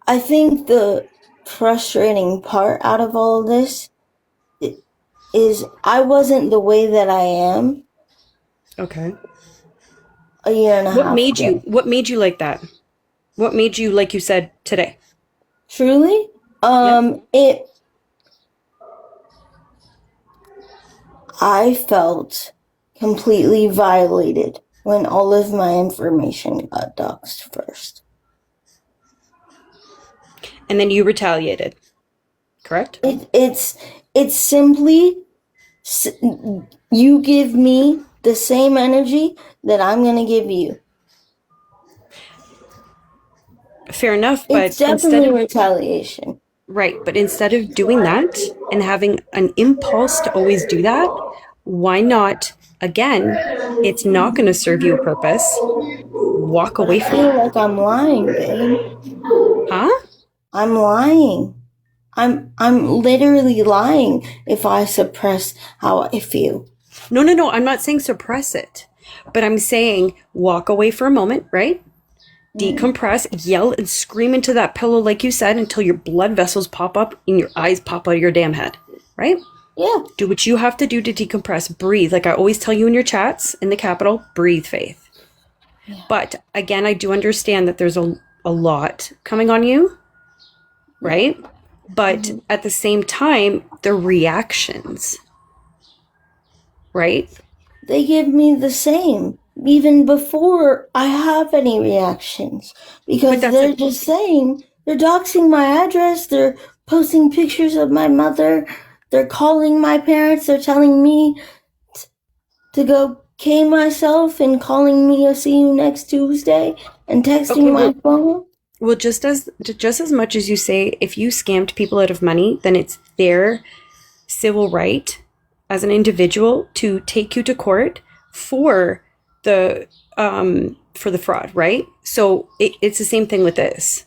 I think the frustrating part out of all of this is I wasn't the way that I am Okay. a year and a half ago. What made you like that? What made you, like you said, today? Truly, Yep. it I felt completely violated when all of my information got doxed first. And then you retaliated, correct? It's simply you give me the same energy that I'm gonna give you. Fair enough, It's but instead definitely of retaliation. right, but instead of doing that and having an impulse to always do that, why not again, it's not going to serve you a purpose. Walk But away I from it. feel like I'm lying, babe. Huh? I'm lying. I'm literally lying if I suppress how I feel. No, no, no. I'm not saying suppress it, but I'm saying walk away for a moment, right? Mm. Decompress, yell and scream into that pillow, like you said, until your blood vessels pop up and your eyes pop out of your damn head, right? Yeah. Do what you have to do to decompress. Breathe. Like I always tell you in your chats in the Capitol, breathe, Faith. Yeah. But again, I do understand that there's a lot coming on you, Yeah. right? But Mm-hmm. at the same time, the reactions, right? They give me the same even before I have any reactions But because that's a they're just saying they're doxing my address, they're posting pictures of my mother, they're calling my parents, they're telling me to go cane myself and calling me a see you next Tuesday and okay. texting my phone. Well, just as much as you say, if you scammed people out of money, then it's their civil right as an individual to take you to court for the fraud, right? So it's the same thing with this.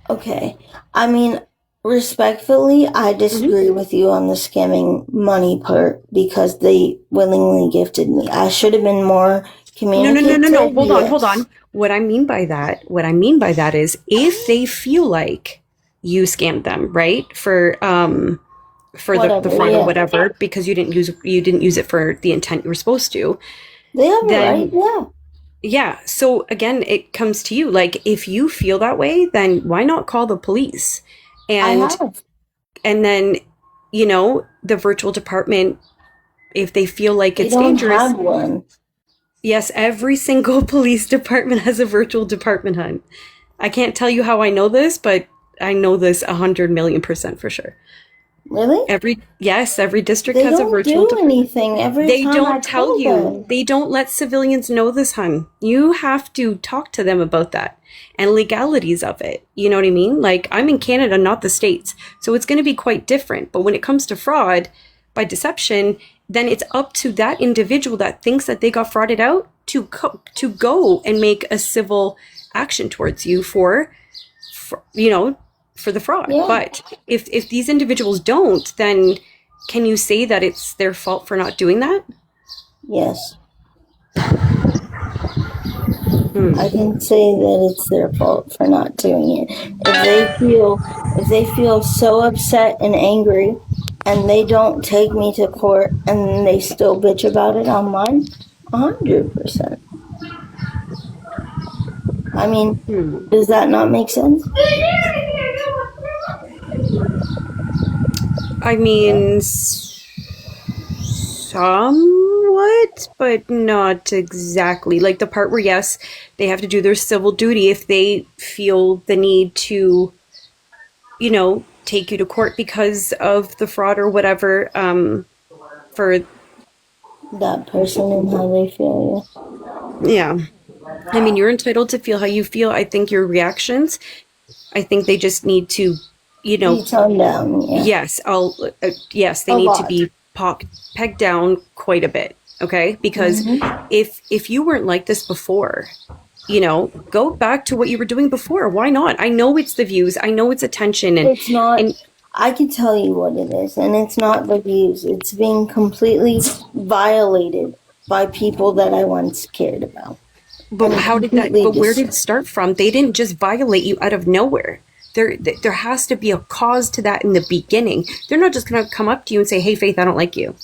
Okay. I mean, respectfully, I Mm-hmm. disagree with you on the scamming money part because they willingly gifted me. I should have been more No, no, no, no, no. communicative, Hold yes. on. What I mean by that is if they feel like you scammed them, right? For the Whatever, fraud or yeah. whatever, because you didn't use it for the intent you were supposed to, They have a right, then yeah. yeah. So again, it comes to you. Like if you feel that way, then why not call the police? I And have. and then, the virtual department, if they feel like They it's don't dangerous, have one. yes, every single police department has a virtual department, hun. I can't tell you how I know this, but I know this 100 million% for sure. Really? Every district They has a don't virtual do department. anything every They time I don't tell call you. them. They don't let civilians know this, hun. You have to talk to them about that and legalities of it. You know what I mean? Like, I'm in Canada, not the States. So it's going to be quite different. But when it comes to fraud by deception, then it's up to that individual that thinks that they got frauded out to go and make a civil action towards you for for the fraud. Yeah. But if these individuals don't, then can you say that it's their fault for not doing that? Yes. I Hmm. can say that it's their fault for not doing it. If they feel so upset and angry and they don't take me to court and they still bitch about it online, 100%. I mean, Hmm. does that not make sense? I mean, somewhat, but not exactly. Like the part where, yes, they have to do their civil duty if they feel the need to, take you to court because of the fraud or whatever. For That person and how they feel, Yeah, I mean, you're entitled to feel how you feel. I think your reactions, I think they just need to, you yeah. know, Be toned down, yeah. yes, they A need to lot. be pegged down quite a bit. Okay, because Mm-hmm. if you weren't like this before, go back to what you were doing before. Why not? I know it's the views. I know it's attention, and It's not, and I can tell you what it is, and it's not the views. It's being completely violated by people that I once cared about. But and how did that? completely But where did it destroyed. start from? They didn't just violate you out of nowhere. There has to be a cause to that in the beginning. They're not just gonna come up to you and say, "Hey, Faith, I don't like you.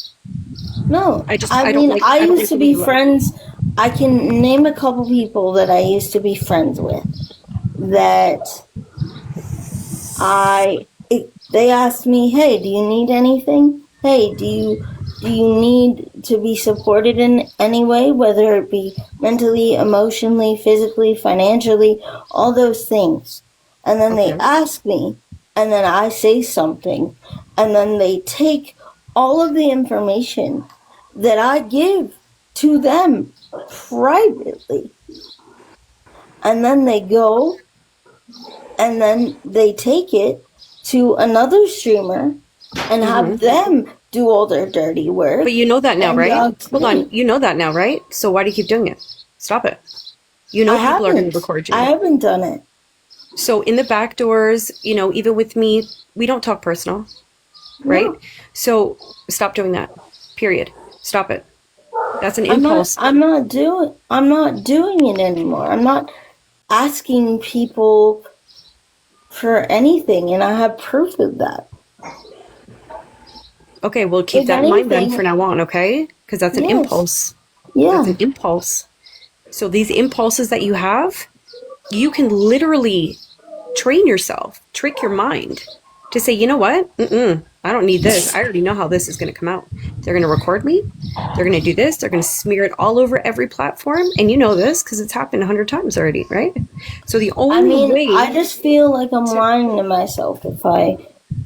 No, I I don't mean, like I I don't used like to the way be you look." friends. I can name a couple people that I used to be friends with that they asked me, "Hey, do you need anything? Hey, do you need to be supported in any way, whether it be mentally, emotionally, physically, financially, all those things?" And then they Okay. ask me, and then I say something, and then they take all of the information that I give to them privately, and then they go and then they take it to another streamer and have them do all their dirty But work you know that now, and right? dogs Hold on. me. You know that now, right? So why do you keep doing it? Stop it. You I know people are going to haven't. record I you. haven't done it. So in the back doors, even with me, we don't talk personal, right? No, So stop doing that. Period. Stop it. That's an I'm not. impulse. I'm not doing. I'm not doing it anymore. I'm not asking people for anything, and I have proof of that. Okay, well, keep If that in mind then for anything, now on, okay? Because that's an yes, impulse. That's yeah. an impulse. So these impulses that you have, you can literally train yourself, trick your mind to say, you know what? I don't need this. I already know how this is going to come out. They're going to record me. They're going to do this. They're going to smear it all over every platform. And you know this because it's happened 100 times already, right? So the I only mean, way I just feel like I'm to. lying to myself if I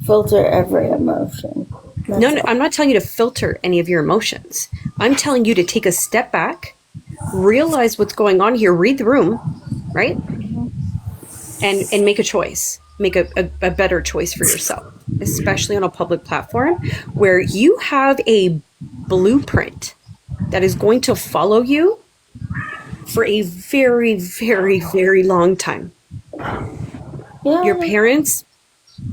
filter every emotion. No, That's no, all. I'm not telling you to filter any of your emotions. I'm telling you to take a step back, realize what's going on here, read the room, right? And make a choice, make a better choice for yourself, especially on a public platform where you have a blueprint that is going to follow you for a very, very, very long time. Your Yeah, parents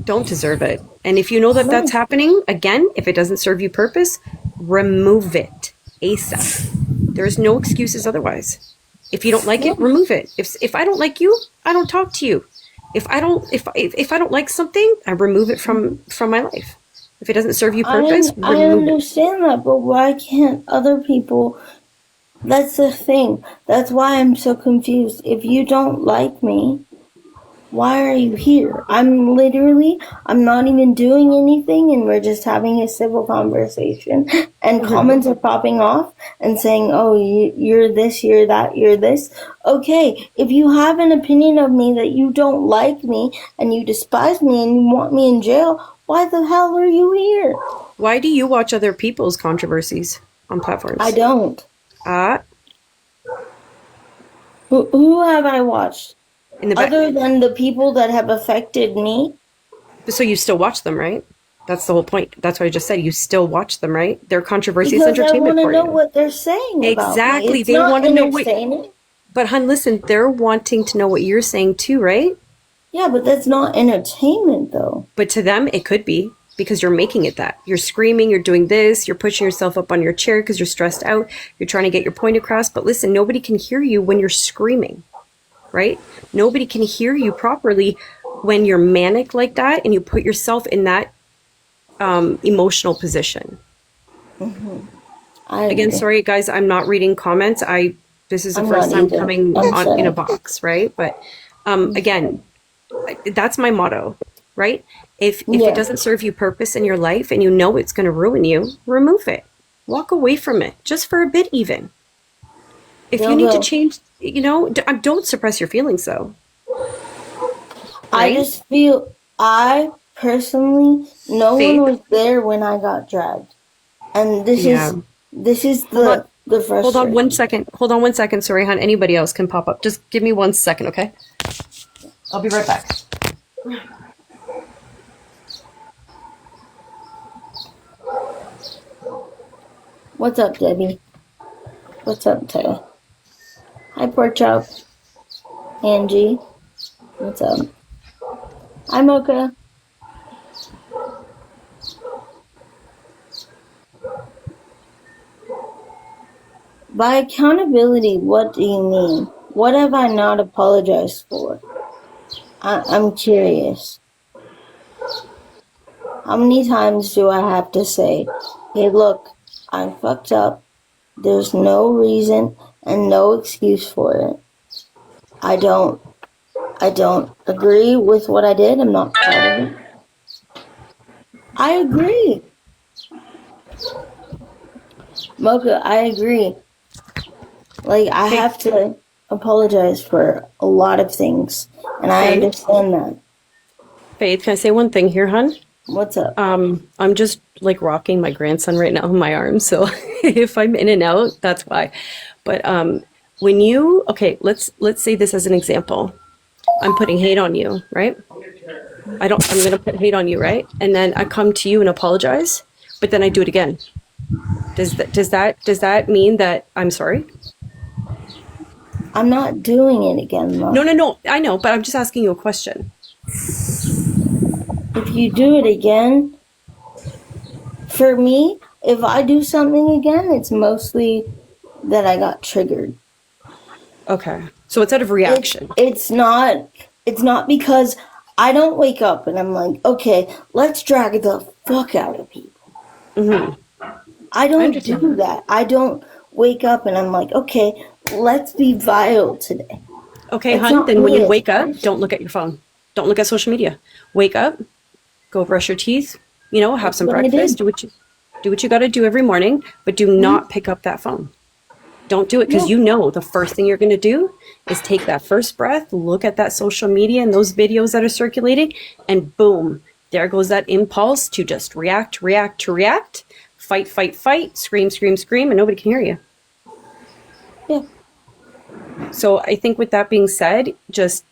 don't deserve it. And if you know that that's no. happening, again, if it doesn't serve you purpose, remove it ASAP. There's no excuses otherwise. If you don't like it, No. remove it. If I don't like you, I don't talk to you. If I don't like something, I remove it from my life. If it doesn't serve you purpose, I remove it. understand that, but why can't other people? That's the thing. That's why I'm so confused. If you don't like me, why are you here? I'm not even doing anything, and we're just having a civil conversation, and comments are popping off and saying, "Oh, you're this, you're that, you're this." Okay, if you have an opinion of me that you don't like me and you despise me and you want me in jail, why the hell are you here? Why do you watch other people's controversies on I platforms? don't. Ah, Who have I watched? in the back. Other than the people that have affected me? So you still watch them, right? That's the whole point. That's what I just said. You still watch them, right? Their controversy is Because I want entertainment to for know you. what they're saying about me. Exactly. It's They not want to know what. entertaining. But hun, listen, they're wanting to know what you're saying too, right? Yeah, but that's not entertainment, though. But to them, it could be because you're making it that. You're screaming, you're doing this, you're pushing yourself up on your chair because you're stressed out. You're trying to get your point across. But listen, nobody can hear you when you're screaming, right? Nobody can hear you properly when you're manic like that and you put yourself in that emotional position. I Again, agree. sorry guys, I'm not reading comments. This is the I'm first not time either. coming I'm on in a sorry. box, right? But again, that's my motto, right? If it Yeah. doesn't serve you purpose in your life and you know it's going to ruin you, remove it. Walk away from it just for a bit even. If you need to Dildo. change, don't suppress your feelings though, I right? just feel, I personally, no one Faith, was there when I got dragged. And yeah. this is Hold on. the Hold on one frustration. second. Hold on one second. Sorry, hon. Anybody else can pop up. Just give me 1 second, okay? I'll be right back. What's up, Debbie? What's up, Taylor? Hi, Pork Chop. Angie. What's up? Hi, Mocha. By accountability, what do you mean? What have I not apologized for? I'm curious. How many times do I have to say, hey, look, I fucked up. There's no reason and no excuse for it. I don't agree with what I did. I'm not proud of it. I agree. Mocha, I agree. Like, I have to apologize for a lot of things, and I understand that. Faith, can I say one thing here, hun? What's up? I'm just like rocking my grandson right now in my arms, so if I'm in and out, that's why. But when you let's say this as an example. I'm putting hate on you, right? I'm gonna put hate on you, right? And then I come to you and apologize, but then I do it again. Does that mean that I'm sorry? I'm not doing it again, though. No. I know, but I'm just asking you a question. If you do it again, for me, if I do something again, it's mostly that I got triggered. Okay. So it's out of reaction. It's not because I don't wake up and I'm like, okay, let's drag the fuck out of people. Mm-hmm. I don't do that. I don't wake up and I'm like, okay, let's be vile today. Okay, hun, then when you wake up, don't look at your phone. Don't look at social media. Wake up, go brush your teeth, have some breakfast, do what you got to do every morning, but do not pick up that phone. Don't do it because the first thing you're going to do is take that first breath, look at that social media and those videos that are circulating, and boom, there goes that impulse to just react, fight, scream, and nobody can hear you. Yeah. So I think with that being said, just,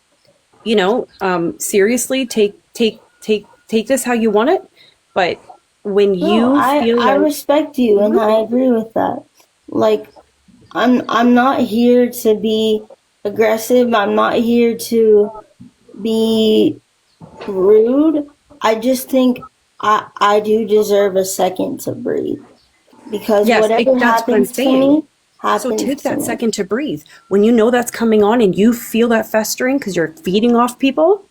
seriously take this how you want it. But when I respect you and I agree with that. Like, I'm not here to be aggressive. I'm not here to be rude. I just think I do deserve a second to breathe. Because whatever happens to me happens to me. So take that second to breathe. When you know that's coming on and you feel that festering because you're feeding off people,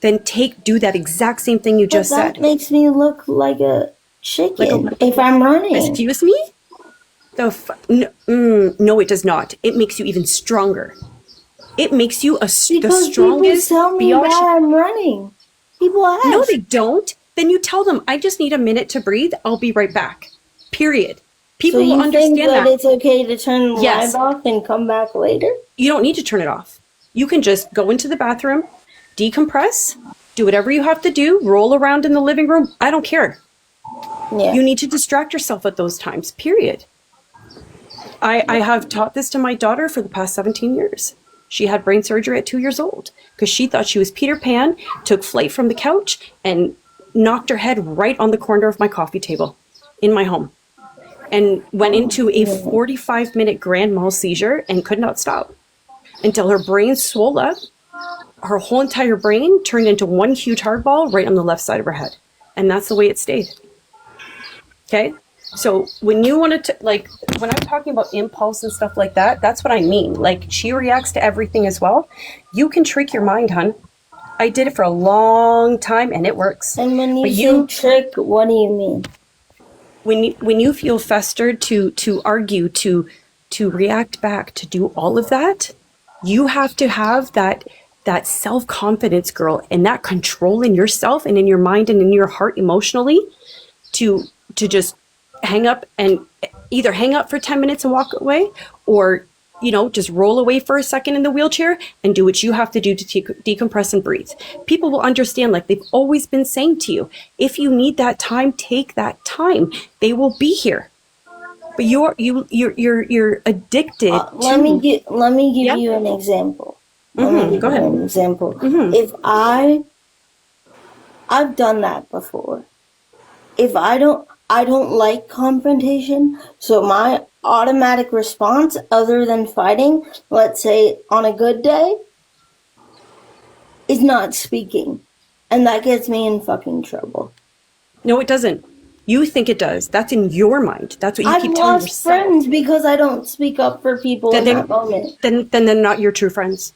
then do that exact same thing you just said. That makes me look like a chicken if I'm running. Excuse me? No, it does not. It makes you even stronger. It makes you the strongest. People tell me that I'm running. People ask. No, they don't. Then you tell them, I just need a minute to breathe. I'll be right back. Period. People will understand that. So you think that it's okay to turn the light off and come back later? You don't need to turn it off. You can just go into the bathroom, decompress, do whatever you have to do, roll around in the living room. I don't care. Yeah. You need to distract yourself at those times, period. I have taught this to my daughter for the past 17 years. She had brain surgery at 2 years old because she thought she was Peter Pan, took flight from the couch, and knocked her head right on the corner of my coffee table in my home and went into a 45-minute grand mal seizure and could not stop until her brain swelled up. Her whole entire brain turned into one huge hardball right on the left side of her head. And that's the way it stayed. Okay? So when you want to, when I'm talking about impulse and stuff like that, that's what I mean. Like, she reacts to everything as well. You can trick your mind, hun. I did it for a long time and it works. And when you say trick, what do you mean? When you feel festered to argue, to react back, to do all of that, you have to have that self-confidence, girl, and that control in yourself and in your mind and in your heart emotionally to just hang up and either hang up for 10 minutes and walk away, or just roll away for a second in the wheelchair and do what you have to do to decompress and breathe. People will understand, like they've always been saying to you, if you need that time, take that time. They will be here. But you're addicted. Let me give you an example. Go ahead. An example. If I've done that before. If I don't like confrontation, so my automatic response, other than fighting, let's say on a good day, is not speaking. And that gets me in fucking trouble. No, it doesn't. You think it does. That's in your mind. That's what you I've keep telling lost yourself. friends because I don't speak up for people in that moment. Then they're not your true friends.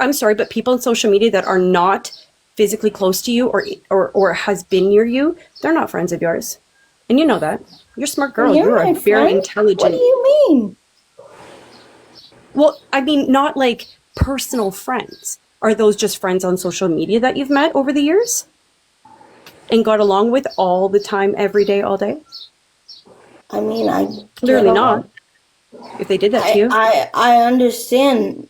I'm sorry, but people on social media that are not physically close to you or has been near you, they're not friends of yours. And you know that. You're a smart girl. You're a very intelligent. What do you mean? Well, I mean, not like personal friends. Are those just friends on social media that you've met over the years and got along with all the time, every day, all day? I mean, I clearly not. If they did that to you, I understand.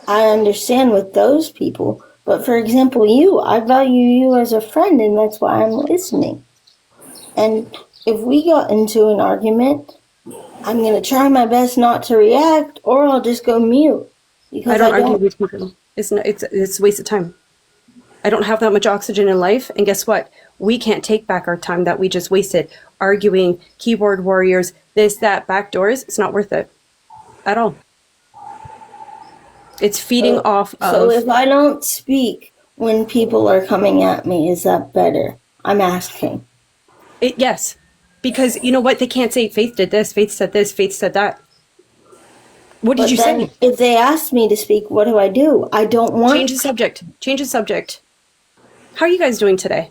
I understand with those people, but for example, I value you as a friend, and that's why I'm listening. And if we got into an argument, I'm going to try my best not to react, or I'll just go mute. Because I don't argue with people. It's a waste of time. I don't have that much oxygen in life, and guess what? We can't take back our time that we just wasted arguing, keyboard warriors, this, that, back doors. It's not worth it at all. It's feeding off of... So if I don't speak when people are coming at me, is that better? I'm asking. Yes. Because you know what? They can't say, Faith did this, Faith said this, Faith said that. What did you say? If they ask me to speak, what do? I don't want... Change the subject. Change the subject. How are you guys doing today?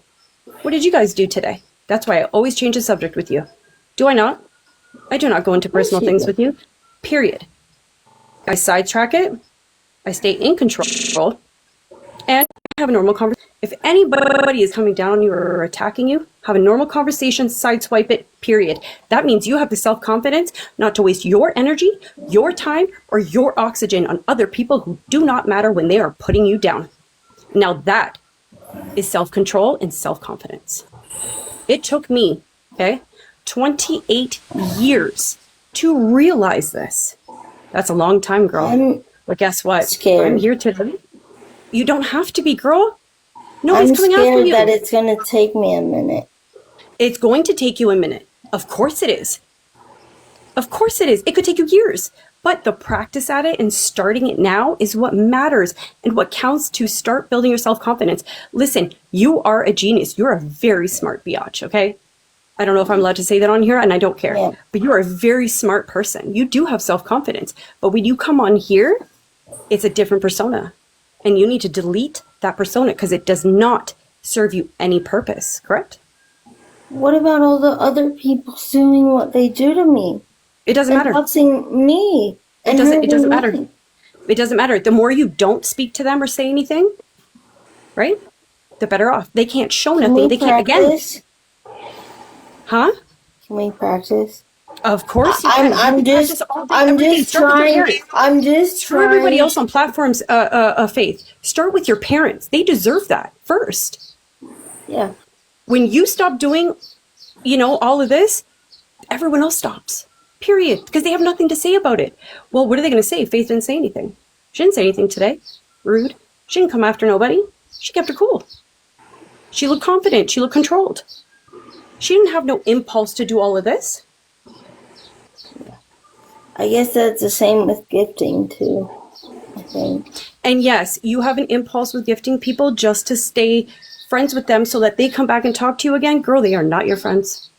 What did you guys do today? That's why I always change the subject with you. Do I not? I do not go into personal things with you. Period. I sidetrack it. I stay in control. And have a normal conversation. If anybody is coming down on you or attacking you, have a normal conversation, sideswipe it, period. That means you have the self-confidence not to waste your energy, your time, or your oxygen on other people who do not matter when they are putting you down. Now that is self-control and self-confidence. It took me, 28 years to realize this. That's a long time, girl. But guess what? Scared. I'm here today. You don't have to be, girl. Nobody's coming after you. I'm scared that it's going to take me a minute. It's going to take you a minute. Of course it is. Of course it is. It could take you years. But the practice at it and starting it now is what matters and what counts to start building your self-confidence. Listen, you are a genius. You're a very smart biatch, okay? I don't know if I'm allowed to say that on here, and I don't care. Yeah. But you're a very smart person. You do have self-confidence. But when you come on here, it's a different persona. And you need to delete that persona because it does not serve you any purpose, correct? What about all the other people doing what they do to me? It doesn't matter. Boxing me. It doesn't matter. It doesn't matter. The more you don't speak to them or say anything, right? The better off. They can't show nothing. They can't again. Huh? Can we practice? Of course you can. I'm just trying. For everybody else on platforms, Faith, start with your parents. They deserve that first. Yeah. When you stop doing, all of this, everyone else stops. Period. Because they have nothing to say about it. Well, what are they going to say? Faith didn't say anything. She didn't say anything today. Rude. She didn't come after nobody. She kept her cool. She looked confident. She looked controlled. She didn't have no impulse to do all of this. I guess that's the same with gifting too, I think. And yes, you have an impulse with gifting people just to stay friends with them so that they come back and talk to you again. Girl, they are not your friends.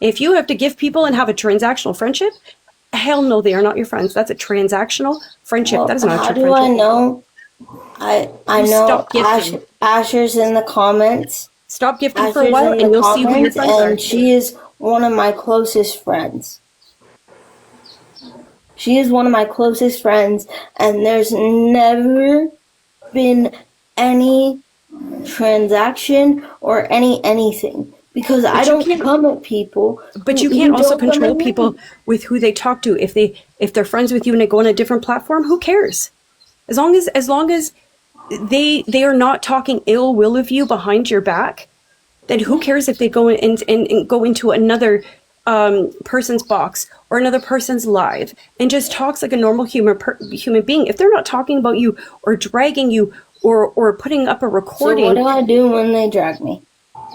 If you have to gift people and have a transactional friendship, hell no, they are not your friends. That's a transactional friendship. Well, that is not a true friendship. How do I know? I know Asher's in the comments. Stop gifting for a while and you'll see who your friends are. And she is one of my closest friends. She is one of my closest friends, and there's never been any transaction or anything. Because I don't come at people. But you can't also control people with who they talk to. If they're friends with you and they go on a different platform, who cares? As long as they are not talking ill will of you behind your back, then who cares if they go and go into another person's box or another person's live and just talks like a normal human being. If they're not talking about you or dragging you or putting up a recording. So what do I do when they drag me?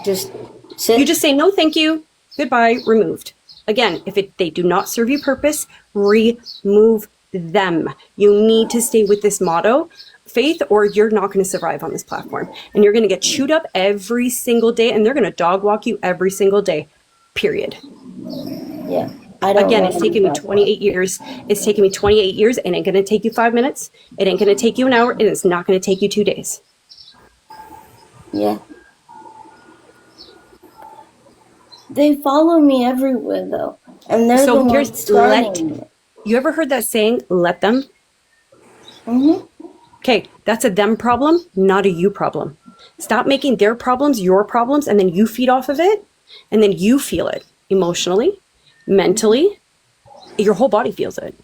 Just sit? You just say, no, thank you. Goodbye. Removed. Again, if they do not serve you purpose, remove them. You need to stay with this motto. Faith, or you're not going to survive on this platform. And you're going to get chewed up every single day, and they're going to dog walk you every single day, period. Yeah. I don't Again, want it's to taken be me that 28 years. It's taken me 28 years. It ain't going to take you 5 minutes. It ain't going to take you an hour. And it's not going to take you 2 days. Yeah. They follow me everywhere, though. And they're So the here's ones starting it. You ever heard that saying, let them? Mm-hmm. Okay, that's a them problem, not a you problem. Stop making their problems your problems, and then you feed off of it, and then you feel it emotionally, mentally. Your whole body feels it.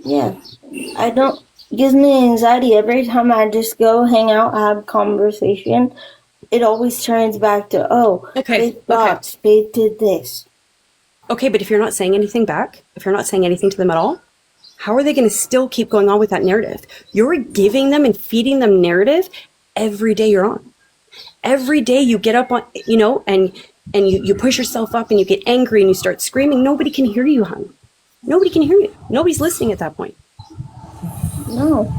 Yeah. It gives me anxiety every time I just go hang out, have conversation. It always turns back to, Faith thought, Faith did this. Okay, but if you're not saying anything back, if you're not saying anything to them at all, how are they going to still keep going on with that narrative? You're giving them and feeding them narrative every day you're on. Every day you get up on, and you push yourself up and you get angry and you start screaming. Nobody can hear you, hon. Nobody can hear you. Nobody's listening at that point. No,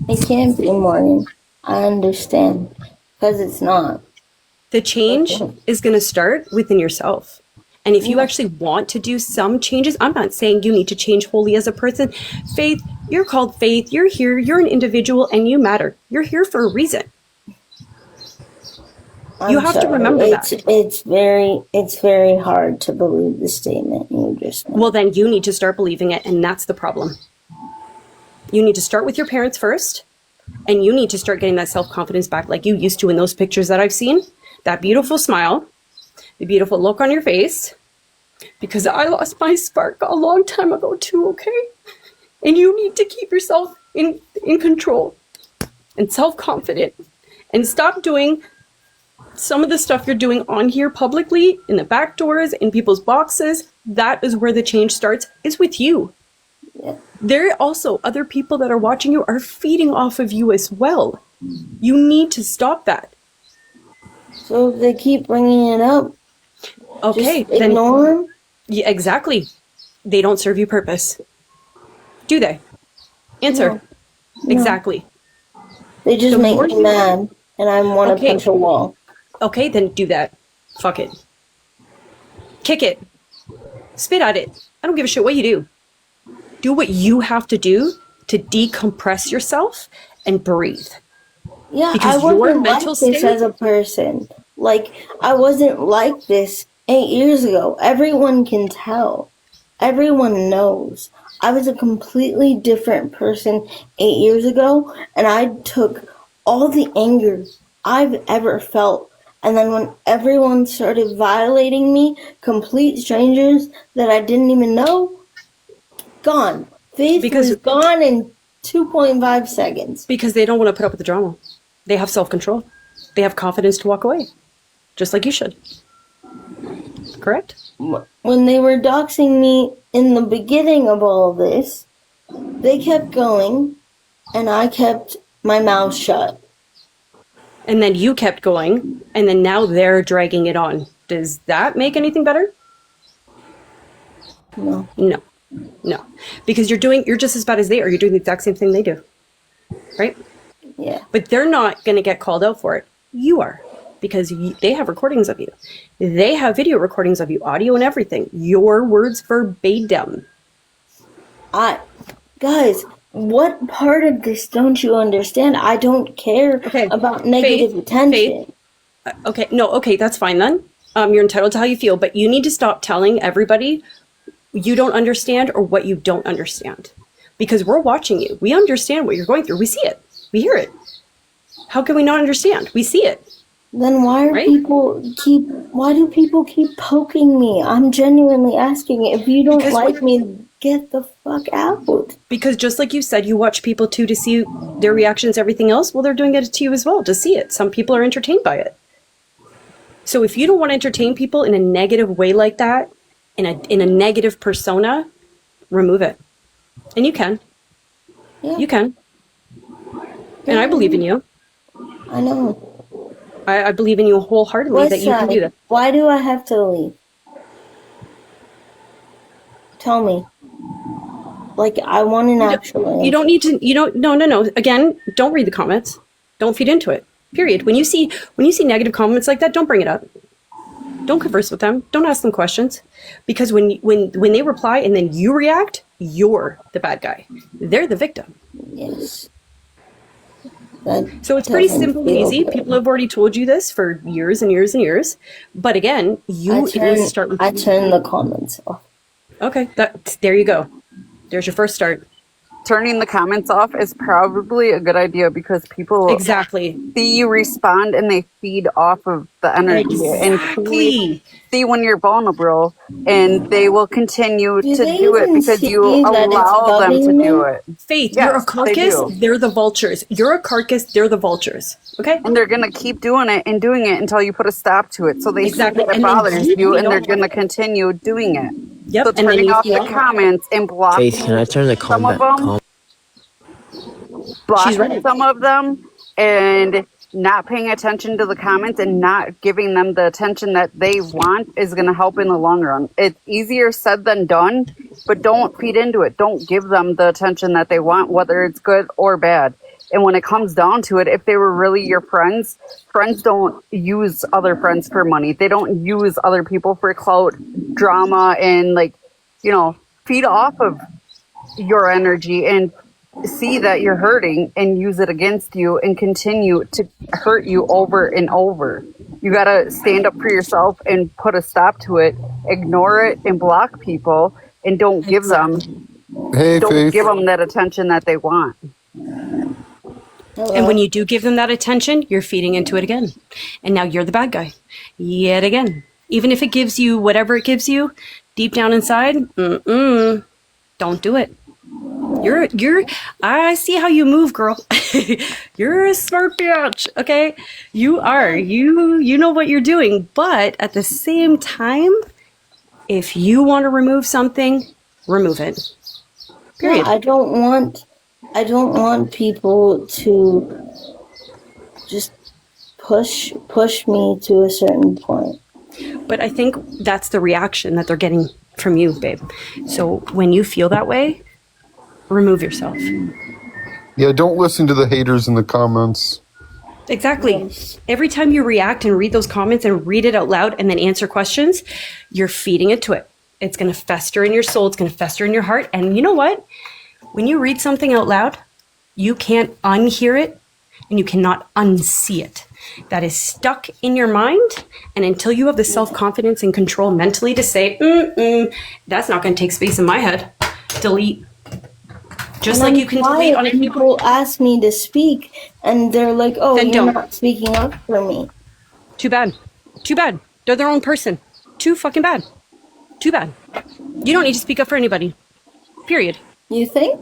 it can't be, Morgan. I understand. Because it's not. The change is going to start within yourself. And if you actually want to do some changes, I'm not saying you need to change wholly as a person. Faith, you're called Faith. You're here. You're an individual and you matter. You're here for a reason. You have to remember that. It's very hard to believe the statement you just made. Well, then you need to start believing it, and that's the problem. You need to start with your parents first, and you need to start getting that self-confidence back like you used to in those pictures that I've seen. That beautiful smile, the beautiful look on your face, because I lost my spark a long time ago too, okay? And you need to keep yourself in control and self-confident and stop doing some of the stuff you're doing on here publicly, in the back doors, in people's boxes. That is where the change starts, is with you. Yeah. There are also other people that are watching you are feeding off of you as well. You need to stop that. So if they keep bringing it up, Okay, just ignore them? Yeah, exactly. They don't serve you purpose. Do they? Answer. No. Exactly. They just make me mad, and I want to punch a wall. Okay, then do that. Fuck it. Kick it. Spit at it. I don't give a shit what you do. Do what you have to do to decompress yourself and breathe. Yeah, because I your wasn't mental like this state as a person. Like, I wasn't like this 8 years ago. Everyone can tell. Everyone knows. I was a completely different person 8 years ago, and I took all the anger I've ever felt. And then when everyone started violating me, complete strangers that I didn't even know, gone. Faith was gone in 2.5 seconds. Because they don't want to put up with the drama. They have self-control. They have confidence to walk away. Just like you should. Correct? When they were doxing me in the beginning of all this, they kept going, and I kept my mouth shut. And then you kept going, and then now they're dragging it on. Does that make anything better? No. No. Because you're just as bad as they are. You're doing the exact same thing they do. Right? Yeah. But they're not going to get called out for it. You are. Because they have recordings of you. They have video recordings of you, audio and everything. Your words verbatim. Guys, what part of this don't you understand? I don't care about negative attention. Okay, that's fine then. You're entitled to how you feel, but you need to stop telling everybody you don't understand or what you don't understand. Because we're watching you. We understand what you're going through. We see it. We hear it. How can we not understand? We see it. Then why do people keep poking me? I'm genuinely asking, if you don't like me, get the fuck out. Because just like you said, you watch people too to see their reactions, everything else. Well, they're doing it to you as well, to see it. Some people are entertained by it. So if you don't want to entertain people in a negative way like that, in a negative persona, remove it. And you can. Yeah. You can. And I believe in you. I know. I believe in you wholeheartedly that you can do that. Why do I have to leave? Tell me. Like, I want an actual answer. You don't need to. You don't. No. Again, don't read the comments. Don't feed into it. Period. When you see negative comments like that, don't bring it up. Don't converse with them. Don't ask them questions, because when they reply and then you react, you're the bad guy. They're the victim. Yes. So it's pretty simple and easy. Good. People have already told you this for years and years and years. But again, start with. I turn the comments off. Okay, there you go. There's your first start. Turning the comments off is probably a good idea, because people see you respond and they feed off of the energy and see when you're vulnerable, and they will continue to do it because you allow them to do it. Faith, yes, you're a carcass, they're the vultures. You're a carcass, they're the vultures. Okay? And they're going to keep doing it and doing it until you put a stop to it. So they see that it bothers you, and they're going to continue doing it. Yep. So turning off the comments and blocking Faith, can I turn the comment? Blocking some of them and not paying attention to the comments and not giving them the attention that they want is going to help in the long run. It's easier said than done, but don't feed into it. Don't give them the attention that they want, whether it's good or bad. And when it comes down to it, if they were really your friends don't use other friends for money. They don't use other people for clout, drama, and feed off of your energy and see that you're hurting and use it against you and continue to hurt you over and over. You got to stand up for yourself and put a stop to it. Ignore it and block people, and don't give them that attention that they want. And when you do give them that attention, you're feeding into it again. And now you're the bad guy yet again. Even if it gives you whatever it gives you deep down inside, don't do it. I see how you move, girl. You're a smart bitch, okay? You are. You know what you're doing. But at the same time, if you want to remove something, remove it. Period. Yeah, I don't want people to just push me to a certain point. But I think that's the reaction that they're getting from you, babe. So when you feel that way, remove yourself. Yeah, don't listen to the haters in the comments. Exactly. Yes. Every time you react and read those comments and read it out loud and then answer questions, you're feeding into it. It's going to fester in your soul. It's going to fester in your heart. And you know what? When you read something out loud, you can't unhear it and you cannot unsee it. That is stuck in your mind. And until you have the self-confidence and control mentally to say, that's not going to take space in my head. Delete. Just like you can delete on a people ask me to speak and they're like, oh, then you're not speaking up for me. Too bad. They're their own person. Too fucking bad. Too bad. You don't need to speak up for anybody. Period. You think?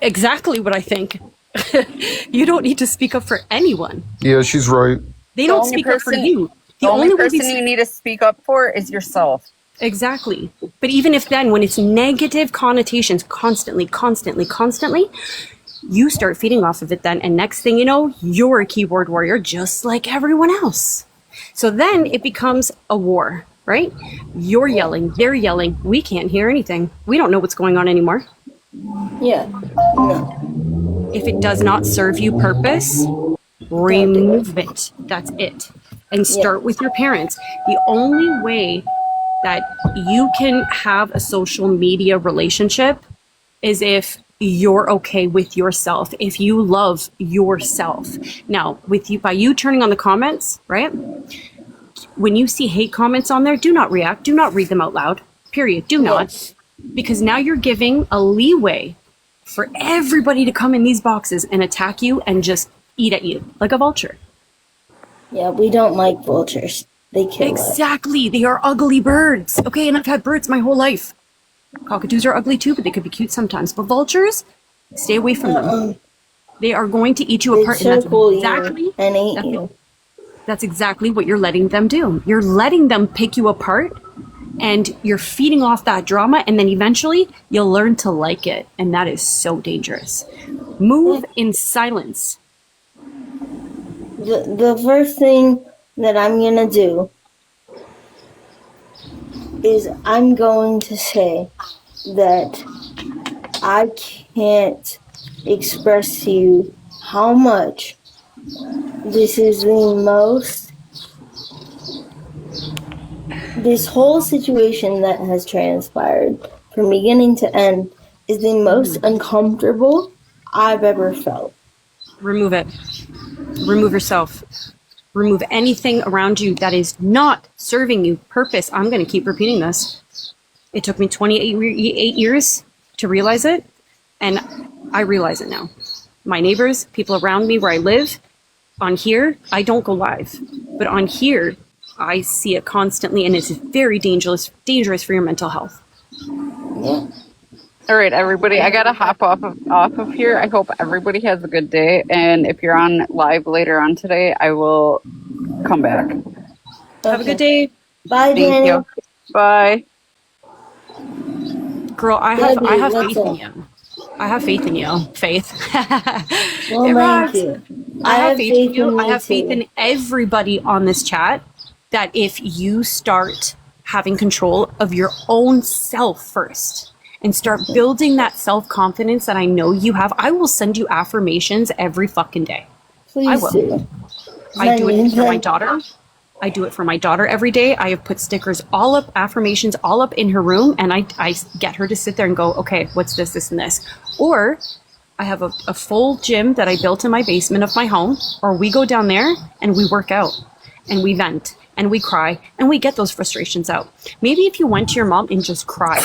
Exactly what I think. You don't need to speak up for anyone. Yeah, she's right. They don't speak up for you. The only person you need to speak up for is yourself. Exactly. But even if then, when it's negative connotations constantly, you start feeding off of it then. And next thing you know, you're a keyboard warrior just like everyone else. So then it becomes a war, right? You're yelling, they're yelling. We can't hear anything. We don't know what's going on anymore. Yeah. No. If it does not serve you purpose, remove it. That's it. And start with your parents. The only way that you can have a social media relationship is if you're okay with yourself, if you love yourself. Now, by you turning on the comments, right? When you see hate comments on there, do not react. Do not read them out loud. Period. Do not. Because now you're giving a leeway for everybody to come in these boxes and attack you and just eat at you like a vulture. Yeah, we don't like vultures. They kill us. Exactly. They are ugly birds. Okay, and I've had birds my whole life. Cockatoos are ugly too, but they could be cute sometimes. But vultures, stay away from them. They are going to eat you apart. And eat you. That's exactly what you're letting them do. You're letting them pick you apart, and you're feeding off that drama, and then eventually you'll learn to like it. And that is so dangerous. Move in silence. The first thing that I'm going to do is I'm going to say that I can't express to you how much this is the most, this whole situation that has transpired from beginning to end is the most uncomfortable I've ever felt. Remove it. Remove yourself. Remove anything around you that is not serving you purpose. I'm going to keep repeating this. It took me 28 years to realize it, and I realize it now. My neighbors, people around me where I live, on here, I don't go live, but on here, I see it constantly, and it's very dangerous for your mental health. Yeah. All right, everybody, I gotta hop off of here. I hope everybody has a good day, and if you're on live later on today, I will come back. Have a good day. Bye, Thank Daniel. you. Bye. Girl, I Love you. have What's faith in up? you. I have faith in you. Faith. Well, It thank rocks. you. I have faith in you. me I have faith too. in everybody on this chat that if you start having control of your own self first and start building that self-confidence that I know you have, I will send you affirmations every fucking day. Please I will. do. I do it need for my them. daughter. I do it for my daughter every day. I have put stickers all up, affirmations all up in her room, and I get her to sit there and go, okay, what's this, this, and this? Or I have a full gym that I built in my basement of my home, or we go down there and we work out and we vent and we cry and we get those frustrations out. Maybe if you went to your mom and just cried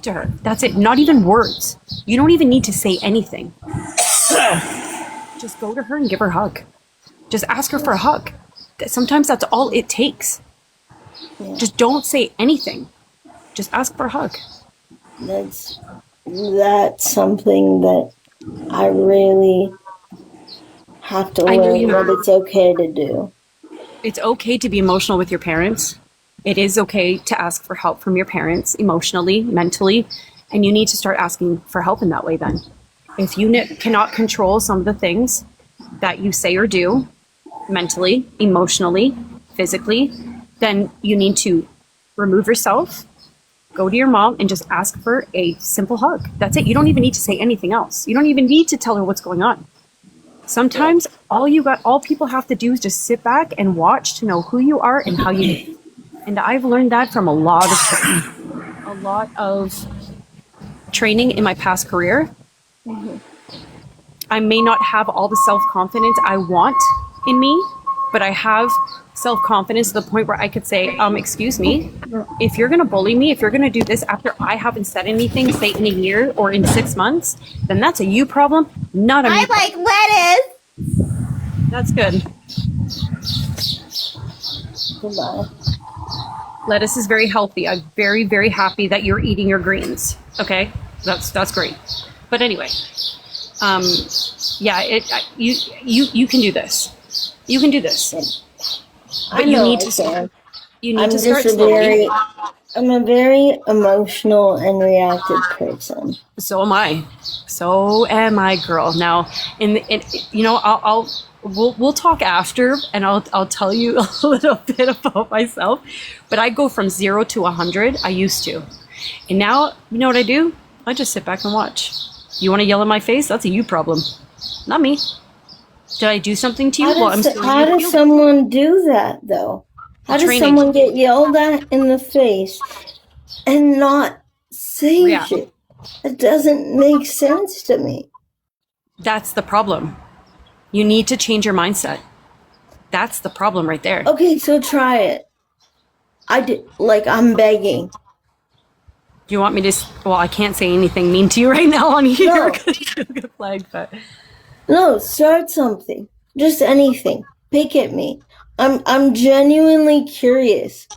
to her. That's it. Not even words. You don't even need to say anything. Just go to her and give her a hug. Just ask her for a hug. Sometimes that's all it takes. Yeah. Just don't say anything. Just ask for a hug. That's something that I really have to I know learn you that know. it's okay to do. It's okay to be emotional with your parents. It is okay to ask for help from your parents emotionally, mentally, and you need to start asking for help in that way then. If you cannot control some of the things that you say or do mentally, emotionally, physically, then you need to remove yourself, go to your mom and just ask for a simple hug. That's it. You don't even need to say anything else. You don't even need to tell her what's going on. Sometimes all people have to do is just sit back and watch to know who you are and how you live. And I've learned that from a lot of training in my past career. I may not have all the self-confidence I want in me, but I have self-confidence to the point where I could say, excuse me, if you're going to bully me, if you're going to do this after I haven't said anything, say in a year or in 6 months, then that's a you problem, not a me problem. like lettuce. That's good. Goodbye. Lettuce is very healthy. I'm very, very happy that you're eating your greens. Okay, that's great. But anyway, yeah, you can do this. You can do this. I But you know need I to start. can. You need I'm to start just slowly. I'm a very emotional and reactive person. So am I. So am I, girl. Now, we'll talk after, and I'll tell you a little bit about myself. But I go from 0 to 100. I used to, and now you know what I do? I just sit back and watch. You want to yell in my face? That's a you problem, not me. Did I do something to you? How Well, does someone do that though? How does Training. someone get yelled at in the face and not say React. shit? It doesn't make sense to me. That's the problem. You need to change your mindset. That's the problem right there. Okay, so try it. I'm begging. Do you want me to? Well, I can't say anything mean to you right now on here No. because you'll get flagged. But No, start something. Just anything. Pick at me. I'm genuinely curious.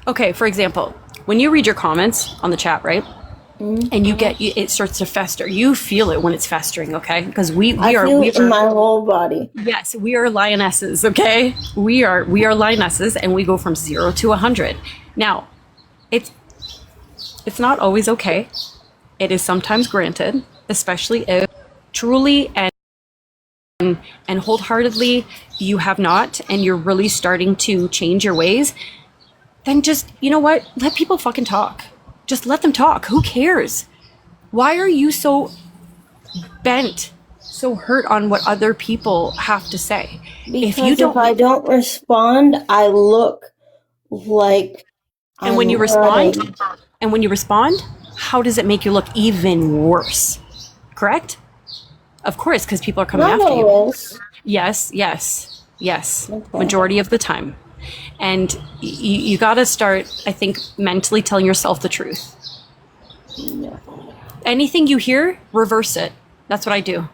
okay, for example, when you read your comments on the chat, right, and it starts to fester. You feel it when it's festering, okay? Because we I are feel it in my whole body. yes, we are lionesses, okay? We are lionesses, and we go from 0 to 100. Now, it's not always okay. It is sometimes granted, especially if truly and wholeheartedly you have not, and you're really starting to change your ways. Then just, you know what? Let people fucking talk. Just let them talk. Who cares? Why are you so bent, so hurt on what other people have to say? Because if I don't respond, I look like and when you respond, how does it make you look even worse? Correct? Of course, because people are coming Not after you. always. Yes. Okay. Majority of the time. And you got to start, I think, mentally telling yourself the truth. Yeah. Anything you hear, reverse it. That's what I do.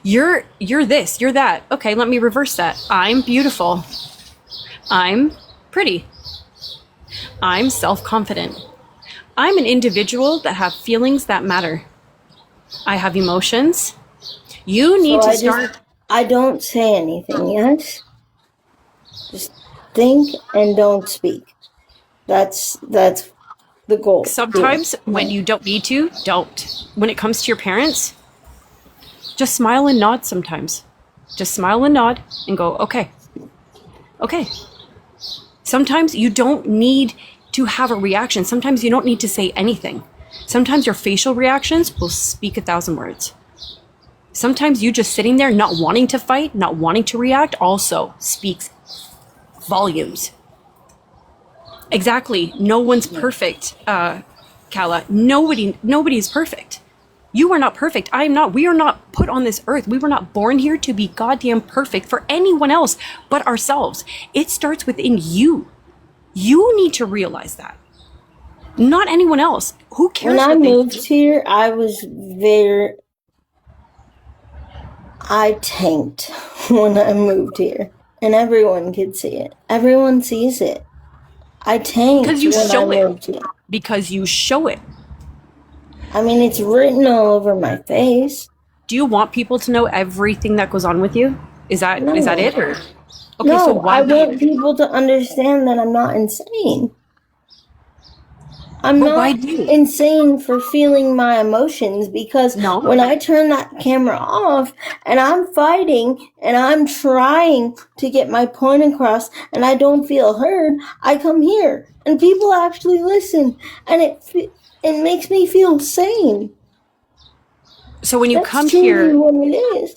You're this, you're that. Okay, let me reverse that. I'm beautiful. I'm pretty. I'm self-confident. I'm an individual that have feelings that matter. I have emotions. You need to start. I don't say anything, yes? Just think and don't speak. That's the goal. Sometimes when you don't need to, don't. When it comes to your parents, just smile and nod sometimes. Just smile and nod and go, okay. Okay. Sometimes you don't need to have a reaction. Sometimes you don't need to say anything. Sometimes your facial reactions will speak 1,000 words. Sometimes you just sitting there not wanting to fight, not wanting to react also speaks volumes. Exactly. No one's perfect, Kala. Nobody is perfect. You are not perfect. I am not. We are not put on this earth. We were not born here to be goddamn perfect for anyone else but ourselves. It starts within you. You need to realize that. Not anyone else. Who cares? When I moved here, I tanked when I moved here. And everyone could see it. Everyone sees it. I tanked because you when show I it. moved here. Because you show it. I mean, it's written all over my face. Do you want people to know everything that goes on with you? Is that it? Or okay, No, so why I want people to understand that I'm not insane. I'm not insane for feeling my emotions, because when I turn that camera off and I'm fighting and I'm trying to get my point across and I don't feel heard, I come here and people actually listen, and it makes me feel sane. So when you come here, what it is.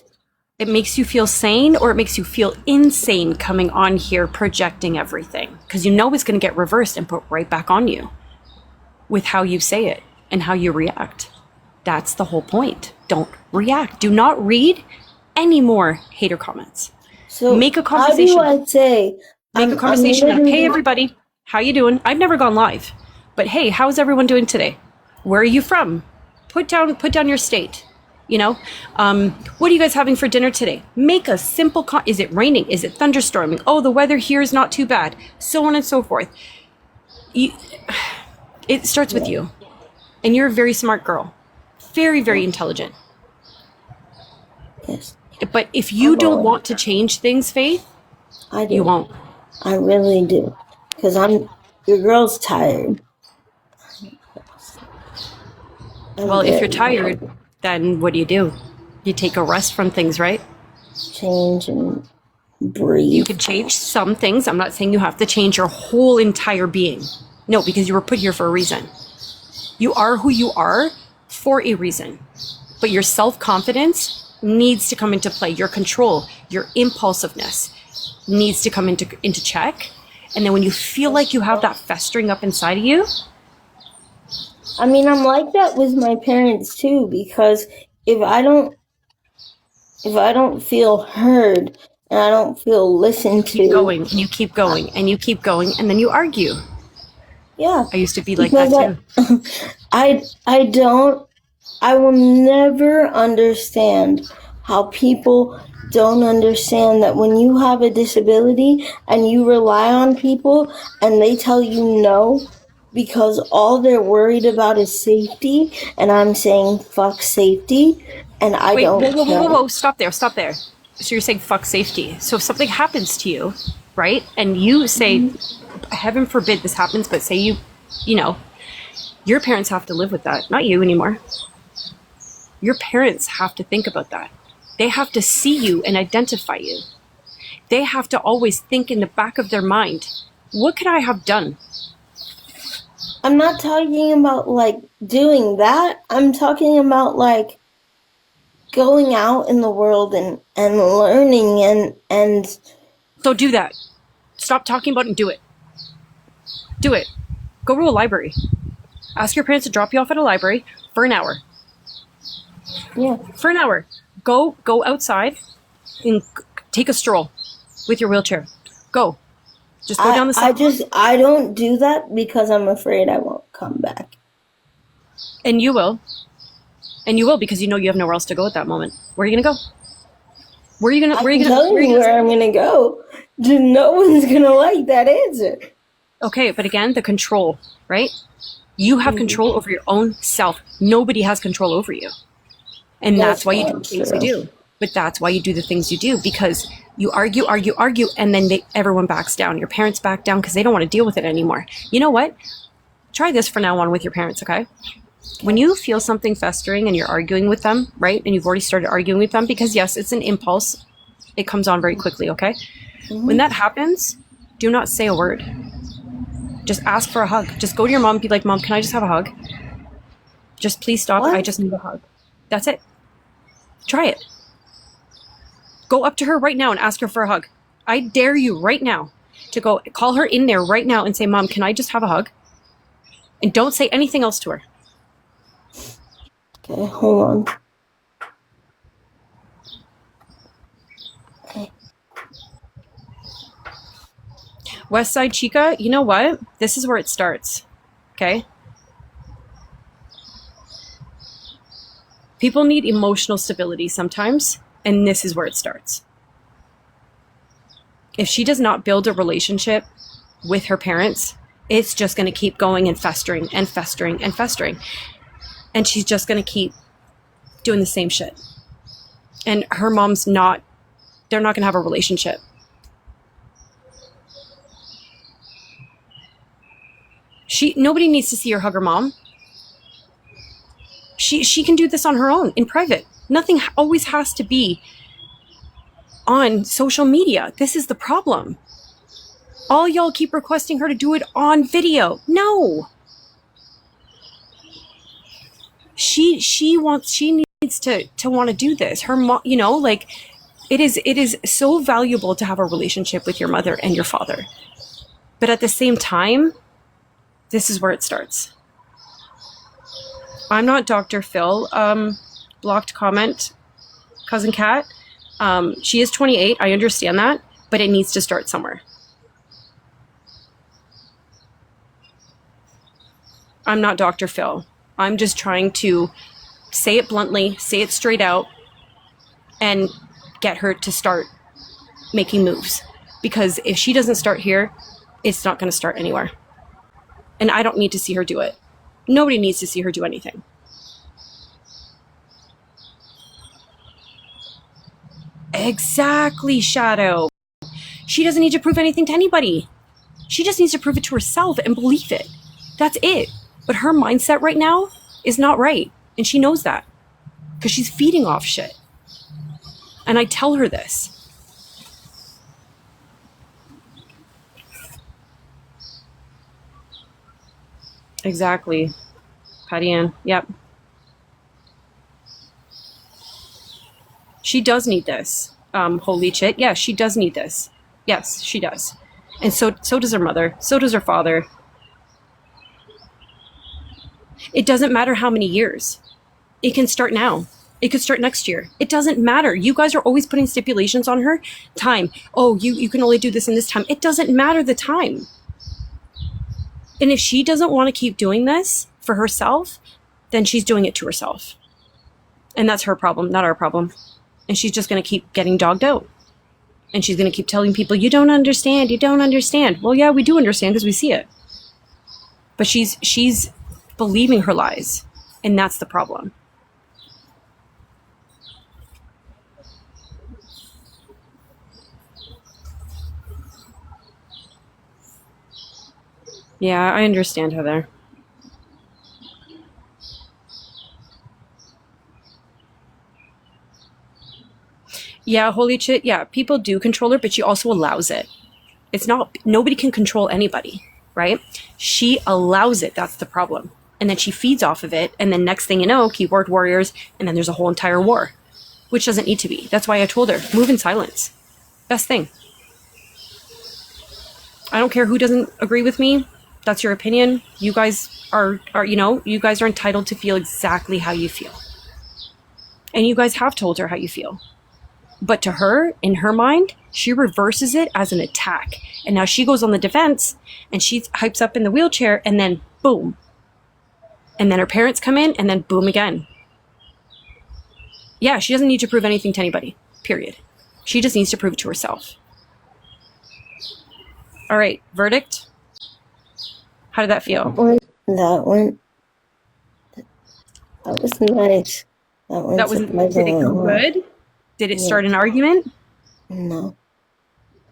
It makes you feel sane, or it makes you feel insane coming on here projecting everything, because you know it's going to get reversed and put right back on you with how you say it and how you react. That's the whole point. Don't react. Do not read any more hater comments. So make a conversation. How do I say? Make a conversation of, hey everybody, how you doing? I've never gone live, but hey, how's everyone doing today? Where are you from? Put down your state. You know, what are you guys having for dinner today? Make a simple is it raining? Is it thunderstorming? Oh, the weather here is not too bad. So on and so forth. It starts with you. And you're a very smart girl. Very, very intelligent. Yes. But if you don't want to change things, Faith, you won't. I really do. Because your girl's tired. Well, if you're tired, then what do? You take a rest from things, right? Change and breathe. You can change some things. I'm not saying you have to change your whole entire being. No, because you were put here for a reason. You are who you are for a reason. But your self-confidence needs to come into play. Your control, your impulsiveness needs to come into check. And then when you feel like you have that festering up inside of you. I mean, I'm like that with my parents too, because if I don't feel heard and I don't feel listened to, keep going and you keep going and you keep going, and then you argue. Yeah. I used to be like that too. I will never understand how people don't understand that when you have a disability and you rely on people and they tell you no because all they're worried about is safety, and I'm saying fuck safety, and I don't care. Whoa, stop there. So you're saying fuck safety. So if something happens to you, right, and you say, heaven forbid this happens, but say you know, your parents have to live with that, not you anymore. Your parents have to think about that. They have to see you and identify you. They have to always think in the back of their mind, what could I have done? I'm not talking about like doing that. I'm talking about like going out in the world and learning and So do that. Stop talking about it and do it. Do it. Go to a library. Ask your parents to drop you off at a library for an hour. yeah. For an hour. Go outside and take a stroll with your wheelchair. Go. Just go down the sidewalk. I don't do that because I'm afraid I won't come back. And you will. And you will because you know you have nowhere else to go at that moment. Where are you gonna go? Where are you gonna? I'm telling you where I'm gonna go. No one's gonna like that answer. Okay, but again, the control, right? You have control over your own self. Nobody has control over you. And that's why you do the things you do. But that's why you do the things you do, because you argue, and then everyone backs down. Your parents back down because they don't want to deal with it anymore. You know what? Try this from now on with your parents, okay? When you feel something festering and you're arguing with them, right? And you've already started arguing with them, because yes, it's an impulse. It comes on very quickly, okay? When that happens, do not say a word. Just ask for a hug. Just go to your mom and be like, Mom, can I just have a hug? Just please stop. What? I just need a hug. That's it. Try it. Go up to her right now and ask her for a hug. I dare you right now to go call her in there right now and say, Mom, can I just have a hug? And don't say anything else to her. Okay, hold on. Okay. West Side Chica, you know what? This is where it starts. Okay? People need emotional stability sometimes, and this is where it starts. If she does not build a relationship with her parents, it's just going to keep going and festering and festering and festering. And she's just going to keep doing the same shit. And her mom's not, they're not going to have a relationship. Nobody needs to see her hug her mom. She can do this on her own, in private. Nothing always has to be on social media. This is the problem. All y'all keep requesting her to do it on video. No. She needs to want to do this. Her mom, you know, like it is so valuable to have a relationship with your mother and your father. But at the same time, this is where it starts. I'm not Dr. Phil. Blocked comment, Cousin Kat. She is 28. I understand that, but it needs to start somewhere. I'm not Dr. Phil. I'm just trying to say it bluntly, say it straight out, and get her to start making moves. Because if she doesn't start here, it's not going to start anywhere. And I don't need to see her do it. Nobody needs to see her do anything. Exactly, Shadow. She doesn't need to prove anything to anybody. She just needs to prove it to herself and believe it. That's it. But her mindset right now is not right. And she knows that. Because she's feeding off shit. And I tell her this. Exactly. Patty Ann. Yep. She does need this. Holy shit. Yeah, she does need this. Yes, she does. And so does her mother. So does her father. It doesn't matter how many years. It can start now. It could start next year. It doesn't matter. You guys are always putting stipulations on her. Time. Oh, you can only do this in this time. It doesn't matter the time. And if she doesn't want to keep doing this for herself, then she's doing it to herself. And that's her problem, not our problem. And she's just going to keep getting dogged out. And she's going to keep telling people, you don't understand, you don't understand. Well, yeah, we do understand because we see it. But she's believing her lies. And that's the problem. Yeah, I understand, Heather. Yeah, holy shit. Yeah, people do control her, but she also allows it. It's not, nobody can control anybody. right? She allows it. That's the problem. And then she feeds off of it. And then next thing you know, keyboard warriors, and then there's a whole entire war, which doesn't need to be. That's why I told her, move in silence. Best thing. I don't care who doesn't agree with me. That's your opinion. You guys are you guys are entitled to feel exactly how you feel. And you guys have told her how you feel. But to her, in her mind, she reverses it as an attack. And now she goes on the defense and she hypes up in the wheelchair and then boom. And then her parents come in and then boom again. Yeah, she doesn't need to prove anything to anybody, period. She just needs to prove it to herself. All right, verdict? How did that feel? That was nice. That was, did it go good? Did it start an argument? No.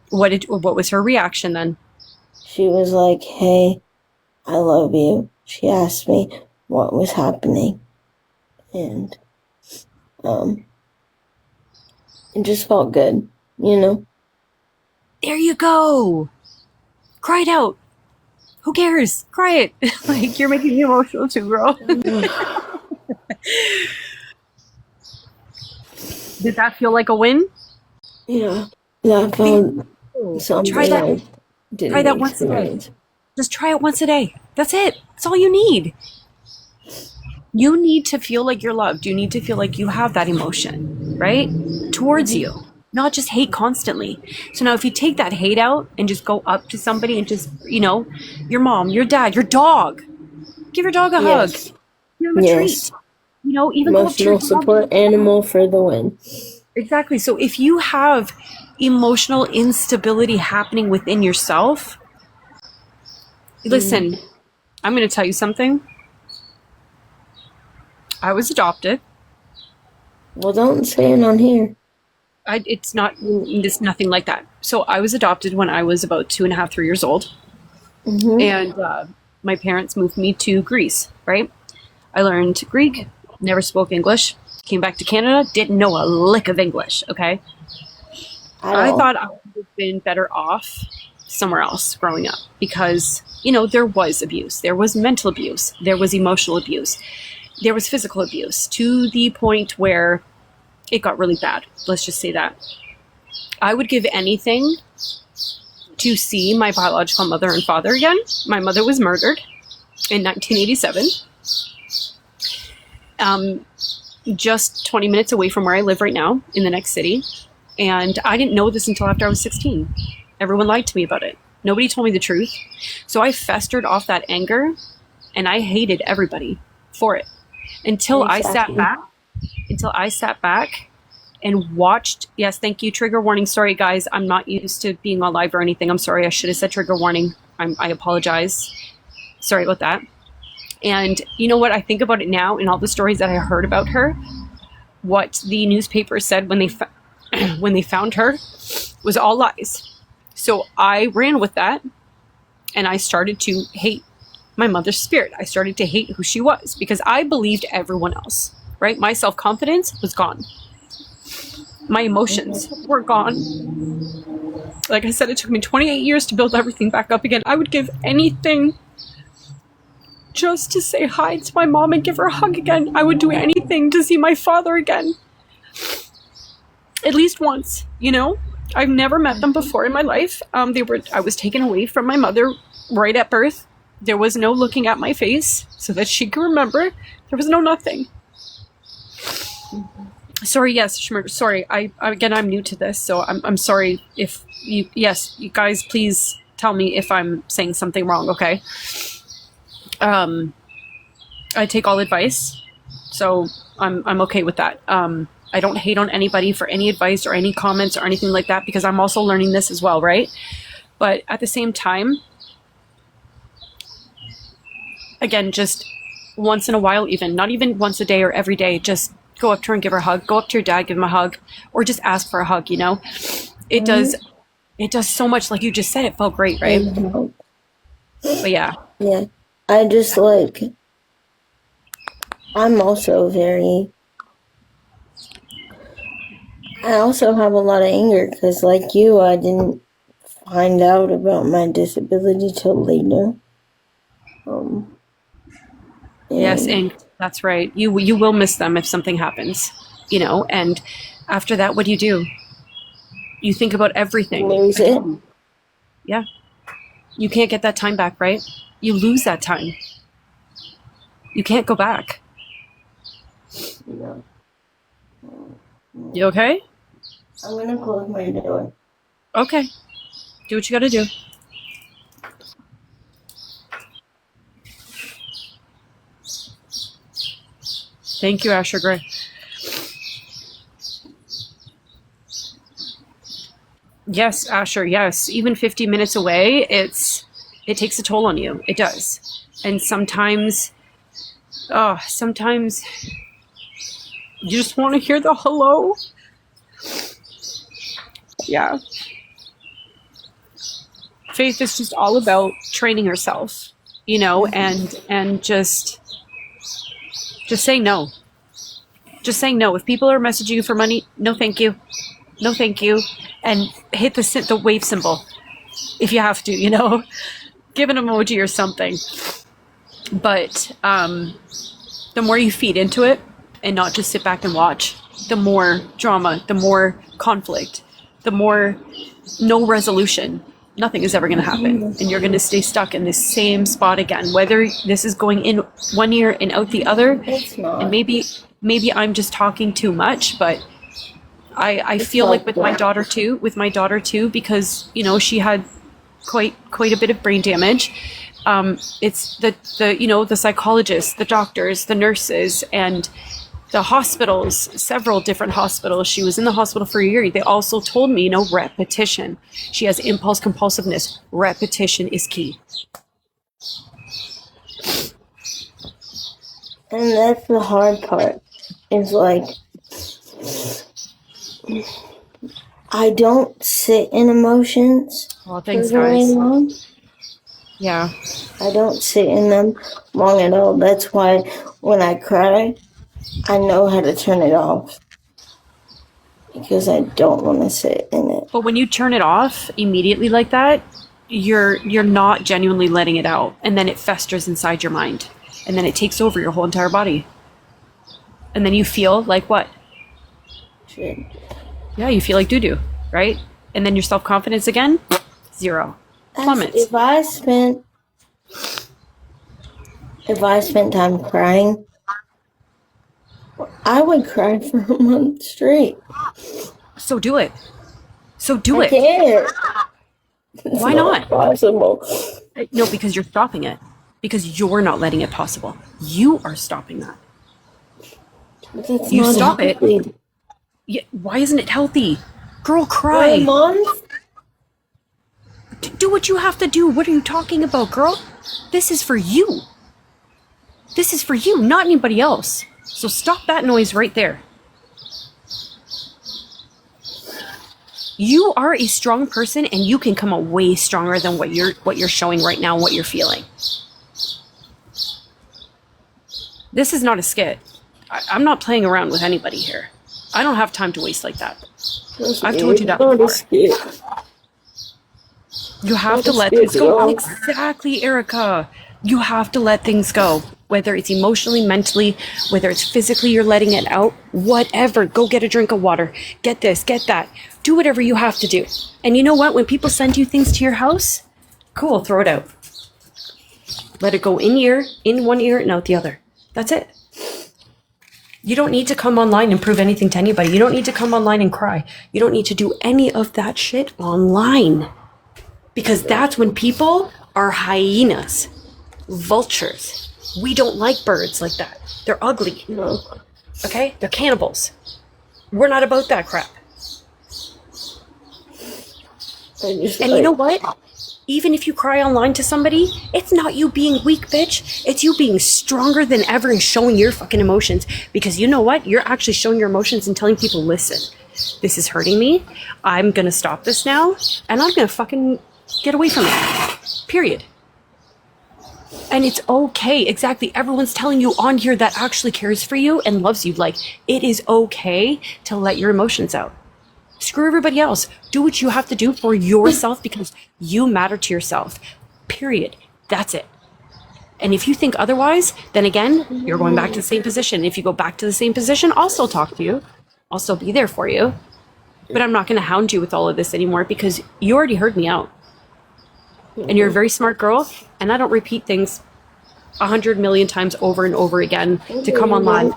What was her reaction then? She was like, hey, I love you. She asked me what was happening. And it just felt good, you know? There you go. Cry it out. Who cares? Cry it. Like, you're making me emotional too, girl. Did that feel like a win? Yeah. That felt something Try that. I didn't Try that once a day. experience. Just try it once a day. That's it. That's all you need. You need to feel like you're loved. You need to feel like you have that emotion, right? Towards you. Not just hate constantly. So now if you take that hate out and just go up to somebody and just, your mom, your dad, your dog. Give your dog a hug. Give him a treat. Even go up to your Emotional support animal for the win. Exactly. So if you have emotional instability happening within yourself, listen, I'm going to tell you something. I was adopted. Well, don't say it on here. It's nothing like that. So I was adopted when I was about 2.5, 3 years old. Mm-hmm. And my parents moved me to Greece, right? I learned Greek, never spoke English, came back to Canada, didn't know a lick of English, okay? I thought I would have been better off somewhere else growing up because, there was abuse. There was mental abuse. There was emotional abuse. There was physical abuse to the point where it got really bad. Let's just say that. I would give anything to see my biological mother and father again. My mother was murdered in 1987. Just 20 minutes away from where I live right now in the next city. And I didn't know this until after I was 16. Everyone lied to me about it. Nobody told me the truth. So I festered off that anger and I hated everybody for it until I sat back and watched. Yes, thank you. Trigger warning. Sorry, guys. I'm not used to being on live or anything. I'm sorry. I should have said trigger warning. I apologize. Sorry about that. And you know what? I think about it now in all the stories that I heard about her. What the newspaper said when they found her was all lies. So I ran with that and I started to hate my mother's spirit. I started to hate who she was because I believed everyone else, right? My self-confidence was gone. My emotions were gone. Like I said, it took me 28 years to build everything back up again. I would give anything just to say hi to my mom and give her a hug again. I would do anything to see my father again. At least once, I've never met them before in my life. I was taken away from my mother right at birth. There was no looking at my face so that she could remember. There was no nothing. Sorry, yes, Shmurda, sorry. I'm new to this, so I'm sorry if you guys, please tell me if I'm saying something wrong, okay? I take all advice, so I'm okay with that. I don't hate on anybody for any advice or any comments or anything like that because I'm also learning this as well, right? But at the same time, again, just once in a while even, not even once a day or every day, just go up to her and give her a hug. Go up to your dad, give him a hug, or just ask for a hug, It does so much, like you just said, it felt great, right? But yeah. Yeah. I just I'm also I also have a lot of anger because like you, I didn't find out about my disability till later. Yes, and that's right. You will miss them if something happens, and after that, what do? You think about everything. Lose it. Yeah. You can't get that time back, right? You lose that time. You can't go back. No. You okay? I'm gonna close my door. Okay. Do what you gotta do. Thank you, Asher Gray. Yes, Asher, yes. Even 50 minutes away, it takes a toll on you. It does. And sometimes you just want to hear the hello. Yeah. Faith is just all about training herself, and just say no. Just saying no. If people are messaging you for money, no thank you. No thank you. And hit the wave symbol if you have to, give an emoji or something. But the more you feed into it and not just sit back and watch, the more drama, the more conflict, the more no resolution. Nothing is ever going to happen. And you're going to stay stuck in this same spot again, whether this is going in one ear and out the other. It's not. And maybe I'm just talking too much, but I feel like with my daughter too, because, she had quite a bit of brain damage. It's the psychologists, the doctors, the nurses, and the hospitals, several different hospitals. She was in the hospital for a year. They also told me, repetition. She has impulse compulsiveness. Repetition is key. And that's the hard part. Is like, I don't sit in emotions Oh, for thanks, very guys. long. Yeah. I don't sit in them long at all. That's why when I cry, I know how to turn it off. Because I don't want to sit in it. But when you turn it off immediately like that, you're not genuinely letting it out. And then it festers inside your mind. And then it takes over your whole entire body. And then you feel like what? Shit. Yeah, you feel like doo-doo, right? And then your self-confidence again, 0. Plummets. If I spent time crying, I would cry for a month straight. So do it. So do I it. can't. It's Why not? possible. No, because you're stopping it. Because you're not letting it possible. You are stopping that. But that's You not stop it. healthy. Yeah, why isn't it healthy? Girl, For a cry. month? Do what you have to do. What are you talking about, girl? This is for you. This is for you, not anybody else. So stop that noise right there. You are a strong person, and you can come out way stronger than what you're showing right now and what you're feeling. This is not a skit. I'm not playing around with anybody here. I don't have time to waste like that. I've told you that before. You have to let things go. Exactly, Erica. You have to let things go. Whether it's emotionally, mentally, whether it's physically, you're letting it out, whatever. Go get a drink of water. Get this, get that. Do whatever you have to do. And you know what? When people send you things to your house, cool, throw it out. Let it go in one ear and out the other. That's it. You don't need to come online and prove anything to anybody. You don't need to come online and cry. You don't need to do any of that shit online. Because that's when people are hyenas, vultures. We don't like birds like that. They're ugly. No. Okay? They're cannibals. We're not about that crap. And you know what? Even if you cry online to somebody, it's not you being weak, bitch. It's you being stronger than ever and showing your fucking emotions. Because you know what? You're actually showing your emotions and telling people, listen, this is hurting me. I'm going to stop this now. And I'm going to fucking get away from it. Period. And it's okay. Exactly. Everyone's telling you on here that actually cares for you and loves you. Like, it is okay to let your emotions out. Screw everybody else. Do what you have to do for yourself because you matter to yourself. Period. That's it. And if you think otherwise, then again, you're going back to the same position. If you go back to the same position, I'll still talk to you. I'll still be there for you. But I'm not going to hound you with all of this anymore because you already heard me out. And you're a very smart girl. And I don't repeat things 100 million times over and over again to come on live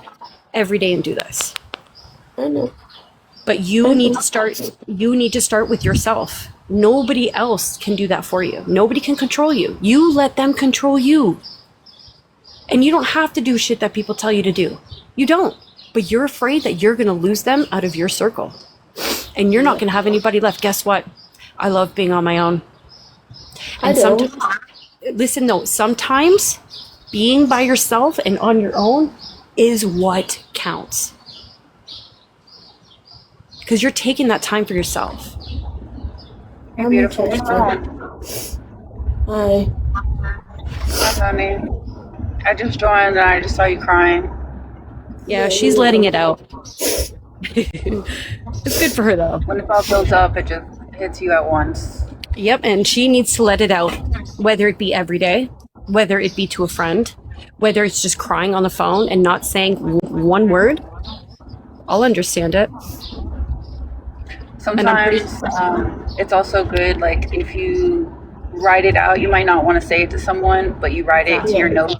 every day and do this. I know. But you need to start with yourself. Nobody else can do that for you. Nobody can control you. You let them control you. And you don't have to do shit that people tell you to do. You don't. But you're afraid that you're going to lose them out of your circle. And you're not going to have anybody left. Guess what? I love being on my own. And sometimes, listen, no, sometimes being by yourself and on your own is what counts. Because you're taking that time for yourself. You're beautiful. Hi. Hi, honey. I just joined and I just saw you crying. Yeah, she's letting it out. It's good for her, though. When it all builds up, it just hits you at once. Yep, and she needs to let it out, whether it be every day, whether it be to a friend, whether it's just crying on the phone and not saying one word. I'll understand it. Sometimes it's also good, like, if you write it out, you might not want to say it to someone, but you write it to your notes.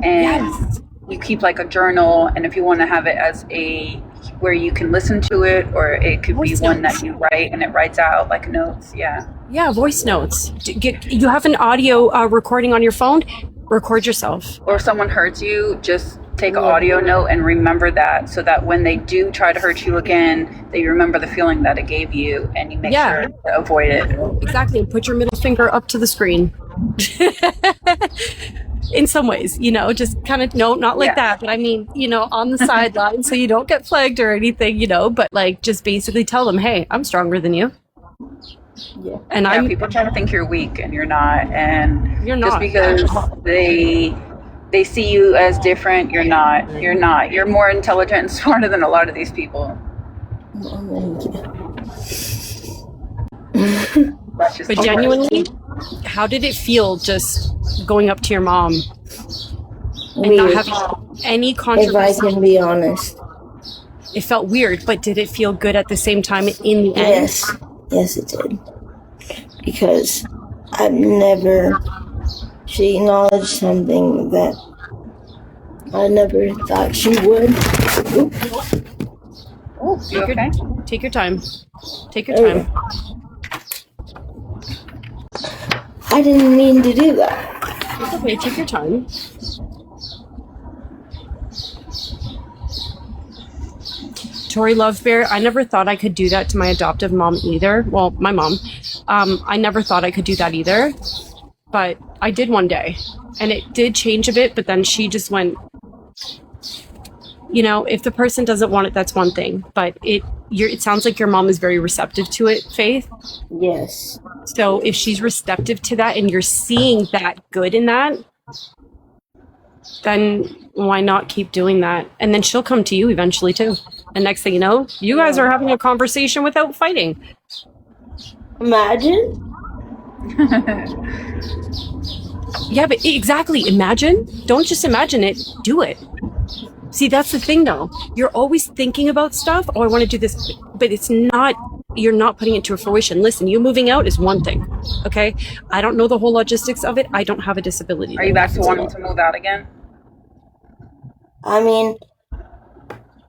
And you keep, like, a journal, and if you want to have it as where you can listen to it, or it could be one that you write and it writes out like notes. Yeah, voice notes. You have an audio recording on your phone, record yourself. Or if someone hurts you, just take an audio note and remember that, so that when they do try to hurt you again, they remember the feeling that it gave you and you make sure to avoid it. Exactly. And put your middle finger up to the screen. In some ways, just kind of, no, not like that, but I mean, on the sideline so you don't get flagged or anything, but like just basically tell them, hey, I'm stronger than you. Yeah. And people try to think you're weak and you're not, and you're not. Just because they see you as different, you're not. You're more intelligent and smarter than a lot of these people. But genuinely, how did it feel just going up to your mom and not having any controversy? If I can be honest. It felt weird, but did it feel good at the same time in the end? Yes, it did. Because she acknowledged something that I never thought she would. Oh, you okay? Take your time. Take your time. I didn't mean to do that. It's okay, take your time. Tori Love Bear, I never thought I could do that to my adoptive mom either. Well, my mom. I never thought I could do that either. But I did one day. And it did change a bit, but then she just went, if the person doesn't want it, that's one thing. But it sounds like your mom is very receptive to it, Faith. Yes. So if she's receptive to that and you're seeing that good in that, then why not keep doing that? And then she'll come to you eventually too. And next thing you know, you guys are having a conversation without fighting. Imagine. Yeah, but exactly. Imagine. Don't just imagine it. Do it. See, that's the thing though. You're always thinking about stuff. Oh, I want to do this. But it's not, you're not putting it to fruition. Listen, you moving out is one thing. Okay? I don't know the whole logistics of it. I don't have a disability. Are you back to wanting to move out again? I mean,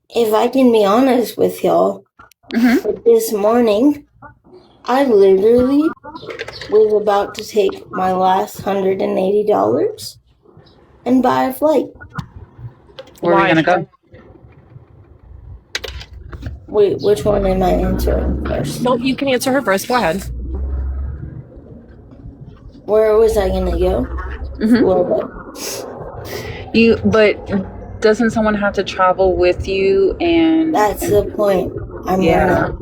if I can be honest with y'all, this morning, I literally was about to take my last $180 and buy a flight. Where are we going to go? Wait, which one am I answering first? No, you can answer her first. Go ahead. Where was I going to go? Florida. But doesn't someone have to travel with you? And that's the point. I'm running.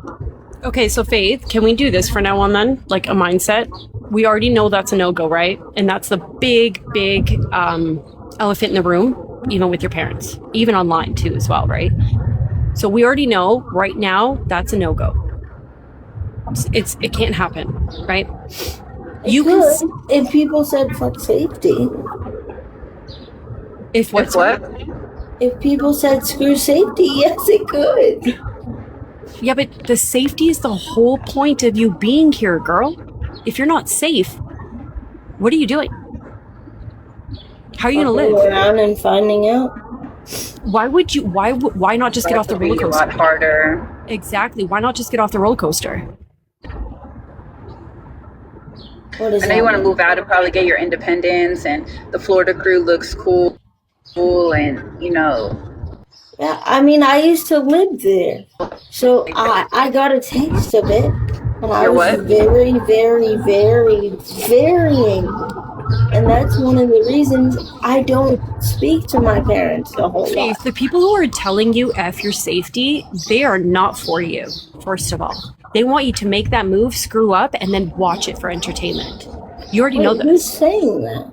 Okay, so Faith, can we do this for now on then? Like a mindset? We already know that's a no-go, right? And that's the big elephant in the room, even with your parents, even online too as well, right? So we already know right now that's a no-go. it can't happen, right? It You can could if people said fuck safety. if What's what? what? If people said screw safety, yes, it could. Yeah, but the safety is the whole point of you being here, girl. If you're not safe, what are you doing? How are you gonna Going live? around and finding out. Why would you? Why not just get off the roller A lot coaster? harder. Exactly. Why not just get off the roller coaster? What is I know you want to that? move out and probably get your independence, and the Florida crew looks cool, and Yeah, I mean, I used to live there, so I got a taste of it, and I You're was what? very, very, very, very angry. And that's one of the reasons I don't speak to my parents a whole Faith, lot. the people who are telling you F your safety, they are not for you, first of all. They want you to make that move, screw up, and then watch it for entertainment. You already know Wait, who's this. saying that?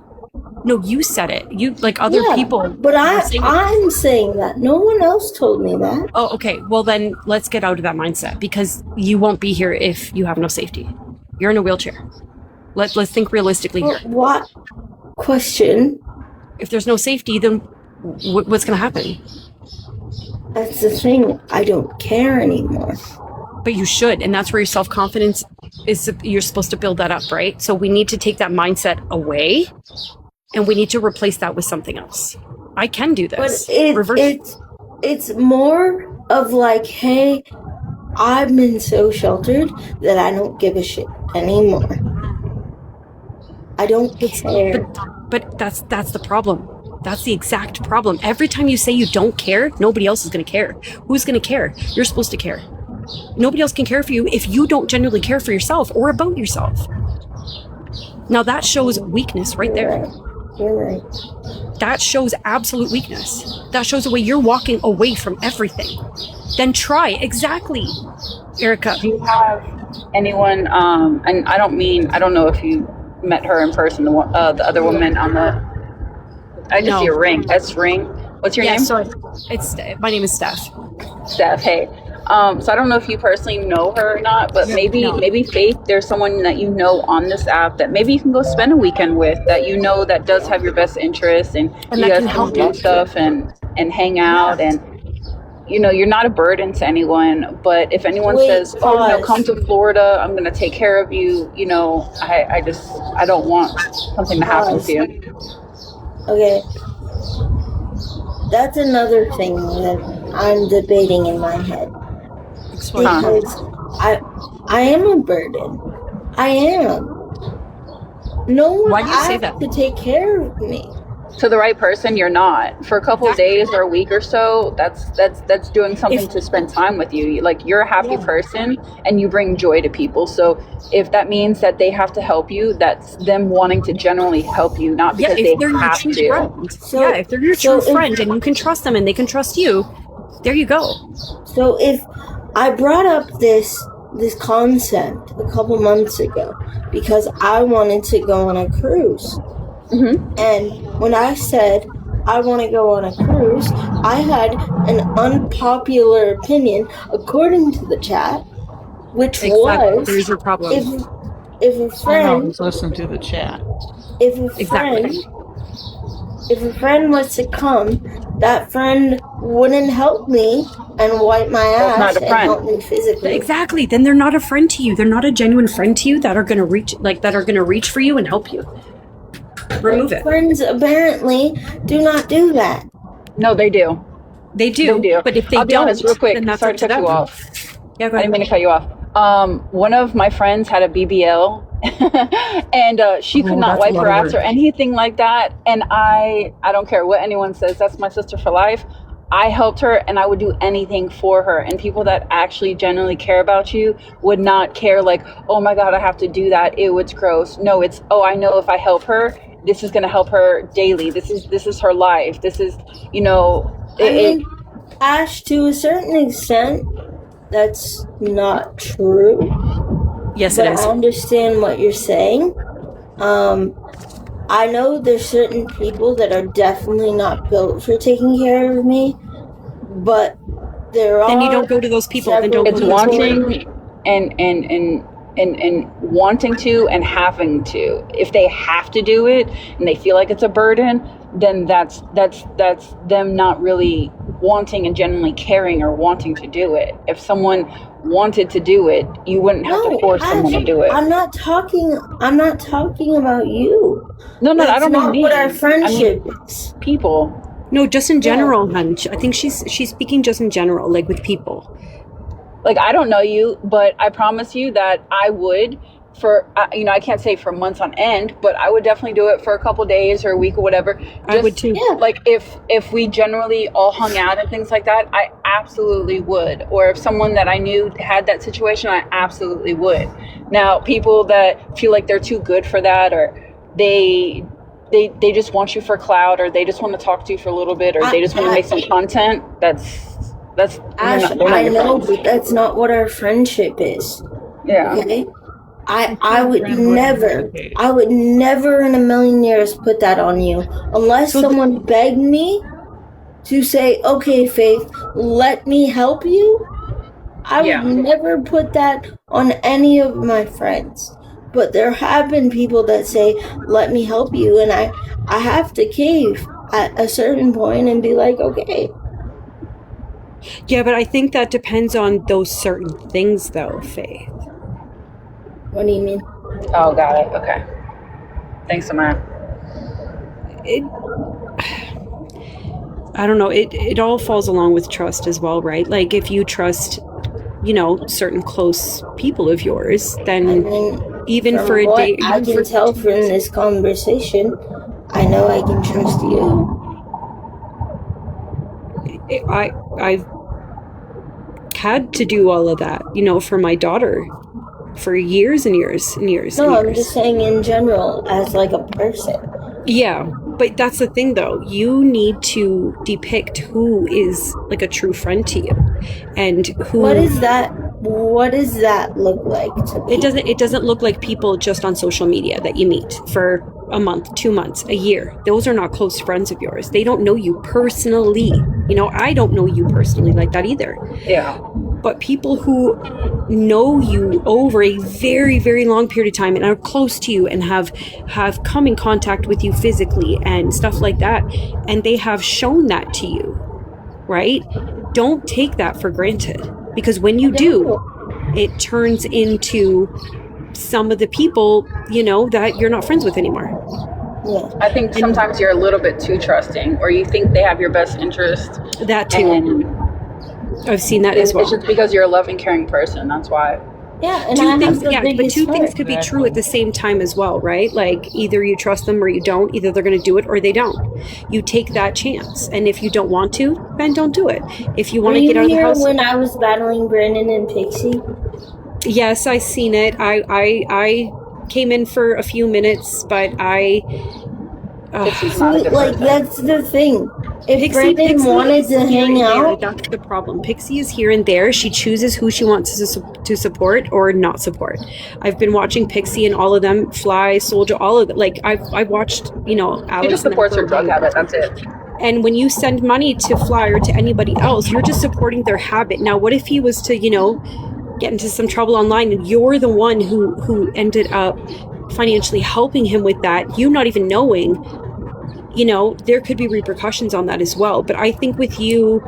No, you said it. You, like other Yeah, people. but are saying it. I'm saying that. No one else told me that. Oh, okay. Well, then let's get out of that mindset because you won't be here if you have no safety. You're in a wheelchair. Let's think realistically here. What? Question. If there's no safety, then what's going to happen? That's the thing. I don't care anymore. But you should, and that's where your self-confidence is. You're supposed to build that up, right? So we need to take that mindset away, and we need to replace that with something else. I can do But this. Reverse. it's more of like, hey, I've been so sheltered that I don't give a shit anymore. I don't care. But that's the problem. That's the exact problem. Every time you say you don't care, nobody else is going to care. Who's going to care? You're supposed to care. Nobody else can care for you if you don't genuinely care for yourself or about yourself. Now that shows weakness right there. You're right. That shows absolute weakness. That shows the way you're walking away from everything. Then try. Exactly. Erica. Do you have anyone? And I don't know if you met her in person. The other woman on the. I just No. see a ring. S ring. What's your Yeah, name? sorry. My name is Steph. Steph. Hey. So I don't know if you personally know her or not, but maybe Faith, there's someone that you know on this app that maybe you can go spend a weekend with that you know that does have your best interest and you that guys can can help do you. stuff and hang out and you're not a burden to anyone, but if anyone Wait, says, pause. come to Florida, I'm gonna take care of you, I don't want something to happen to you. Okay. That's another thing that I'm debating in my head. Because I am a burden. I am. No one Why do you say has that? to take care of me. To the right person, you're not. For a couple of days or a week or so, that's doing something to spend time with you. Like, you're a happy person and you bring joy to people. So if that means that they have to help you, that's them wanting to genuinely help you, not because if they they're your have true to. friend. So- Yeah, if they're your so true if- friend and you can trust them and they can trust you, there you go. So if I brought up this concept a couple months ago because I wanted to go on a cruise. Mm-hmm. And when I said I want to go on a cruise, I had an unpopular opinion according to the chat, which was There's your problem. if a I know, friend just listen to the chat. if a friend was to come, that friend wouldn't help me and wipe my That's not ass a and friend. help me physically. Exactly. Then they're not a friend to you. They're not a genuine friend to you that are gonna reach for you and help you. Remove it. Friends apparently do not do that. No, they do. They do. They do. But if they I'll be don't, honest, real quick. then that's Sorry up to to cut them. you off. Yeah, go I didn't ahead. mean to cut you off. One of my friends had a BBL and she could not that's wipe a her lot of ass or work. anything like that. And I don't care what anyone says. That's my sister for life. I helped her and I would do anything for her. And people that actually genuinely care about you would not care like, oh my God, I have to do that. Ew, it's gross. No, it's, oh, I know if I help her, this is going to help her daily. This is her life. This is, I mean, Ash, to a certain extent, that's not true. Yes, But it is. I understand what you're saying. I know there's certain people that are definitely not built for taking care of me, but there are. Then you don't go to those people. Then don't several go it's to those people. people- wanting and wanting to and having to. If they have to do it and they feel like it's a burden, then that's them not really wanting and genuinely caring or wanting to do it. If someone wanted to do it, you wouldn't have to force someone to do it. I'm not talking about you. No, I That's don't not mean what our me. friendship is. People. No, just in general, hun. I think she's speaking just in general, like with people. Like, I don't know you, but I promise you that I would for, I can't say for months on end, but I would definitely do it for a couple days or a week or whatever. I would too. Yeah. Like if we generally all hung out and things like that, I absolutely would. Or if someone that I knew had that situation, I absolutely would. Now, people that feel like they're too good for that, or they just want you for clout, or they just want to talk to you for a little bit, or they just want to make some content, that's Ash, they're not I your know, friends. but that's not what our friendship is. Yeah. Okay? I would never in a million years put that on you. Unless someone begged me to say, okay, Faith, let me help you. I Yeah. would never put that on any of my friends. But there have been people that say, let me help you, and I have to cave at a certain point and be like, okay. Yeah, but I think that depends on those certain things, though, Faith. What do you mean? Oh, got it. Okay. Thanks, Samara. I don't know. It all falls along with trust as well, right? Like if you trust, certain close people of yours, then I mean, even from for a what day, I even can for tell from this conversation, I know I can trust you. I've had to do all of that, for my daughter for years and years and years. No, and I'm years. just saying in general, as like a person. Yeah, but that's the thing though. You need to depict who is like a true friend to you, and who. What does that look like to me? It doesn't look like people just on social media that you meet for a month, 2 months, a year. Those are not close friends of yours. They don't know you personally. I don't know you personally like that either. Yeah. But people who know you over a very, very long period of time and are close to you and have come in contact with you physically and stuff like that, and they have shown that to you, right? Don't take that for granted, because when you do, it turns into some of the people, that you're not friends with anymore. Yeah. I think sometimes you're a little bit too trusting, or you think they have your best interest. That too. And I've seen that as well. it's just because you're a loving, caring person. That's why. Yeah, and Two I things, have the but biggest two things heart. could be true at the same time as well, right? Like either you trust them or you don't. Either they're going to do it or they don't. You take that chance, and if you don't want to, then don't do it. If you want to get out of the Were you house, here when I was battling Brandon and Pixie? yes, I seen it. I came in for a few minutes, but Pixie's not a good Like, person. that's the thing. If Brandon Pixie wanted is to here hang and there. out, That's the problem. Pixie is here and there. She chooses who she wants to support or not support. I've been watching Pixie and all of them, Fly, Soldier, all of it. Like I've watched, She Alex. just and them supports for her a drug while. habit. That's it. And when you send money to Fly or to anybody else, you're just supporting their habit. Now, what if he was to, get into some trouble online and you're the one who ended up financially helping him with that, you not even knowing, there could be repercussions on that as well. But I think with you,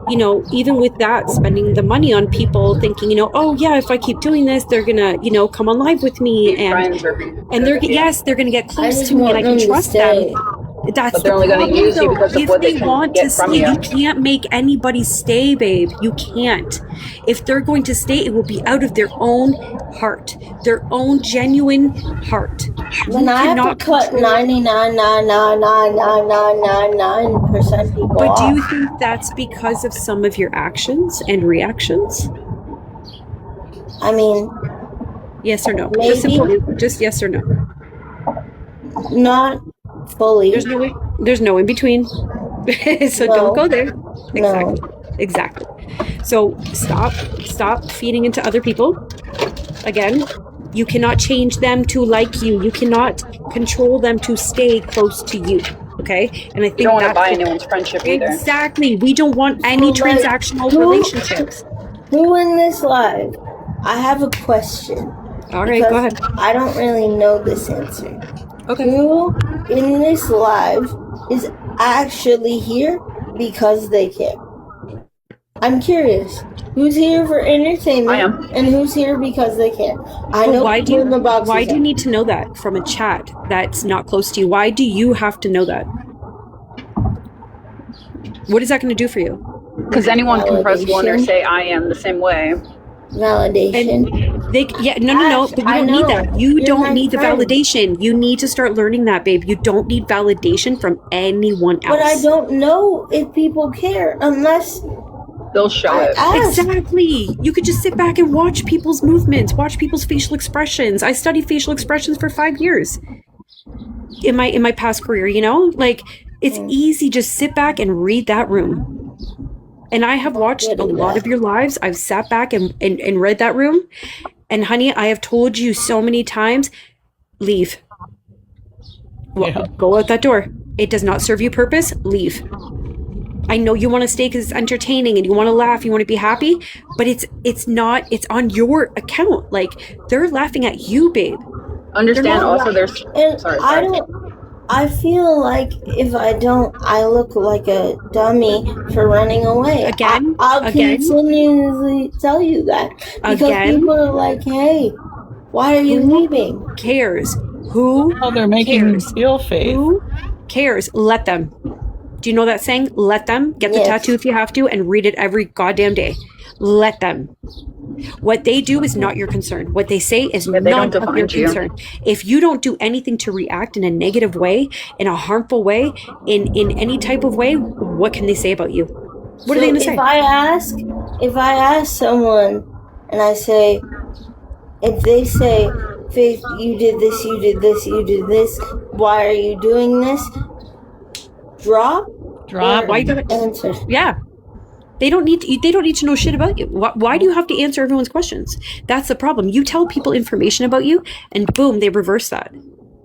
even with that, spending the money on people thinking, oh yeah, if I keep doing this, they're gonna, come on live with me, Be and friends or be they're good with you. they're gonna get I close just to me and want I can them to trust stay. them. That's But they're the only gonna problem, use you though. because of If what they they can want get to from stay, you. you can't make anybody stay, babe. You can't. If they're going to stay, it will be out of their own heart, their own genuine heart. when I have to cannot cut control- 99.9999999% people But do you off. think that's because of some of your actions and reactions? I mean, Yes or no? Maybe. Just yes or no. not fully. There's no in between. So No. don't go there. No. Exactly. So stop feeding into other people. Again, you cannot change them to like you. You cannot control them to stay close to you. Okay? And I think You don't want to that's buy anyone's friendship either. exactly. We don't want any So, like, transactional who- relationships. Who in this live I have a question. All right, go ahead. I don't really know this answer. Okay. Who in this live is actually here because they care? I'm curious. Who's here for entertainment? I am. And who's here because they care? I know Why do in the box. why do you need to know that from a chat that's not close to you? Why do you have to know that? What is that going to do for you? Because anyone can press 1 or Validation. say I am the same way. Validation. No, but you I don't need know. that. You You're don't my need the friend. validation. You need to start learning that, babe. You don't need validation from anyone else. But I don't know if people care unless They'll show I it. ask. Exactly. You could just sit back and watch people's movements, watch people's facial expressions. I studied facial expressions for 5 years in my past career, you know? Like, it's easy, just sit back and read that room. And I have watched a lot of your lives. I've sat back and read that room. And honey, I have told you so many times, leave. Yeah. Go out that door. It does not serve you purpose. Leave. I know you want to stay because it's entertaining and you want to laugh, you want to be happy, but it's not, it's on your account. Like, they're laughing at you, babe. Understand They're not also there's... And Sorry. I feel like if I don't, I look like a dummy for running away. Again? I'll Again? continuously tell you that. Because Again? people are like, hey, why are you leaving? Cares? Who Oh, they're making me cares? feel faith. Who cares? Let them. Do you know that saying? Let them. Get the Yes. tattoo if you have to and read it every goddamn day. Let them. What they do is not your concern. What they say is they none don't of your define you. concern. If you don't do anything to react in a negative way, in a harmful way, in any type of way, what can they say about you? What are they going to say? If I ask someone and I say, if they say, Faith, you did this, you did this, you did this, why are you doing this? Drop Drop. Why you gotta, answer. yeah. They don't need to know shit about you. Why do you have to answer everyone's questions? That's the problem. You tell people information about you, and boom, they reverse that.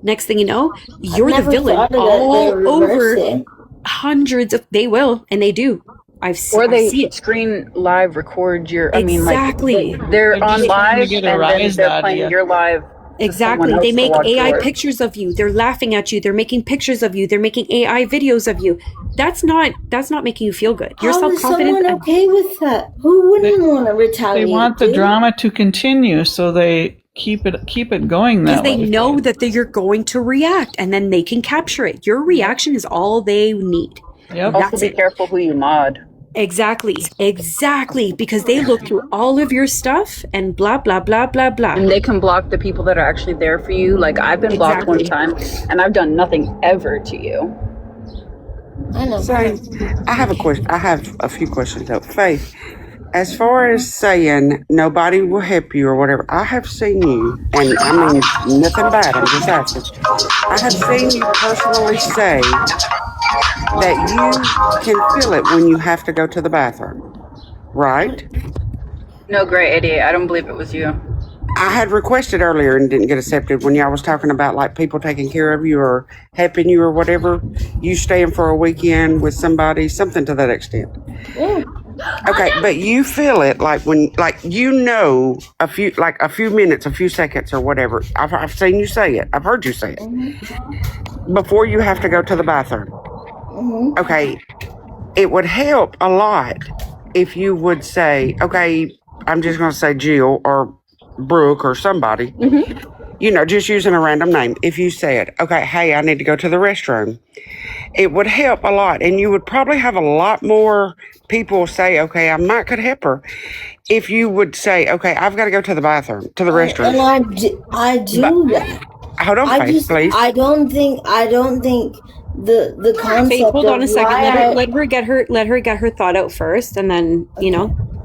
Next thing you know, you're the Never villain thought of that, all they reverse over it. hundreds of. They will, and they do. I Or see they it. screen live record your... Exactly. They're They're on just trying to live get and a then rise they're out of playing you. your live. Exactly. someone They else to make watch AI yours. pictures of you. They're laughing at you. They're making pictures of you. They're making AI videos of you. That's not making you feel good. You're How is self-confident. someone okay with that? Who wouldn't want to They retaliate? want the dude? drama to continue, so they keep it going that Because way. they know that you're going to react, and then they can capture it. Your reaction is all they need. Yep. Also That's be it. careful who you mod. Exactly. Because they look through all of your stuff and blah, blah, blah, blah, blah. And they can block the people that are actually there for you. Like, I've been blocked one time, and I've done nothing ever to you. I know. So I have a question. I have a few questions though. Faith, as far as saying nobody will help you or whatever, I have seen you, and I mean nothing bad. I'm just asking. I have seen you personally say that you can feel it when you have to go to the bathroom, right? No, great idiot. I don't believe it was you. I had requested earlier and didn't get accepted when y'all was talking about like people taking care of you or helping you or whatever. You staying for a weekend with somebody, something to that extent. Yeah. Okay, but you feel it like when, like you know, a few minutes, a few seconds, or whatever. I've seen you say it. I've heard you say it before you have to go to the bathroom. Okay, it would help a lot if you would say, okay, I'm just going to say Jill or Brooke or somebody. You know, just using a random name. If you said, okay, hey, I need to go to the restroom, it would help a lot. And you would probably have a lot more people say, okay, I might could help her. If you would say, okay, I've got to go to the bathroom, to the restroom. And I do that. Hold on, Faith, please. I don't think the concept. Faith, hold on a of second. why Let her get her thought out first, and then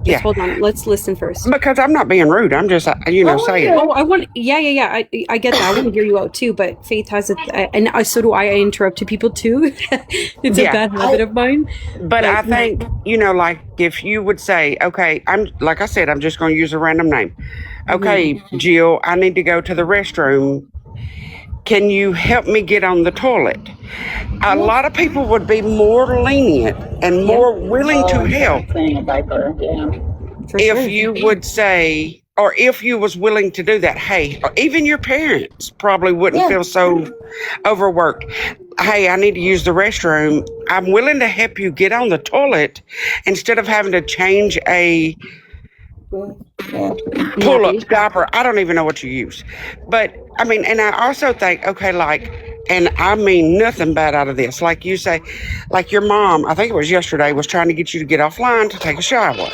Yeah. hold on. Let's listen first. Because I'm not being rude. I'm just, saying. Oh, I want. Yeah. I get that. I want to hear you out too. But Faith has it, and so do I. I interrupted people too. It's a Yeah. bad habit of mine. But I think, like if you would say, okay, like I said, I'm just going to use a random name. Okay, Jill, I need to go to the restroom. Can you help me get on the toilet? A lot of people would be more lenient and more willing to help Saying a diaper, yeah. For if sure. you would say, or if you was willing to do that, hey, or even your parents probably wouldn't Yeah. feel so overworked. Hey, I need to use the restroom. I'm willing to help you get on the toilet instead of having to change a Yeah. pull-up Nappy. diaper. I don't even know what you use. But, I mean, and I also think, okay, like, and I mean nothing bad out of this. Like you say, like your mom, I think it was yesterday, was trying to get you to get offline to take a shower.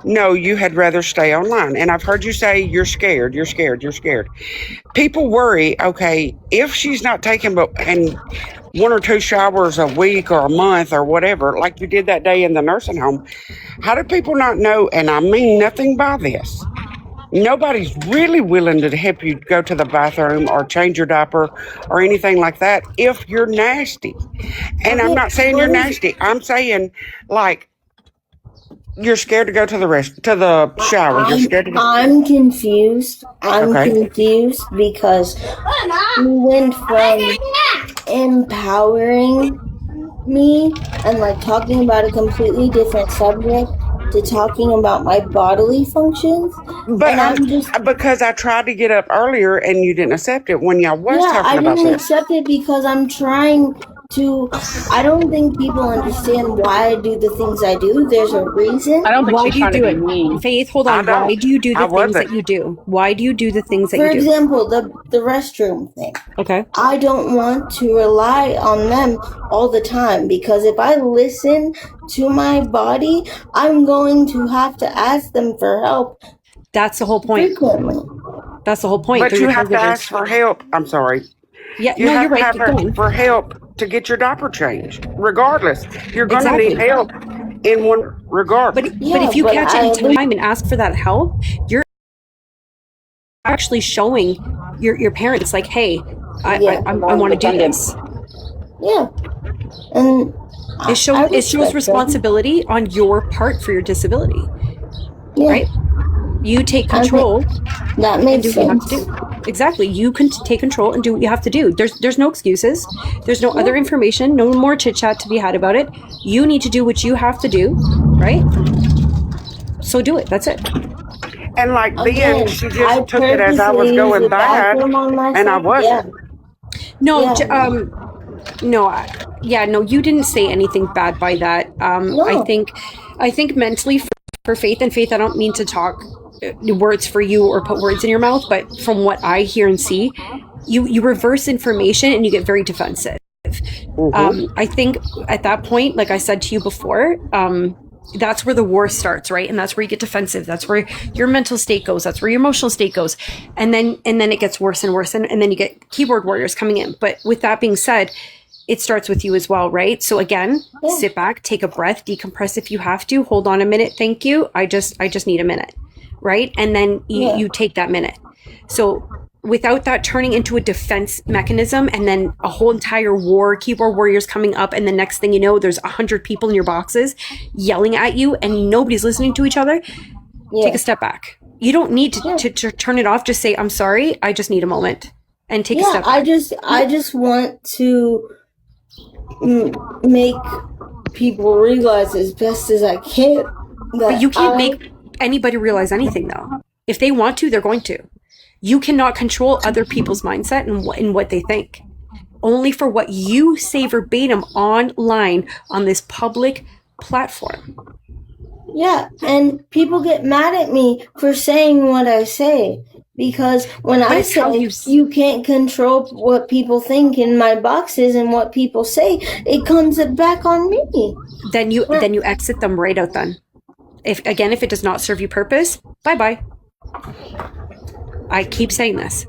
No, you had rather stay online. And I've heard you say you're scared, you're scared, you're scared. People worry, okay, if she's not taking but and 1 or 2 showers a week or a month or whatever, like you did that day in the nursing home, how do people not know? And I mean nothing by this. Nobody's really willing to help you go to the bathroom or change your diaper or anything like that if you're nasty. And I'm Okay, not saying you're what is nasty. I'm saying like you're scared to go to the shower. You're scared to go. I'm confused. I'm Okay. confused because we went from empowering me and like talking about a completely different subject to talking about my bodily functions. But And I'm just because I tried to get up earlier and you didn't accept it when y'all was I talking about didn't this. accept it because I'm trying to. I don't think people understand why I do the things I do. There's a reason. I don't think Why she's do you trying to do be it? mean. Faith, hold I on. don't. Why do you do I the things wasn't. that you do? Why do you do the things that For you do? example, the restroom thing. Okay. I don't want to rely on them all the time because if I listen to my body, I'm going to have to ask them for help That's the whole point. frequently. That's the whole point. But They're you your have to caregivers. ask for help. I'm sorry. Yeah, You no, have you're to right. have Keep going. for help to get your diaper changed. Regardless, you're going to Exactly. need help in one regard. But Yeah, if you but catch I it in time and ask for that help, you're actually showing your parents like, hey, I Yeah. I want to do this. Yeah, and It I shows respect them. responsibility on your part for your disability, Yeah, right? You take I think control that and makes do what you have sense. to do. Exactly. You can take control and do what you have to do. There's no excuses. There's no other information. No more chit chat to be had about it. You need to do what you have to do, right? So do it. That's it. And like then Again, she I just took it as I was purposely use going the bad, bathroom on and I myself. wasn't. No, Yeah. no, you didn't say anything bad by that. I No. think mentally for Faith, and Faith, I don't mean to talk words for you or put words in your mouth, but from what I hear and see, you reverse information and you get very defensive. I think at that point, like I said to you before, that's where the war starts, right? And that's where you get defensive. That's where your mental state goes. That's where your emotional state goes. And then it gets worse and worse. And then you get keyboard warriors coming in. But with that being said, it starts with you as well, right? So again, sit back, take a breath, decompress if you have to. Hold on a minute. Thank you. I just need a minute, right? And then you take that minute. So without that turning into a defense mechanism and then a whole entire war, keyboard warriors coming up, and the next thing you know, there's 100 people in your boxes yelling at you and nobody's listening to each other, take a step back. You don't need to turn it off. Just say, I'm sorry, I just need a moment. And take a step back. I just want to make people realize as best as I can that But you can't make anybody realize anything, though. If they want to, they're going to. You cannot control other people's mindset and what they think. Only for what you say verbatim online on this public platform. Yeah, and people get mad at me for saying what I say. Because when I it's how say you can't control what people think in my boxes and what people say, it comes back on me. Then you exit them right out then. If it does not serve you purpose, bye-bye. I keep saying this.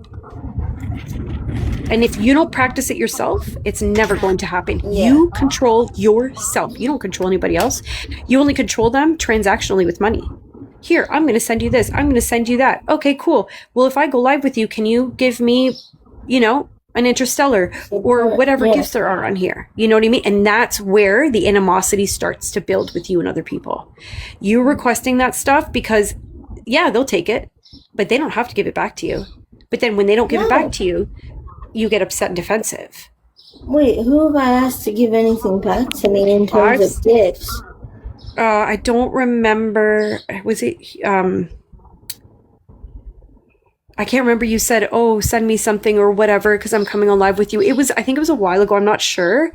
And if you don't practice it yourself, it's never going to happen. Yeah. You control yourself. You don't control anybody else. You only control them transactionally with money. Here, I'm going to send you this. I'm going to send you that. Okay, cool. Well, if I go live with you, can you give me, an Interstellar or whatever gifts there are on here? You know what I mean? And that's where the animosity starts to build with you and other people. You requesting that stuff because, they'll take it, but they don't have to give it back to you. But then when they don't give it back to you, you get upset and defensive. Wait, who have I asked to give anything back to me in terms of gifts? I don't remember. Was it? I can't remember, you said, oh, send me something or whatever because I'm coming on live with you. I think it was a while ago. I'm not sure.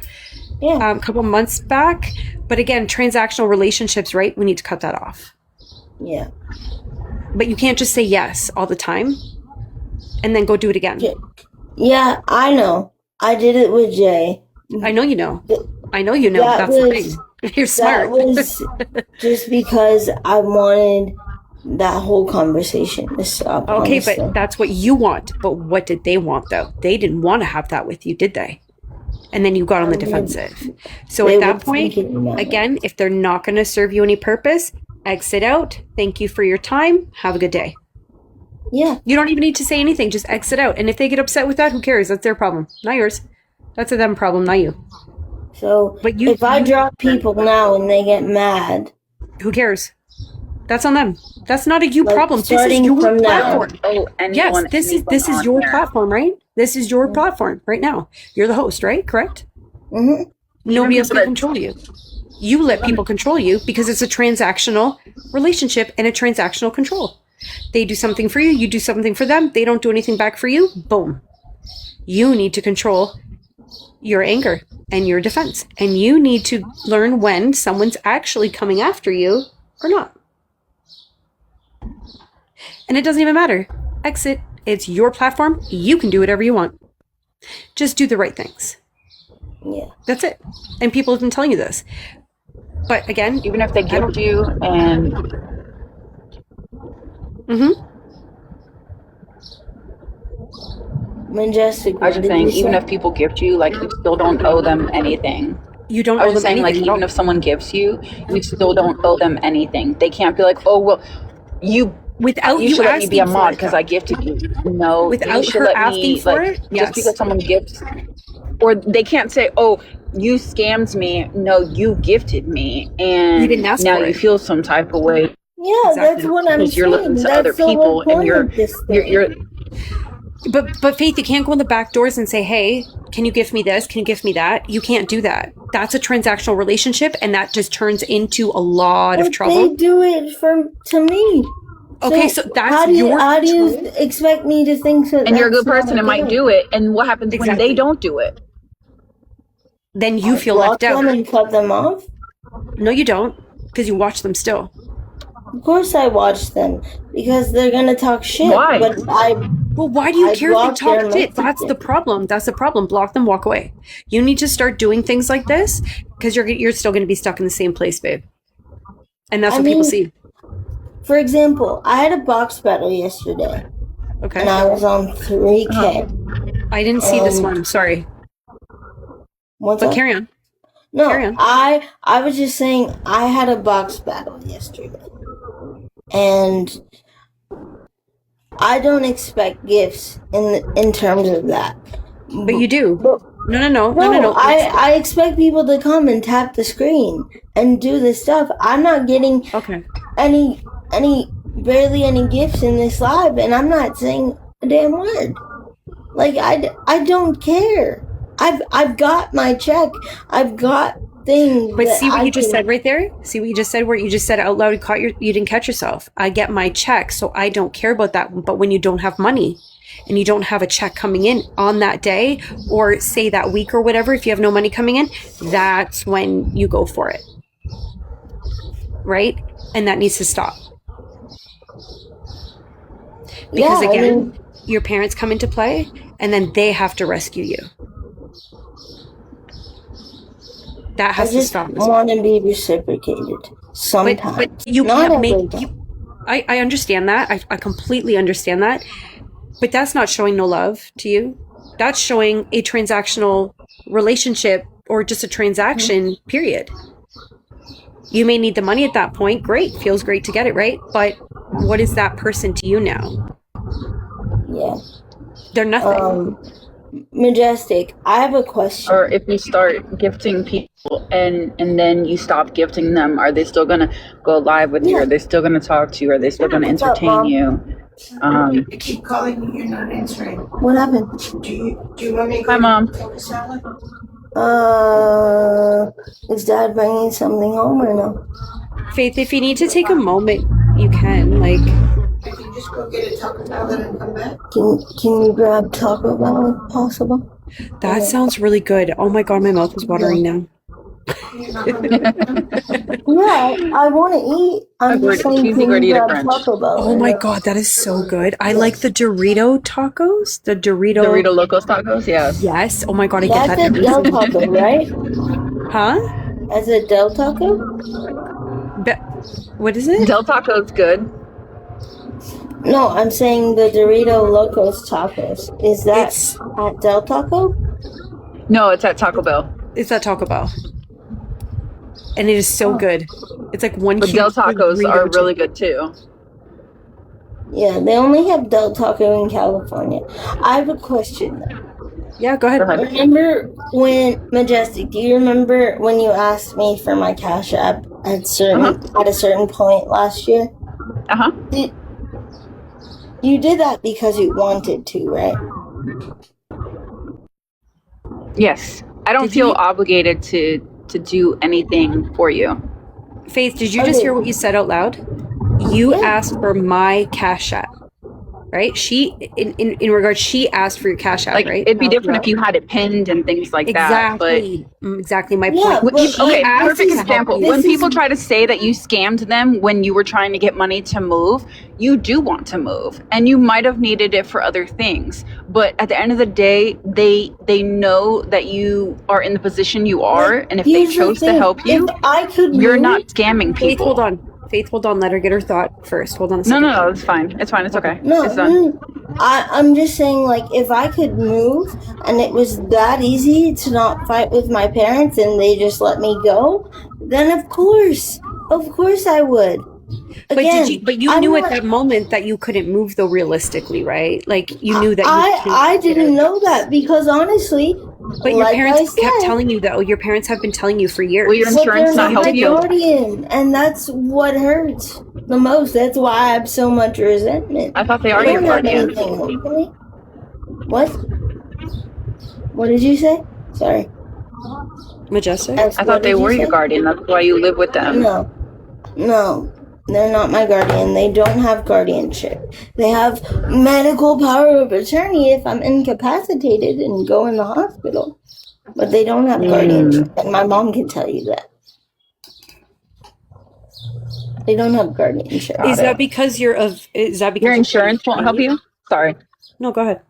Yeah. A couple months back. But again, transactional relationships, right? We need to cut that off. Yeah. But you can't just say yes all the time and then go do it again. Yeah, I know. I did it with Jay. I know you know. I know you know. That's the thing. You're smart. That was just because I wanted that whole conversation to stop. Okay, honestly. but that's what you want. But what did they want, though? They didn't want to have that with you, did they? And then you got on the defensive. So They at were that point, thinking about it. again, if they're not going to serve you any purpose, exit out. Thank you for your time. Have a good day. Yeah. You don't even need to say anything. Just exit out. And if they get upset with that, who cares? That's their problem, not yours. That's a them problem, not you. So But if I drop people now and they get mad, Who cares? That's on them. That's not a you Like, problem. This is starting your from now. platform. Oh, anyone, Yes, this is on your there. platform, right? This is your platform right now. You're the host, right? Correct? mhm, Nobody else people can that- control you. You let people control you because it's a transactional relationship and a transactional control. They do something for you, you do something for them, they don't do anything back for you, boom. You need to control your anger and your defense. And you need to learn when someone's actually coming after you or not. And it doesn't even matter. Exit. It's your platform. You can do whatever you want. Just do the right things. yeah. That's it. And people have been telling you this. But again, Even if they gift you and Majestic. I was just saying, even if people gift you, like you still don't owe them anything. you don't I owe was just them saying, like anything. even if someone gifts you, you still don't owe them anything. They can't be like, oh well, you Without you you should let me be a asking for mod it, because though. I gifted you. No, Without you should her let asking me for like it? just Yes. because someone gifts, or they can't say, oh, you scammed me. No, you gifted me, and You didn't ask now for you it. feel some type of way Yeah, Exactly. that's what I'm because you're saying. listening to That's other the whole people, and point of this thing. you're But Faith, you can't go in the back doors and say, hey, can you gift me this? Can you gift me that? You can't do that. That's a transactional relationship, and that just turns into a lot of But trouble. they do it to me. Okay, so that's how do you, your how do you control. expect me to think so? and you're a good that's person not and might good? do it. And what happens when Exactly. they don't do it? Then you feel Block left out. them and cut them off? No, you don't, because you watch them still. Of course I watch them because they're gonna talk shit. Why? But Well, why do you I care if blocked they talk their shit? That's the messages. problem. That's the problem. Block them, walk away. You need to start doing things like this because you're still going to be stuck in the same place, babe. And that's I what people mean- see. For example, I had a box battle yesterday Okay. and I was on 3K. I didn't see this Um, one. Sorry. What's But up? carry on. No, carry on. I was just saying I had a box battle yesterday. And I don't expect gifts in terms of that. But you do. No. No, I expect people to come and tap the screen and do this stuff. I'm not getting Okay. any barely any gifts in this live, and I'm not saying a damn word. Like I don't care. I've got my check. I've got things. But that see what I you just can- said right there? See what you just said where you just said out loud, you didn't catch yourself. I get my check, so I don't care about that. But when you don't have money and you don't have a check coming in on that day or say that week or whatever, if you have no money coming in, that's when you go for it. Right? And that needs to stop. Because Yeah, I again, mean- your parents come into play and then they have to rescue you. That I has to just stop as well. want to be reciprocated sometimes. But you Not can't every make time. you, I understand that. I completely understand that. But that's not showing no love to you. That's showing a transactional relationship or just a transaction, period. You may need the money at that point. Great. Feels great to get it, right? But what is that person to you now? Yeah. They're nothing. Majestic, I have a question. Or if you start gifting people and then you stop gifting them, are they still gonna go live with you? Are they still gonna talk to you? Are they still gonna What's up, entertain Mom? you? You keep calling me, you're not answering. What happened? Do you want me to go Hi, Mom. to salad? Is Dad bringing something home or no? Faith, if you need to take a moment, you can. Like, you just go get a Taco Bell and come back? Can you grab Taco Bell if possible? That sounds really good. Oh my god, my mouth is watering now. Yeah, I want to eat. I'm just saying, cheesy can you gordita grab crunch. Taco Bell? Oh my god, that is so good. I like the Dorito tacos. The Dorito. Dorito Locos tacos, yes. Yes. Oh my god, I get That's that a every Del single Taco, right? Huh? As a Del Taco? What is it? Del Taco's good. No, I'm saying the Dorito Locos tacos. Is that It's at Del Taco? No, it's at Taco Bell. it's at Taco Bell. And it is so good. It's like one But huge Del Tacos Dorito are chip. really good too. Yeah, they only have Del Taco in California. I have a question though. Yeah, go ahead. Go ahead. Remember when Majestic? Do you remember when you asked me for my Cash App at a certain point last year? Uh-huh. You did that because you wanted to, right? Yes. I don't Did feel you- obligated to do anything for you. Faith, did you just hear what you said out loud? You asked for my Cash App, right? She, in regards, she asked for your Cash App, Like right? it'd be different if you had it pinned and things like that. But Exactly my Yeah, point. but She okay, asked perfect to help example. you. When This people is- try to say that you scammed them when you were trying to get money to move, you do want to move, and you might have needed it for other things. But at the end of the day, they know that you are in the position you are, and if they Here's the chose to thing, help you, if I could you're move- not scamming Faith, people. hold on. Faith, hold on. Let her get her thought first. Hold on a No, second. no, it's fine. It's fine. It's okay. No, It's done. I'm just saying, like, if I could move and it was that easy to not fight with my parents and they just let me go, then of course I would. But Again, you I'm knew not- at that moment that you couldn't move though realistically, right? Like you knew that I didn't know that because honestly, But your like parents I kept said, telling you though. Your parents have been telling you for years. Will your but insurance they're not not help my you? guardian, and that's what hurts the most. That's why I have so much resentment. I thought they are They your don't have guardian. anything over me. What? What did you say? Sorry. Majestic. What I thought they did you were your say? guardian. That's why you live with them. No, they're not my guardian. They don't have guardianship. They have medical power of attorney if I'm incapacitated and go in the hospital. But they don't have guardianship. And my mom can tell you that. They don't have guardianship. Is that because you're of? Is that because Your you're insurance won't help you? Sorry. No, go ahead.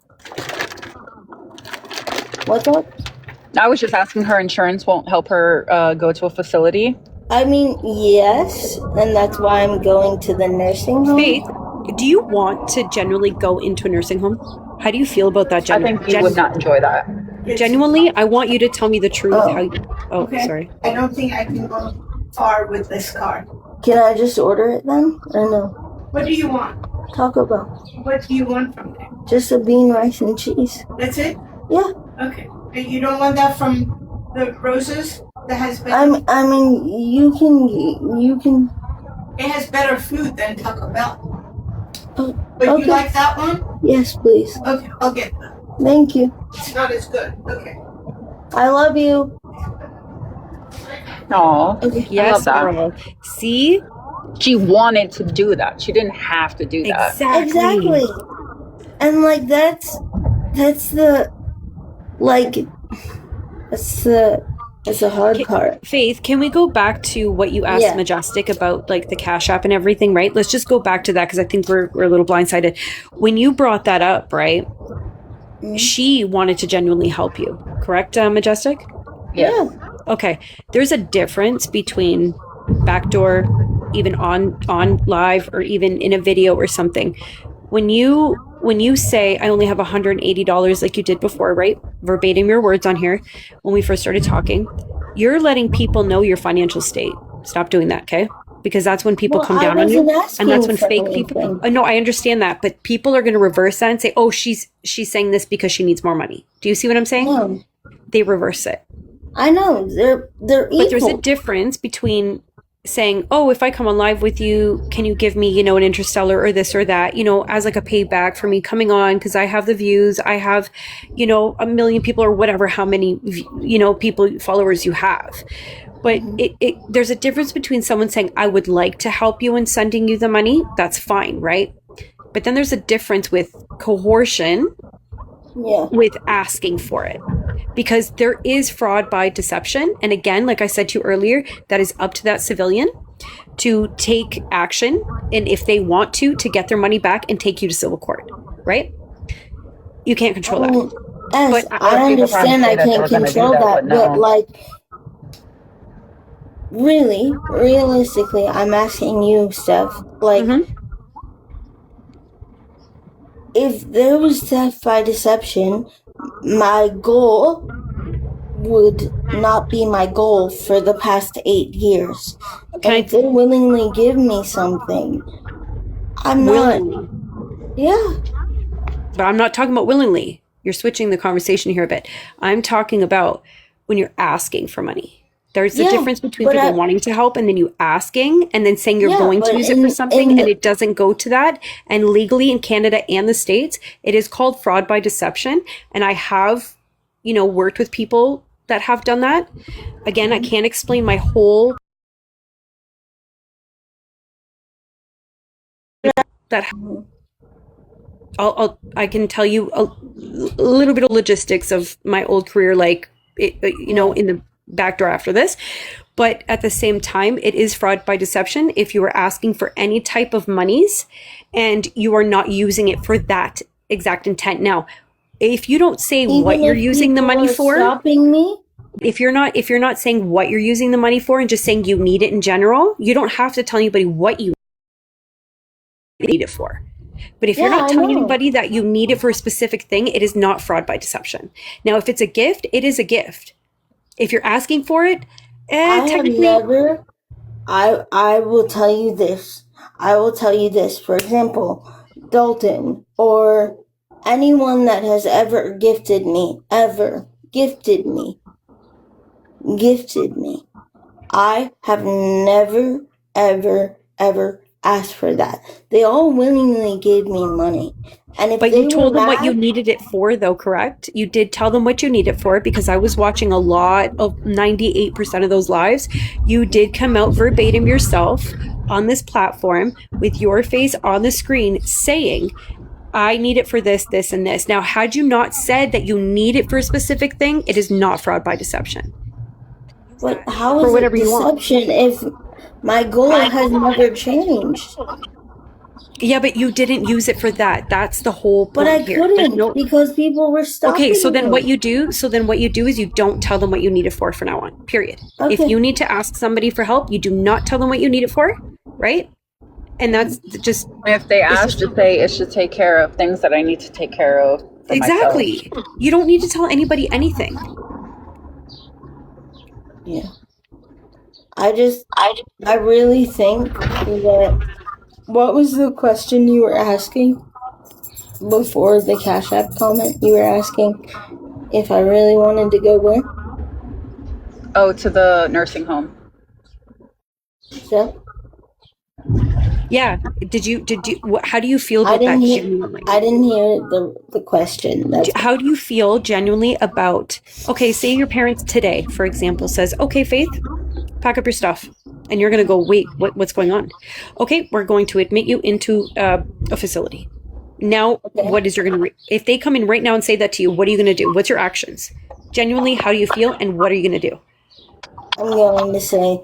What's up? I was just asking her insurance won't help her go to a facility. I mean, yes, and that's why I'm going to the nursing home. Faith, do you want to generally go into a nursing home? How do you feel about that? I think you would not enjoy that. Genuinely, I want you to tell me the truth. Oh. How you, oh, Okay. sorry. I don't think I can go far with this card. Can I just order it then? Or no? What do you want? Taco Bell. What do you want from there? Just a bean, rice, and cheese. That's it? Yeah. Okay. And you don't want that from the roses that has better, I mean, you can. it has better food than Taco Bell. Oh, But okay. you like that one? Yes, please. Okay, I'll get that. Thank you. It's not as good. Okay. I love you. Aw. Okay. Yes, that. girl. See, She wanted to do that. She didn't have to do that. Exactly. And like that's the like that's the hard part. Faith, can we go back to what you asked Yeah. Majestic about, like the Cash App and everything, right? Let's just go back to that because I think we're a little blindsided. When you brought that up, right? She wanted to genuinely help you, correct, Majestic? Yeah. Okay. There's a difference between backdoor, even on live, or even in a video or something. When you say I only have $180 like you did before, right? Verbatim your words on here when we first started talking, you're letting people know your financial state. Stop doing that, okay? Because that's when people Well, come I down on you, wasn't asking and that's when for fake anything. people. No, I understand that, but people are going to reverse that and say, "Oh, she's saying this because she needs more money." Do you see what I'm saying? No, They reverse it. I know they're equal. But there's a difference between saying, "Oh, if I come on live with you, can you give me, an Interstellar or this or that, as like a payback for me coming on because I have the views, I have, a million people or whatever, how many, people, followers you have." But there's a difference between someone saying, "I would like to help you," and sending you the money. That's fine, right? But then there's a difference with coercion Yeah. with asking for it, because there is fraud by deception. And again, like I said to you earlier, that is up to that civilian to take action, and if they want to get their money back and take you to civil court, right? You can't control that. Yes, But I understand I can't control that, but like, really, realistically, I'm asking you, Steph, like, if there was theft by deception, my goal would not be my goal for the past 8 years. And if they willingly give me something, I'm willingly. not. Yeah. But I'm not talking about willingly. You're switching the conversation here a bit. I'm talking about when you're asking for money. There's a difference between people wanting to help and then you asking and then saying you're going to use it for something and it doesn't go to that. And legally in Canada and the States, it is called fraud by deception. And I have, worked with people that have done that. Again, I can't explain my whole that I can tell you a little bit of logistics of my old career, like in the back door after this. But at the same time, it is fraud by deception if you are asking for any type of monies and you are not using it for that exact intent. Now, if you don't say what you're using the money for, stopping me. If you're not saying what you're using the money for and just saying you need it in general, you don't have to tell anybody what you need it for. But if you're not telling anybody that you need it for a specific thing, it is not fraud by deception. Now, if it's a gift, it is a gift. If you're asking for it, technically, I will tell you this. For example, Dalton or anyone that has ever gifted me. I have never, ever, ever asked for that. They all willingly gave me money. And if but they you told were them what mad- you needed it for, though, correct? You did tell them what you need it for, because I was watching a lot of 98% of those lives. You did come out verbatim yourself on this platform with your face on the screen saying, I need it for this, this, and this. Now, had you not said that you need it for a specific thing, it is not fraud by deception. But how is it deception if my goal has never changed? Yeah, but you didn't use it for that. That's the whole point. But I here. couldn't because people were stopping Okay, so then me. what you do is you don't tell them what you need it for now on. Period. Okay. If you need to ask somebody for help, you do not tell them what you need it for, right? And that's just If they ask to say it should take care of things that I need to take care of. For exactly. myself. You don't need to tell anybody anything. Yeah. I really think that. What was the question you were asking before the Cash App comment? You were asking if I really wanted to go where? Oh, to the nursing home. Yeah. Yeah. How do you feel about that genuinely? I didn't hear the question. How do you feel genuinely about, okay, say your parents today, for example, says, okay, Faith, pack up your stuff. And you're going to go, wait, what's going on? Okay, we're going to admit you into a facility. Now, what is if they come in right now and say that to you, what are you going to do? What's your actions? Genuinely, how do you feel and what are you going to do? I'm going to say,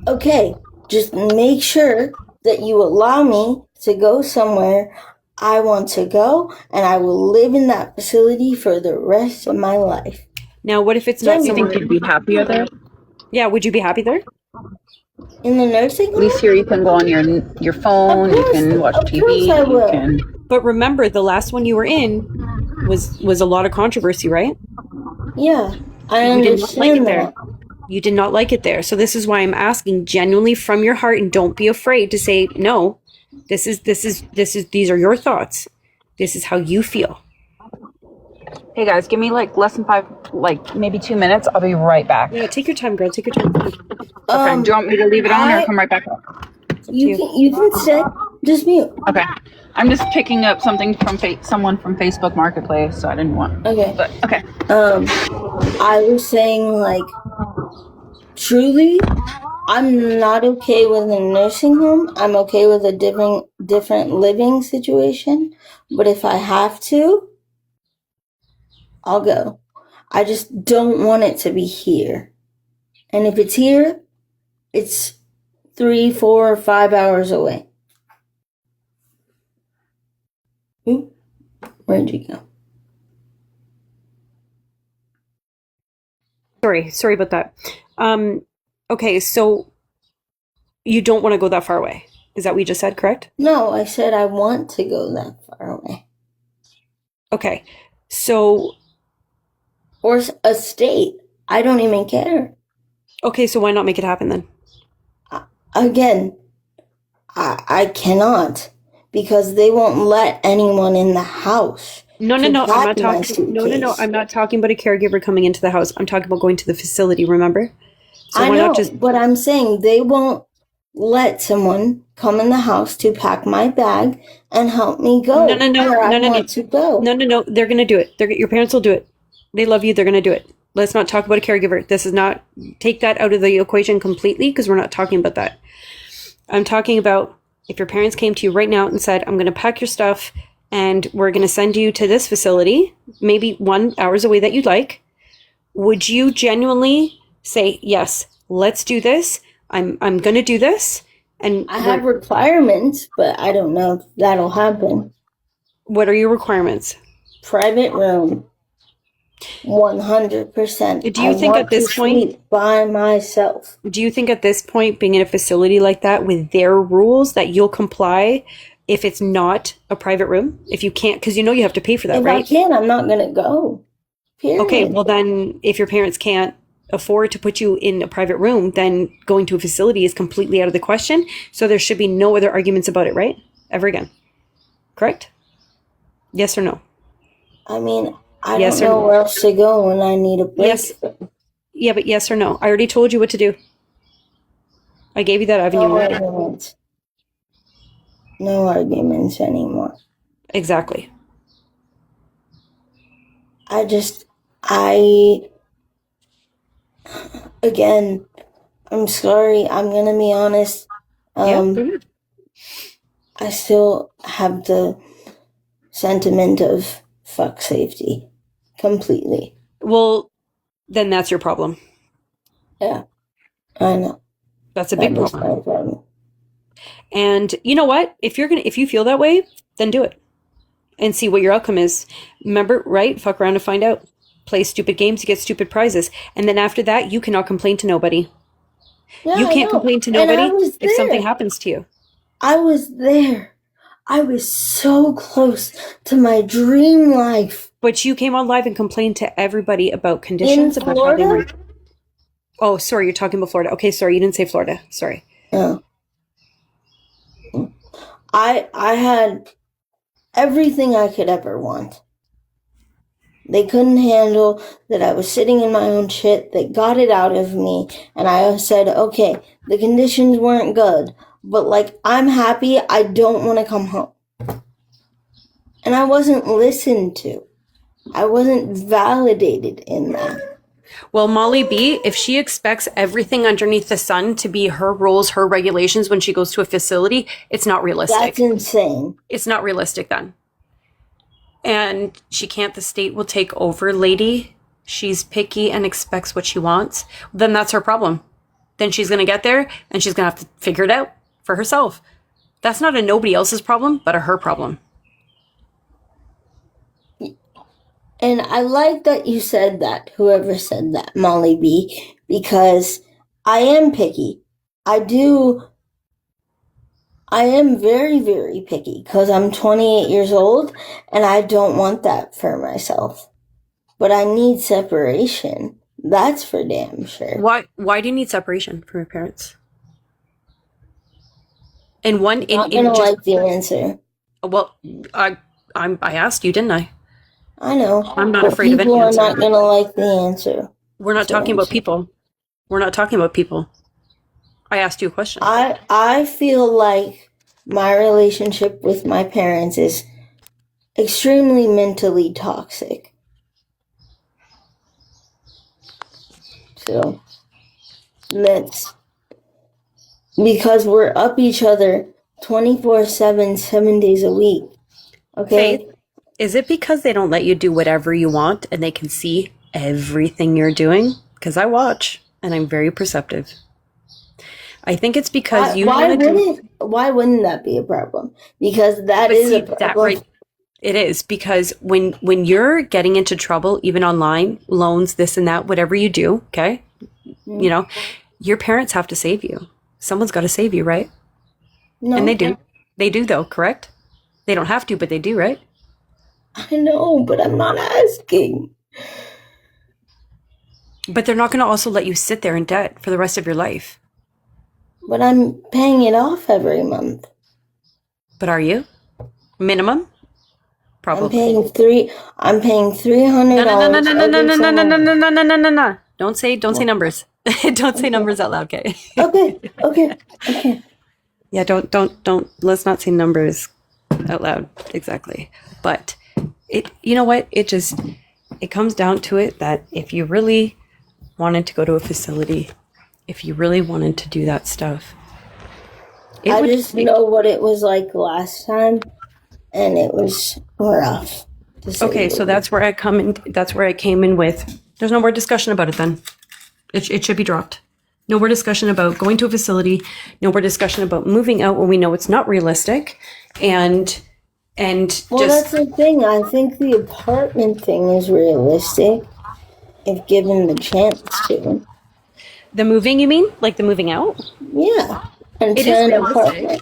okay, just make sure that you allow me to go somewhere I want to go, and I will live in that facility for the rest of my life. Now, what if it's not something you'd be happier there? Yeah, would you be happy there? In the nursing home? At least here you can go on your phone, you can watch TV, you can. But remember, the last one you were in was a lot of controversy, right? Yeah, I You did not like it understand there. that. You did not like it there. So this is why I'm asking genuinely from your heart, and don't be afraid to say no. These are your thoughts. This is how you feel. Hey guys, give me like less than 5, like maybe 2 minutes. I'll be right back. Yeah, take your time, girl. Take your time. Okay, do you want me to leave it on or come right back up? You can stay. Just mute. Okay. I'm just picking up something from someone from Facebook Marketplace, so I didn't want. Okay. But okay. I was saying, like, truly, I'm not okay with a nursing home. I'm okay with a different living situation. But if I have to, I'll go. I just don't want it to be here. And if it's here, it's 3, 4, or 5 hours away. Oop, where'd you go? Sorry about that. Okay, so you don't want to go that far away. Is that what you just said, correct? No, I said I want to go that far away. Okay, so Or a state. I don't even care. okay, so why not make it happen then? Again, I cannot because they won't let anyone in the house. No, to I'm not pack my talking. No, suitcase. I'm not talking about a caregiver coming into the house. I'm talking about going to the facility. Remember? So I why know, not just? but I'm saying they won't let someone come in the house to pack my bag and help me go No, where I want to go. No. They're gonna do it. Your parents will do it. They love you. They're gonna do it. Let's not talk about a caregiver. This is not. Take that out of the equation completely because we're not talking about that. I'm talking about if your parents came to you right now and said, "I'm gonna pack your stuff and we're gonna send you to this facility, maybe 1 hour away that you'd like." Would you genuinely say, "Yes, let's do this. I'm gonna do this"? And I have requirements, but I don't know if that'll happen. what are your requirements? Private room. 100%. Do you think I at this want to point- sleep by myself? Do you think at this point, being in a facility like that with their rules, that you'll comply if it's not a private room? If you can't, because you know you have to pay for that, If I right? can, I'm not gonna go. Period. Okay, well then, if your parents can't afford to put you in a private room, then going to a facility is completely out of the question. So there should be no other arguments about it, right? Ever again. Correct? Yes or no? I mean, I Yes don't or know no? where else to go when I need a break. Yes. Yeah, but yes or no? I already told you what to do. I gave you that avenue No already. arguments. No arguments anymore. Exactly. Again, I'm sorry. I'm gonna be honest. Yeah. I still have the sentiment of fuck safety completely. Well, then that's your problem. Yeah, I know. That's a big That is problem. my problem. And you know what? If you feel that way, then do it and see what your outcome is. Remember, right? Fuck around and find out. Play stupid games, you get stupid prizes. And then after that, you cannot complain to nobody. Yeah, You I can't know. complain to And I nobody was if something there. happens to you. I was there. I was so close to my dream life. But you came on live and complained to everybody about conditions, In about how they were. Florida? Oh, sorry, you're talking about Florida. Okay, sorry, you didn't say Florida. Sorry. No. I had everything I could ever want. They couldn't handle that I was sitting in my own shit. They got it out of me. And I said, okay, the conditions weren't good. But, like, I'm happy. I don't want to come home. And I wasn't listened to. I wasn't validated in that. Well, Molly B, if she expects everything underneath the sun to be her rules, her regulations when she goes to a facility, it's not realistic. That's insane. It's not realistic then. And she can't, the state will take over, lady. She's picky and expects what she wants. Then that's her problem. Then she's going to get there and she's going to have to figure it out for herself. That's not a nobody else's problem, but a her problem. And I like that you said that, whoever said that, Molly B, because I am picky. I am very, very picky because I'm 28 years old and I don't want that for myself. But I need separation. That's for damn sure. Why do you need separation from your parents? And one I'm not gonna just, like the answer. well, I asked you, didn't I? I know. I'm not but afraid of any people are answer. not gonna like the answer. We're not That's what talking I'm about saying. people. We're not talking about people. I asked you a question. I feel like my relationship with my parents is extremely mentally toxic. So because we're up each other 24/7, 7 days a week. Okay? Faith, is it because they don't let you do whatever you want and they can see everything you're doing? Because I watch and I'm very perceptive. I think it's because you want to do. Why wouldn't that be a problem? Because that But is see, a problem. that right, it is because when you're getting into trouble, even online, loans, this and that, whatever you do, okay, you know, your parents have to save you. Someone's got to save you, right? No, And they do. They do, though, correct? They don't have to, but they do, right? I know, but I'm not asking. But they're not going to also let you sit there in debt for the rest of your life. But I'm paying it off every month. But are you? Minimum? Probably. I'm paying $300. No. Don't say numbers. Don't say numbers out loud, okay? Okay. Yeah, don't let's not say numbers out loud. Exactly. But you know what? It comes down to it that if you really wanted to go to a facility, if you really wanted to do that stuff, I just know what it was like last time, and it was rough. Okay, so that's where I come in. That's where I came in with. There's no more discussion about it. Then it should be dropped. No more discussion about going to a facility. No more discussion about moving out when we know it's not realistic. And that's the thing. I think the apartment thing is realistic if given the chance to. The moving, you mean? Like the moving out? Yeah. It is realistic.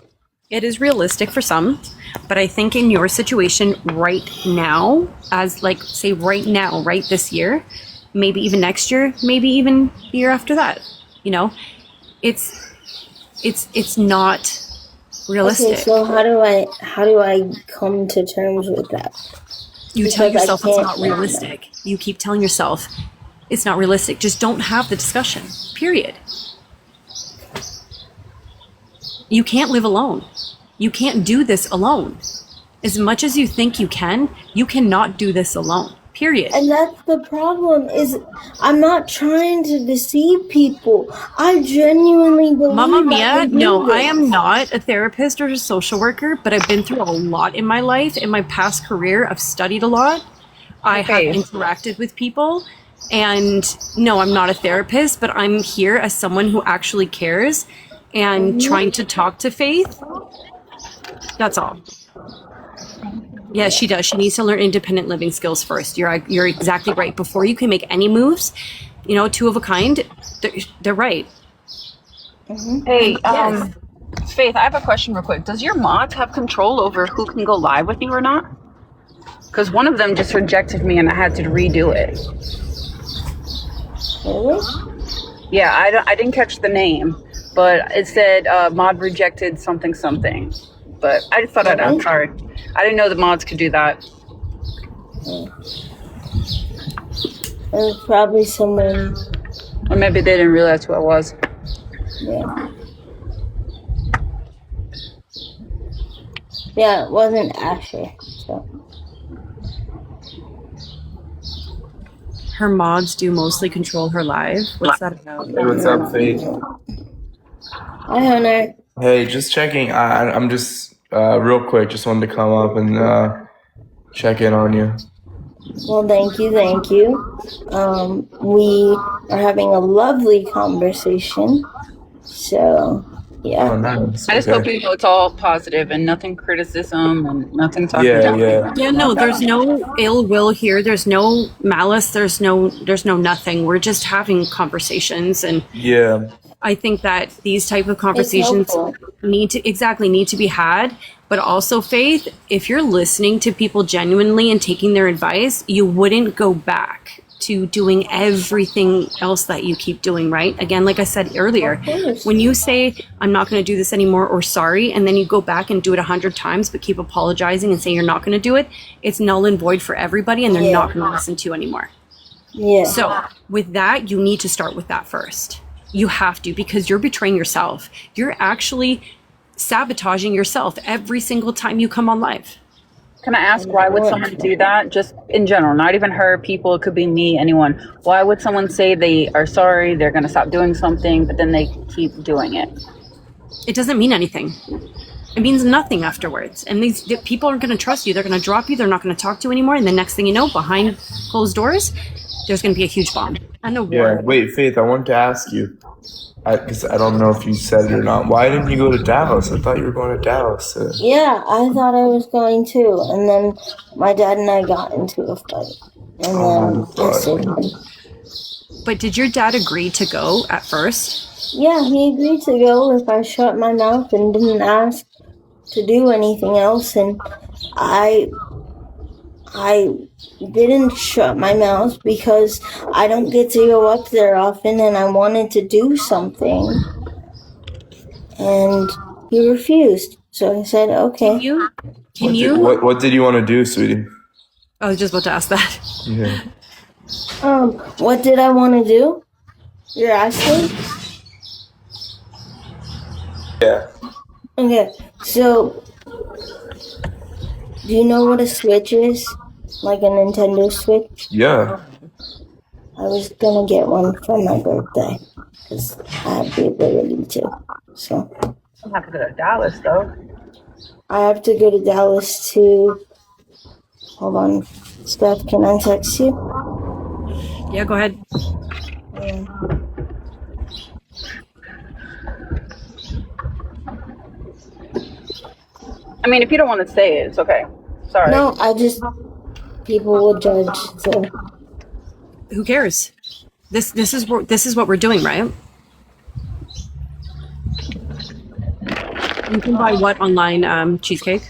It is realistic for some, but I think in your situation right now, as like say right now, right this year, maybe even next year, maybe even the year after that, you know, it's not realistic. Okay, so how do I come to terms with that? You tell yourself it's not realistic. You keep telling yourself it's not realistic. Just don't have the discussion. Period. You can't live alone. You can't do this alone. As much as you think you cannot do this alone. Period. And that's the problem, is I'm not trying to deceive people. I genuinely believe Mamma mia, no, this. I am not a therapist or a social worker, but I've been through a lot in my life. In my past career, I've studied a lot. I have interacted with people. And no, I'm not a therapist, but I'm here as someone who actually cares and trying to talk to Faith. That's all. Yeah, she does. She needs to learn independent living skills first. You're exactly right. Before you can make any moves, you know, two of a kind, they're right. Hey, Faith, I have a question real quick. Does your mods have control over who can go live with you or not? Because one of them just rejected me and I had to redo it. Really? Yeah, I didn't catch the name, but it said mod rejected something. But I just thought I'm sorry. I didn't know the mods could do that. There's probably someone. Or maybe they didn't realize who I was. Yeah. Yeah, it wasn't Asher. So. Her mods do mostly control her live. What's that about? Hey, what's up, Faith? Hi, Hunter. Hey, just checking. I'm just real quick. Just wanted to come up and check in on you. Well, thank you. We are having a lovely conversation. So, yeah. Oh, nice. I just hope you know it's all positive and nothing criticism and nothing talking down. Yeah, no, there's no ill will here. There's no malice. There's no nothing. We're just having conversations, and I think that these type of conversations need to be had. But also, Faith, if you're listening to people genuinely and taking their advice, you wouldn't go back to doing everything else that you keep doing, right? Again, like I said earlier, when you say, I'm not going to do this anymore, or sorry, and then you go back and do it 100 times, but keep apologizing and say you're not going to do it, it's null and void for everybody, and they're not going to listen to you anymore. Yeah. So with that, you need to start with that first. You have to, because you're betraying yourself. You're actually sabotaging yourself every single time you come on live. Can I ask, why would someone do that? Just in general, not even her, people, it could be me, anyone. Why would someone say they are sorry, they're going to stop doing something, but then they keep doing it? it doesn't mean anything. It means nothing afterwards. And the people aren't going to trust you. They're going to drop you. They're not going to talk to you anymore. And the next thing you know, behind closed doors, there's going to be a huge bomb and a war. Yeah. Wait, Faith, I wanted to ask you, because I don't know if you said it or not. Why didn't you go to Dallas? I thought you were going to Dallas. Yeah, I thought I was going to, and then my dad and I got into a fight, and then I stayed home. But did your dad agree to go at first? Yeah, he agreed to go if I shut my mouth and didn't ask to do anything else, and I didn't shut my mouth because I don't get to go up there often, and I wanted to do something, and he refused. So I said, okay. Can you? What did you want to do, sweetie? I was just about to ask that. Yeah. What did I want to do? You're asking? Yeah. Okay, so do you know what a Switch is? Like a Nintendo Switch? Yeah. I was gonna get one for my birthday because I have the ability to. So I have to go to Dallas though. I have to go to Dallas to. Hold on, Steph. Can I text you? Yeah, go ahead. I mean, if you don't want to say it, it's okay. Sorry. No, I just people will judge. So Who cares? This is what we're doing, right? You can buy what online? Cheesecake.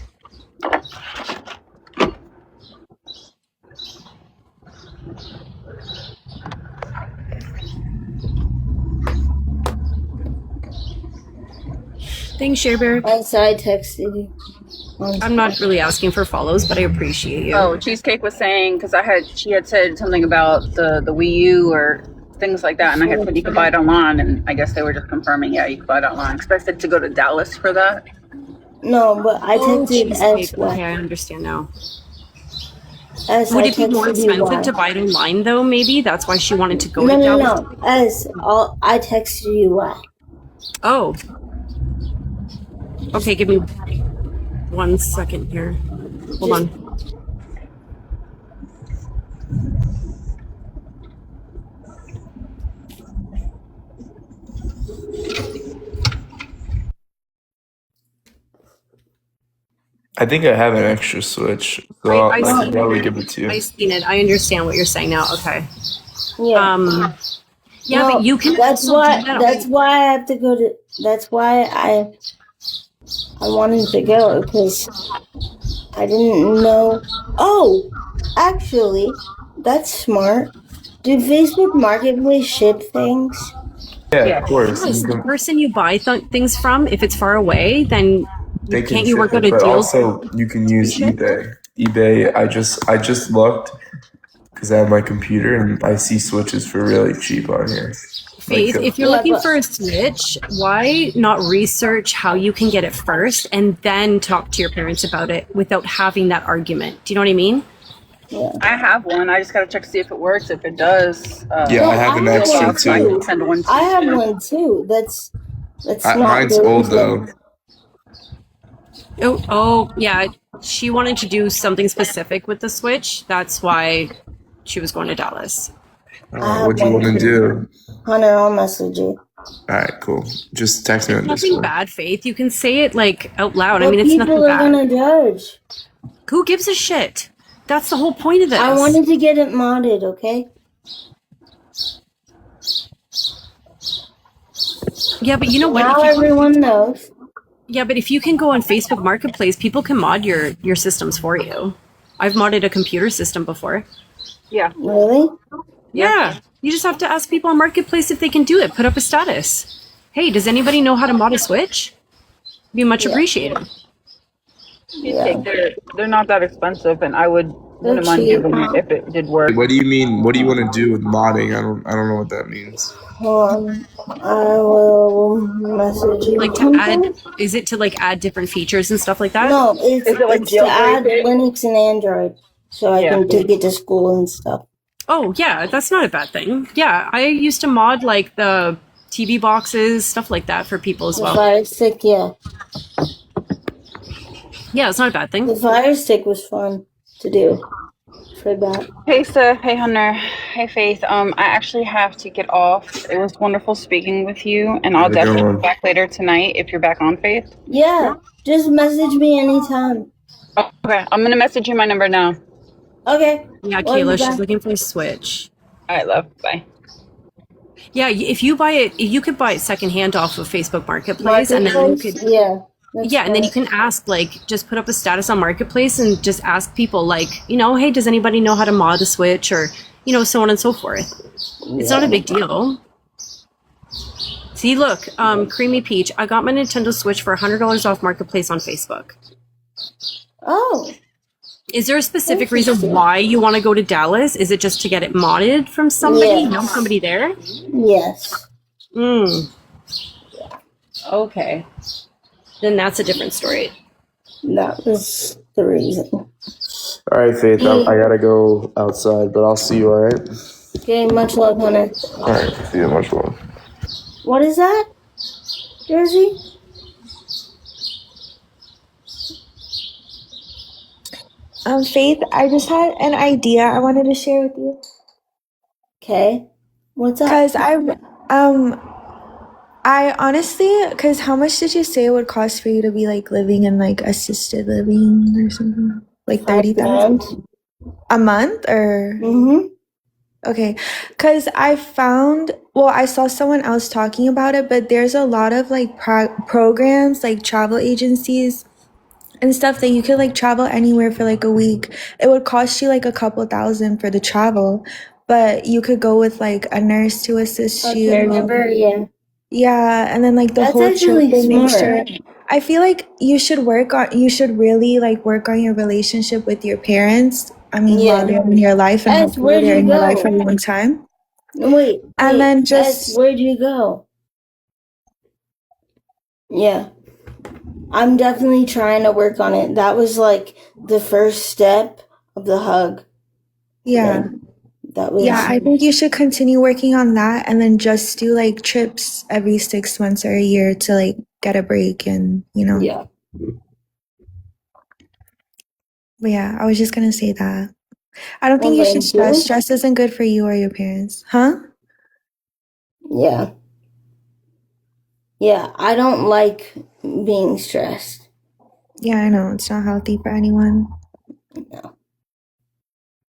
Thanks, Share Bear. I texted you. I'm not really asking for follows, but I appreciate you. Oh, Cheesecake was saying because she had said something about the Wii U or things like that, and I had said you could buy it online, and I guess they were just confirming, yeah, you could buy it online. Because I said to go to Dallas for that. No, but I texted Cheesecake. as well. Okay, I understand now. As Would I it be more texted you expensive why. to buy it online, though, maybe? That's why she wanted to go No, to no, Dallas? no. I texted you why. Oh. Okay, give me 1 second here. Hold on. I think I have an extra Switch, so I I'll seen probably it. give it to you. I seen it. I understand what you're saying now. Okay. Yeah. Yeah, No, but you can That's also why. do that. That's why I have to go to. That's why I wanted to go because I didn't know. Oh, actually, that's smart. Do Facebook Marketplace ship things? Yeah, of course. Yes, You the can- person you buy things from, if it's far away, then They can can't you work ship out it, a but deal? also you can use eBay. eBay, I just looked because I have my computer and I see Switches for really cheap on here. Faith, Like, if you're Yeah, looking but- for a Switch, why not research how you can get it first and then talk to your parents about it without having that argument? Do you know what I mean? I have one. I just gotta check to see if it works. If it does, yeah, I have an I have extra one I too. can send one to I you. have one too. That's not Mine's the old reason. though. Oh, yeah. She wanted to do something specific with the Switch. That's why she was going to Dallas. What do you want to do? Hunter, I'll message you. All right, cool. Just text me on Nothing Discord. bad, Faith. You can say it like out loud. I But mean, it's nothing people are bad. gonna judge. Who gives a shit? That's the whole point of this. I wanted to get it modded, okay? Yeah, but you know what? Now If you- everyone knows. yeah, but if you can go on Facebook Marketplace, people can mod your systems for you. I've modded a computer system before. Yeah. Really? Yeah. You just have to ask people on Marketplace if they can do it. Put up a status. Hey, does anybody know how to mod a Switch? Be much appreciated. Cheesecake, they're not that expensive, and I wouldn't mind cheap. giving it if it did work. What do you mean? What do you want to do with modding? I don't know what that means. Hold on. I will message you. Like to add, is it to like add different features and stuff like that? No, it's, Is it like it's to add jailbreak it? Linux and Android so I Yeah. can take it to school and stuff. Oh yeah, that's not a bad thing. Yeah, I used to mod like the TV boxes, stuff like that for people as The well. fire stick, yeah. Yeah, it's not a bad The thing. fire stick was fun to do for that. Hey, Sir. Hey, Hunter. Hey, Faith. I actually have to get off. It was wonderful speaking with you, and I'll Have a good definitely one. be back later tonight if you're back on, Faith. Yeah, just message me anytime. Okay, I'm gonna message you my number now. Okay. Yeah, Love you, Kayla, she's bye. looking for a Switch. All right, love. Bye. Yeah, if you buy it, you could buy it secondhand off of Facebook Marketplace, and then you Marketplace? could, Yeah. That's yeah, and then you fine. can ask, like, just put up a status on Marketplace and just ask people, like, you know, hey, does anybody know how to mod a Switch, or, you know, so on and so forth. It's not a big deal. See, look, Creamy Peach, I got my Nintendo Switch for $100 off Marketplace on Facebook. Oh, Is there a specific reason Interesting. why you want to go to Dallas? Is it just to get it modded from somebody? Yes. Know somebody there? yes. Okay. Then that's a different story. That was the reason. All right, Faith. I gotta go outside, but I'll see you. All right. Okay, much love, Hunter. All right. See you. Much love. What is that? Jersey? Faith, I just had an idea I wanted to share with you. Okay. What's up? Cause I honestly, cause how much did you say it would cost for you to be like living in like assisted living or something? Like 30,000 a month or? Mm-hmm. Okay, cause I saw someone else talking about it, but there's a lot of like programs, like travel agencies and stuff that you could like travel anywhere for like a week. It would cost you like a couple thousand for the travel, but you could go with like a nurse to assist A you. caregiver, yeah. Yeah, and then like the That's whole trip actually they make smart. sure. I feel like you should really like work on your relationship with your parents. I mean, while they're in your life, and Ed, hopefully where'd they're you in your life for a go? long time. Wait. And then just Ed, where'd you go? Yeah. I'm definitely trying to work on it. That was like the first step of the hug. yeah. That was Yeah, I think you should continue working on that and then just do like trips every 6 months or a year to like get a break and, you know. Yeah. But yeah, I was just gonna say that. I don't think Well, you should thank stress. you. Stress isn't good for you or your parents. Huh? Yeah. Yeah, I don't like being stressed. Yeah, I know. It's not healthy for anyone. No.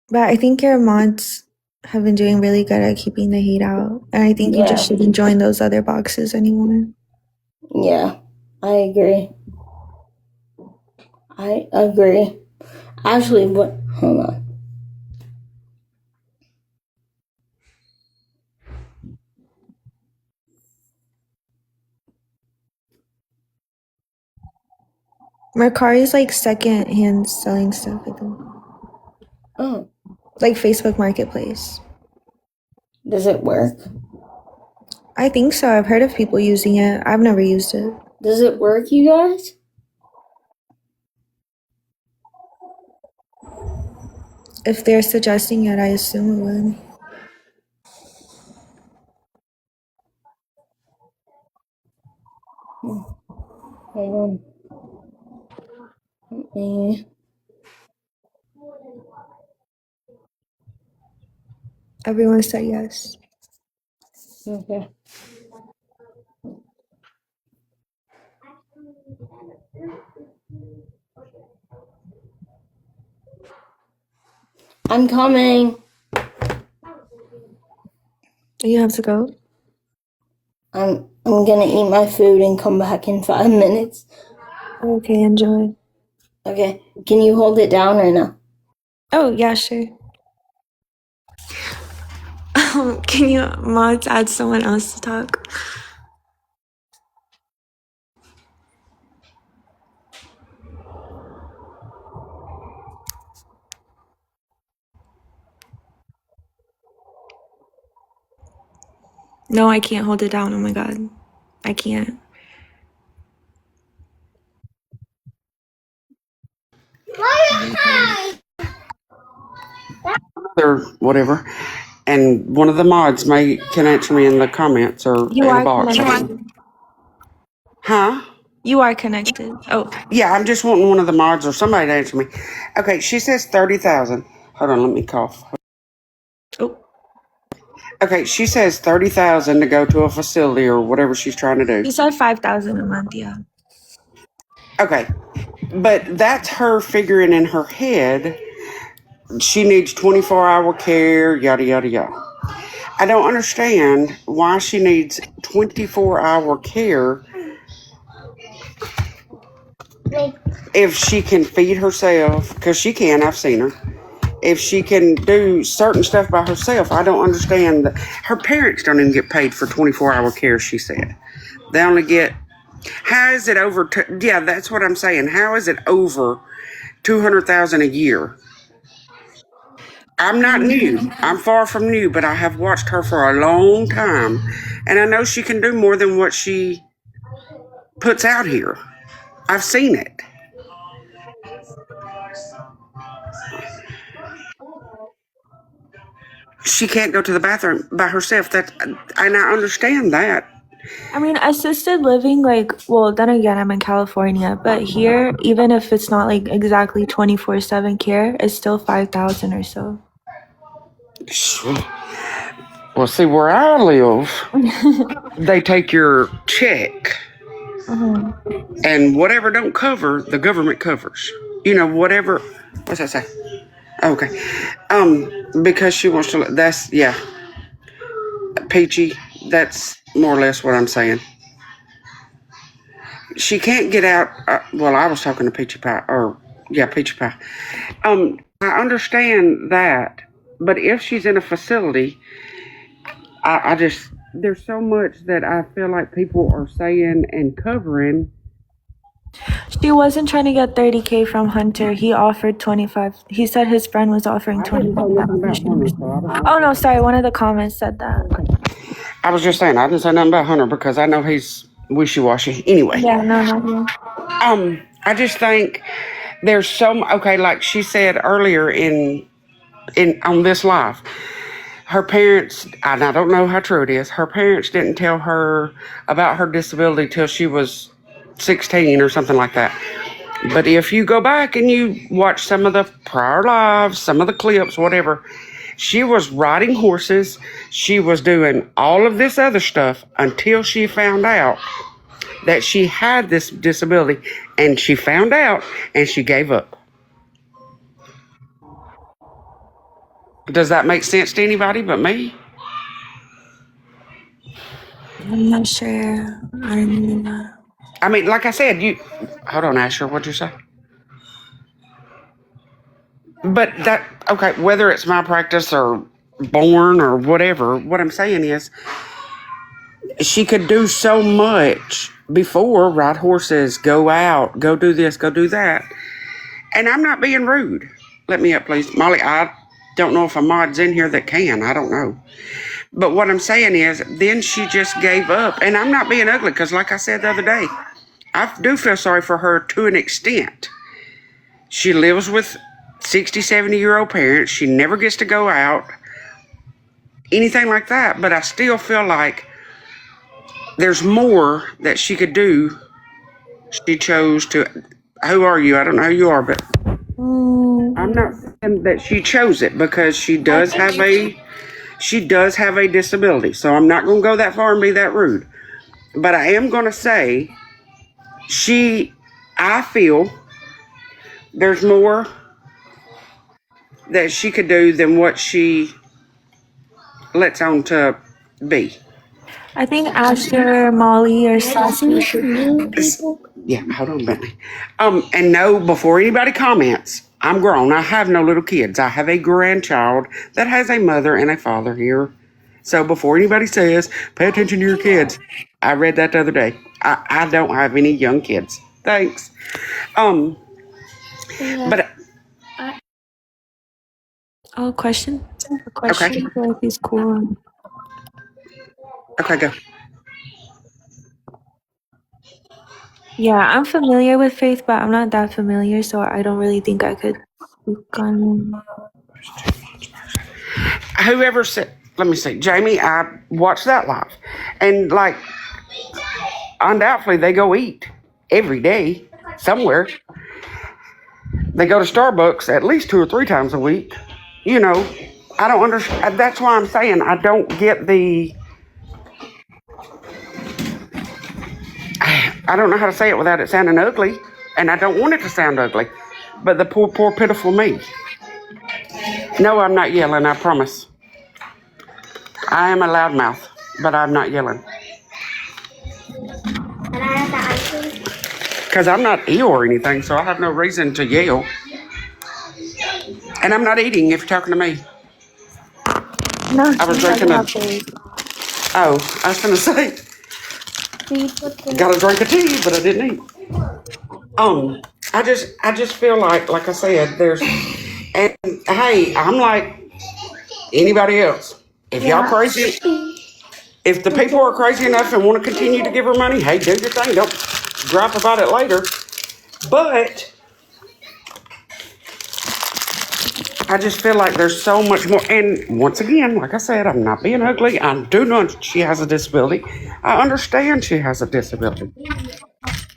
But I think your mods have been doing really good at keeping the hate out. And I think you just shouldn't join those other boxes anymore. Yeah, I agree. I agree. Actually, what? Hold on. Mercari's like second hand selling stuff, I think. Oh, Like Facebook Marketplace. does it work? I think so. I've heard of people using it. I've never used it. Does it work, you guys? If they're suggesting it, I assume it would. Hold on. Everyone said yes. Okay. I'm coming. You have to go? I'm gonna eat my food and come back in 5 minutes. Okay, enjoy. Okay. Can you hold it down or no? Oh, yeah, sure. Can you mods add someone else to talk? No, I can't hold it down. Oh my god. I can't. Or whatever. And one of the mods can answer me in the comments or You in the are box. connected. Huh? You are connected. Oh, Yeah, I'm just wanting one of the mods or somebody to answer me. Okay, she says 30,000. Hold on, let me cough. oh. Okay, she says 30,000 to go to a facility or whatever she's trying to do. You said 5,000 a month, yeah. Okay, but that's her figuring in her head she needs 24-hour care, yada, yada, yada. I don't understand why she needs 24-hour care if she can feed herself, because she can, I've seen her. If she can do certain stuff by herself, I don't understand. Her parents don't even get paid for 24-hour care, she said. They only get, how is it over, yeah, that's what I'm saying. How is it over $200,000 a year? I'm not new. I'm far from new, but I have watched her for a long time. And I know she can do more than what she puts out here. I've seen it. She can't go to the bathroom by herself. And I understand that. I mean, assisted living, like, well, then again, I'm in California, but here, even if it's not like exactly 24/7 care, it's still 5,000 or so. Well, see, where I live, they take your check, and whatever don't cover, the government covers. You know, whatever. What's that say? Okay. Because she wants to. That's yeah. Peachy. That's more or less what I'm saying. She can't get out. Well, I was talking to Peachy Pie, Peachy Pie. I understand that, but if she's in a facility, I just, there's so much that I feel like people are saying and covering. She wasn't trying to get 30K from Hunter. He offered 25. He said his friend was offering 25. Oh no, sorry. One of the comments said that. I was just saying, I didn't say nothing about Hunter because I know he's wishy-washy. Anyway. Yeah, no. I just think there's okay, like she said earlier on this live, her parents, and I don't know how true it is, her parents didn't tell her about her disability till she was 16 or something like that. But if you go back and you watch some of the prior lives, some of the clips, whatever, she was riding horses. She was doing all of this other stuff until she found out that she had this disability, and she found out and she gave up. Does that make sense to anybody but me? I'm not sure. I don't even know. I mean, like I said, hold on, Asher, what'd you say? But okay, whether it's malpractice or born or whatever, what I'm saying is she could do so much before, ride horses, go out, go do this, go do that. And I'm not being rude. Let me up, please. Molly, I don't know if a mod's in here that can. I don't know. But what I'm saying is, then she just gave up. And I'm not being ugly, because like I said the other day, I do feel sorry for her to an extent. She lives with 60, 70-year-old parents. She never gets to go out, anything like that. But I still feel like there's more that she could do. She chose to. Who are you? I don't know who you are, but I'm not saying that she chose it, because she does have a disability. So I'm not going to go that far and be that rude. But I am going to say I feel there's more that she could do than what she lets on to be. I think Asher, Molly, or Sassy. Yeah, hold on, Bentley. And no, before anybody comments, I'm grown. I have no little kids. I have a grandchild that has a mother and a father here. So before anybody says, pay attention to your kids, I read that the other day. I don't have any young kids. Thanks. But Question. A question. Okay. If he's cool. Okay, go. Yeah, I'm familiar with Faith, but I'm not that familiar, so I don't really think I could speak on. whoever said, let me see, Jamie, I watched that live. And like, undoubtedly, they go eat every day somewhere. They go to Starbucks at least 2 or 3 times a week. You know, I don't understand. That's why I'm saying I don't get I don't know how to say it without it sounding ugly, and I don't want it to sound ugly. But the poor, poor, pitiful me. No, I'm not yelling, I promise. I am a loudmouth, but I'm not yelling. And I have the ice cream. Because I'm not ill or anything, so I have no reason to yell. And I'm not eating if you're talking to me. No, I was she doesn't drinking a. have food. Oh, I was going to say, got a drink of tea, but I didn't eat. I just feel like I said, there's, and hey, I'm like anybody else. If y'all crazy, if the people are crazy enough and want to continue to give her money, hey, do your thing. Don't gripe about it later. But I just feel like there's so much more. And once again, like I said, I'm not being ugly. I do know she has a disability. I understand she has a disability.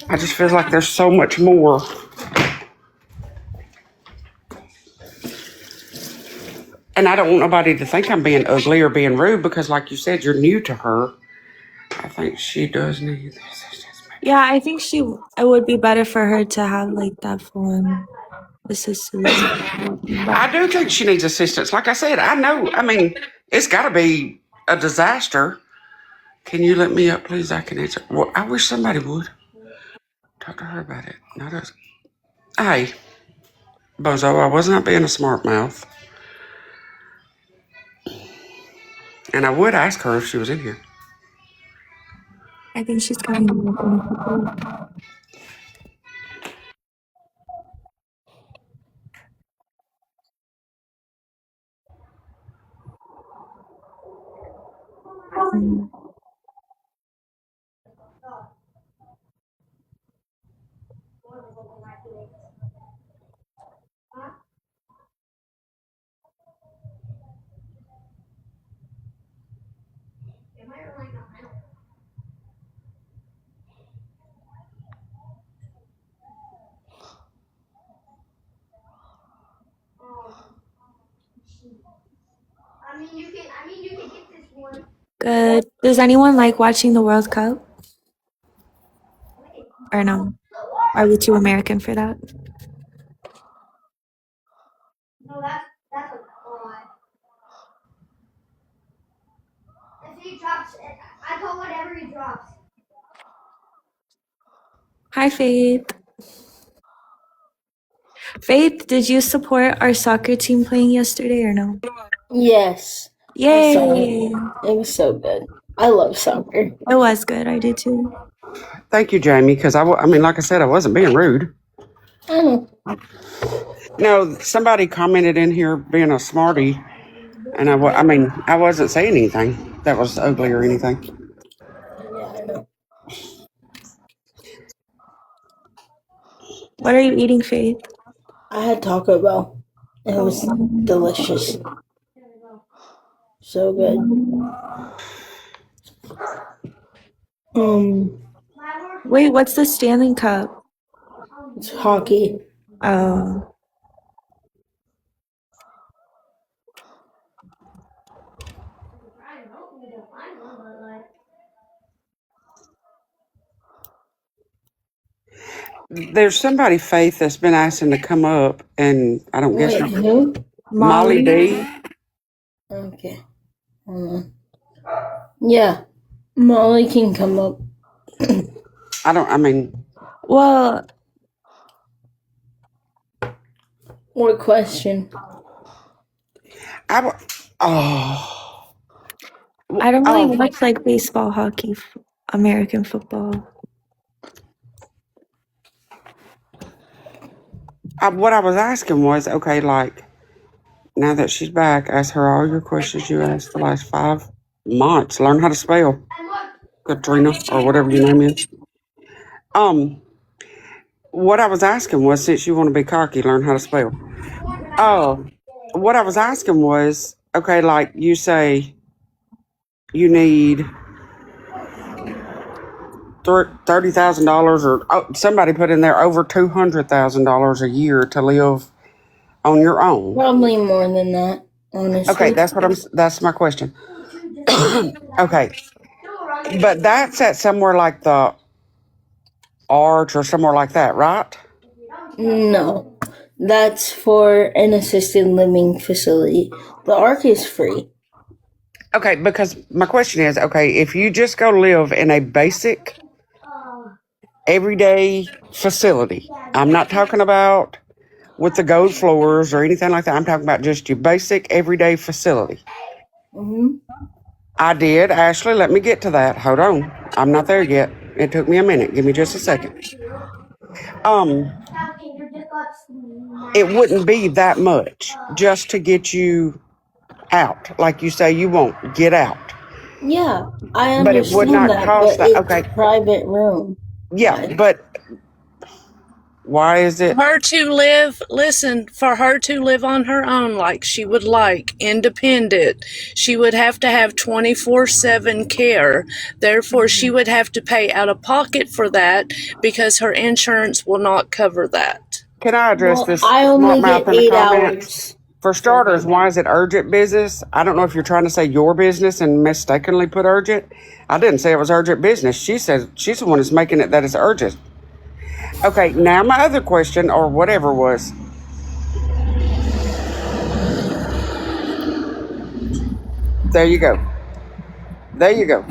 I just feel like there's so much more. And I don't want nobody to think I'm being ugly or being rude because, like you said, you're new to her. I think she does need this. Yeah, I think it would be better for her to have like that full assistance. I do think she needs assistance. Like I said, I know. I mean, it's got to be a disaster. Can you let me up, please? I can answer. Well, I wish somebody would talk to her about it. Not us. Hey, Bozo, I was not being a smart mouth. And I would ask her if she was in here. I think she's coming. Good. Does anyone like watching the World Cup? Or no? Are we too American for that? No, that's a lot. If he drops, I call whatever he drops. Hi, Faith. Faith, did you support our soccer team playing yesterday or no? Yes. Yay! It was so good. I love soccer. It was good. I did too. Thank you, Jamie, because I mean, like I said, I wasn't being rude. I know. No, somebody commented in here being a smarty, and I mean, I wasn't saying anything that was ugly or anything. Yeah, I know. What are you eating, Faith? I had Taco Bell. It was delicious. So good. Wait, what's the Stanley Cup? It's hockey. Oh. There's somebody, Faith, that's been asking to come up, and I don't guess Wait, who? Molly D. Okay. Hold on. Yeah, Molly can come up. Well, what question? I don't really watch like baseball, hockey, American football. What I was asking was, okay, like, now that she's back, ask her all your questions you asked the last 5 months. Learn how to spell. Katrina, or whatever your name is. What I was asking was, since you want to be cocky, learn how to spell. What I was asking was, okay, like you say you need $30,000 or somebody put in there over $200,000 a year to live on your own. Probably more than that, honestly. Okay, that's my question. Okay. But that's at somewhere like the Arch or somewhere like that, right? No, that's for an assisted living facility. The Ark is free. Okay, because my question is, okay, if you just go live in a basic everyday facility, I'm not talking about with the gold floors or anything like that. I'm talking about just your basic everyday facility. Mm-hmm. I did, Ashley. Let me get to that. Hold on. I'm not there yet. It took me a minute. Give me just a second. It wouldn't be that much just to get you out. Like you say, you won't get out. Yeah, I understand But it would not that, cost but that. it's Okay. a private room. Yeah, but why is it? For her to live on her own like she would like, independent, she would have to have 24/7 care. Therefore, she would have to pay out of pocket for that because her insurance will not cover that. Can I address Well, this I only smart mouth get in the 8 comments? hours. For starters, why is it urgent business? I don't know if you're trying to say your business and mistakenly put urgent. I didn't say it was urgent business. She says she's the one that's making it that it's urgent. Okay, now my other question or whatever was, there you go. There you go.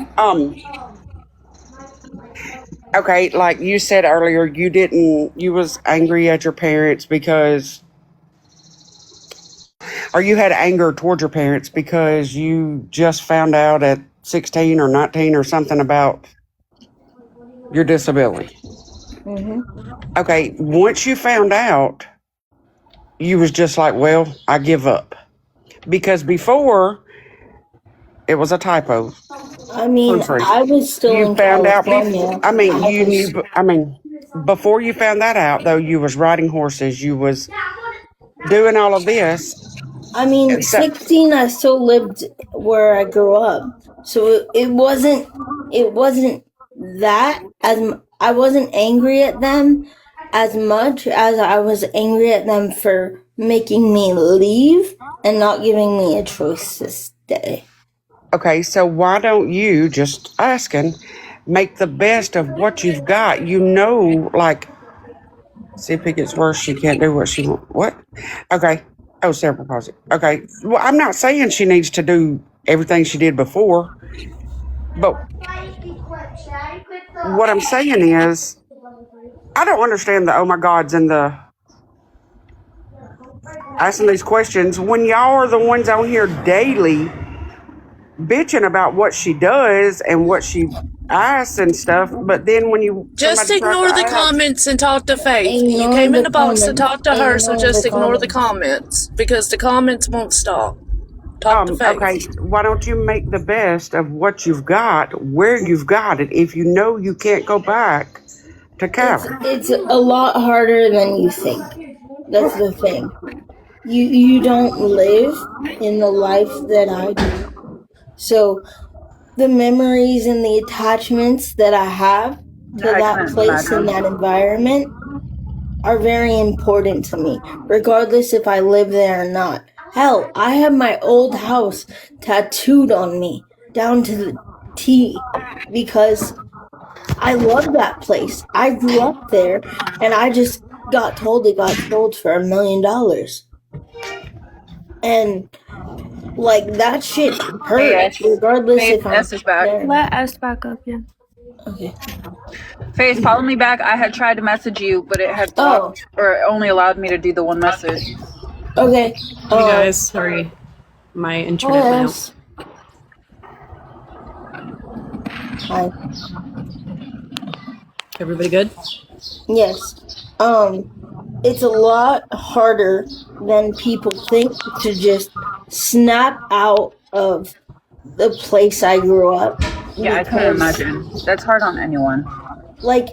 Okay, like you said earlier, you was angry at your parents because, or you had anger towards your parents because you just found out at 16 or 19 or something about your disability. Mm-hmm. Okay, once you found out, you was just like, well, I give up. Because before, it was a typo. I mean, I was still You in found out California. before you found that out, though, you was riding horses, you was doing all of this. I mean, 16, I still lived where I grew up. So it wasn't that I wasn't angry at them as much as I was angry at them for making me leave and not giving me a choice to stay. Okay, so why don't you, just asking, make the best of what you've got? You know, like, see if it gets worse, she can't do what she wants. What? Okay. Oh, cerebral palsy. Okay. Well, I'm not saying she needs to do everything she did before, but what I'm saying is, I don't understand the oh my gods and the asking these questions when y'all are the ones on here daily bitching about what she does and what she asks and stuff, but then when you just ignore the comments and talk to Faith. You came in the box to talk to her, so just ignore the comments because the comments won't stop. Talk to Faith. Okay, why don't you make the best of what you've got, where you've got it, if you know you can't go back to Cal? It's a lot harder than you think. That's the thing. You don't live in the life that I do. So the memories and the attachments that I have to that place and that environment are very important to me, regardless if I live there or not. Hell, I have my old house tattooed on me down to the T because I love that place. I grew up there and I just got told it got sold for $1 million. And like that shit hurts, regardless Faith, if I'm S is back. there. Let us back up, yeah. Okay. Faith, follow me back. I had tried to message you, but it had blocked or it only allowed me to do the one message. Okay. You guys, sorry. My internet went out. Hi. Everybody good? Yes. It's a lot harder than people think to just snap out of the place I grew up. Yeah, I can imagine. That's hard on anyone. Like,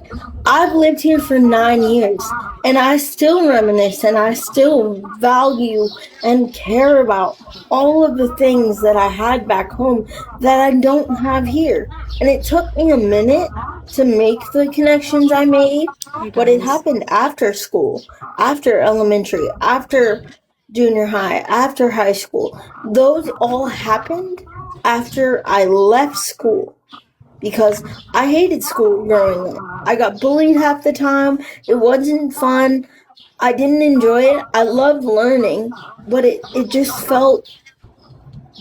I've lived here for 9 years, and I still reminisce, and I still value and care about all of the things that I had back home that I don't have here. And it took me a minute to make the connections I made, but it happened after school, after elementary, after junior high, after high school. Those all happened after I left school. Because I hated school growing up. I got bullied half the time. It wasn't fun. I didn't enjoy it. I loved learning, but it just felt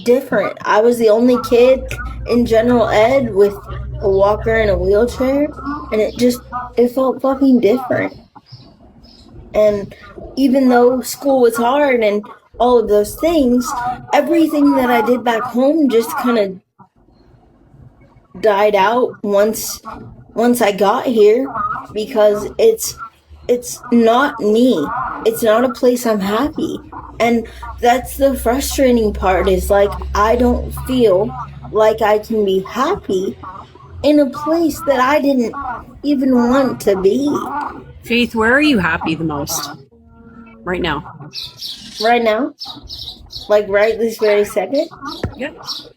different. I was the only kid in general ed with a walker and a wheelchair, and it felt fucking different. And even though school was hard and all of those things, everything that I did back home just kind of died out once I got here, because it's not me. It's not a place I'm happy. And that's the frustrating part, is like, I don't feel like I can be happy in a place that I didn't even want to be. Faith, where are you happy the most right now? Right now? Like right this very second? Yeah.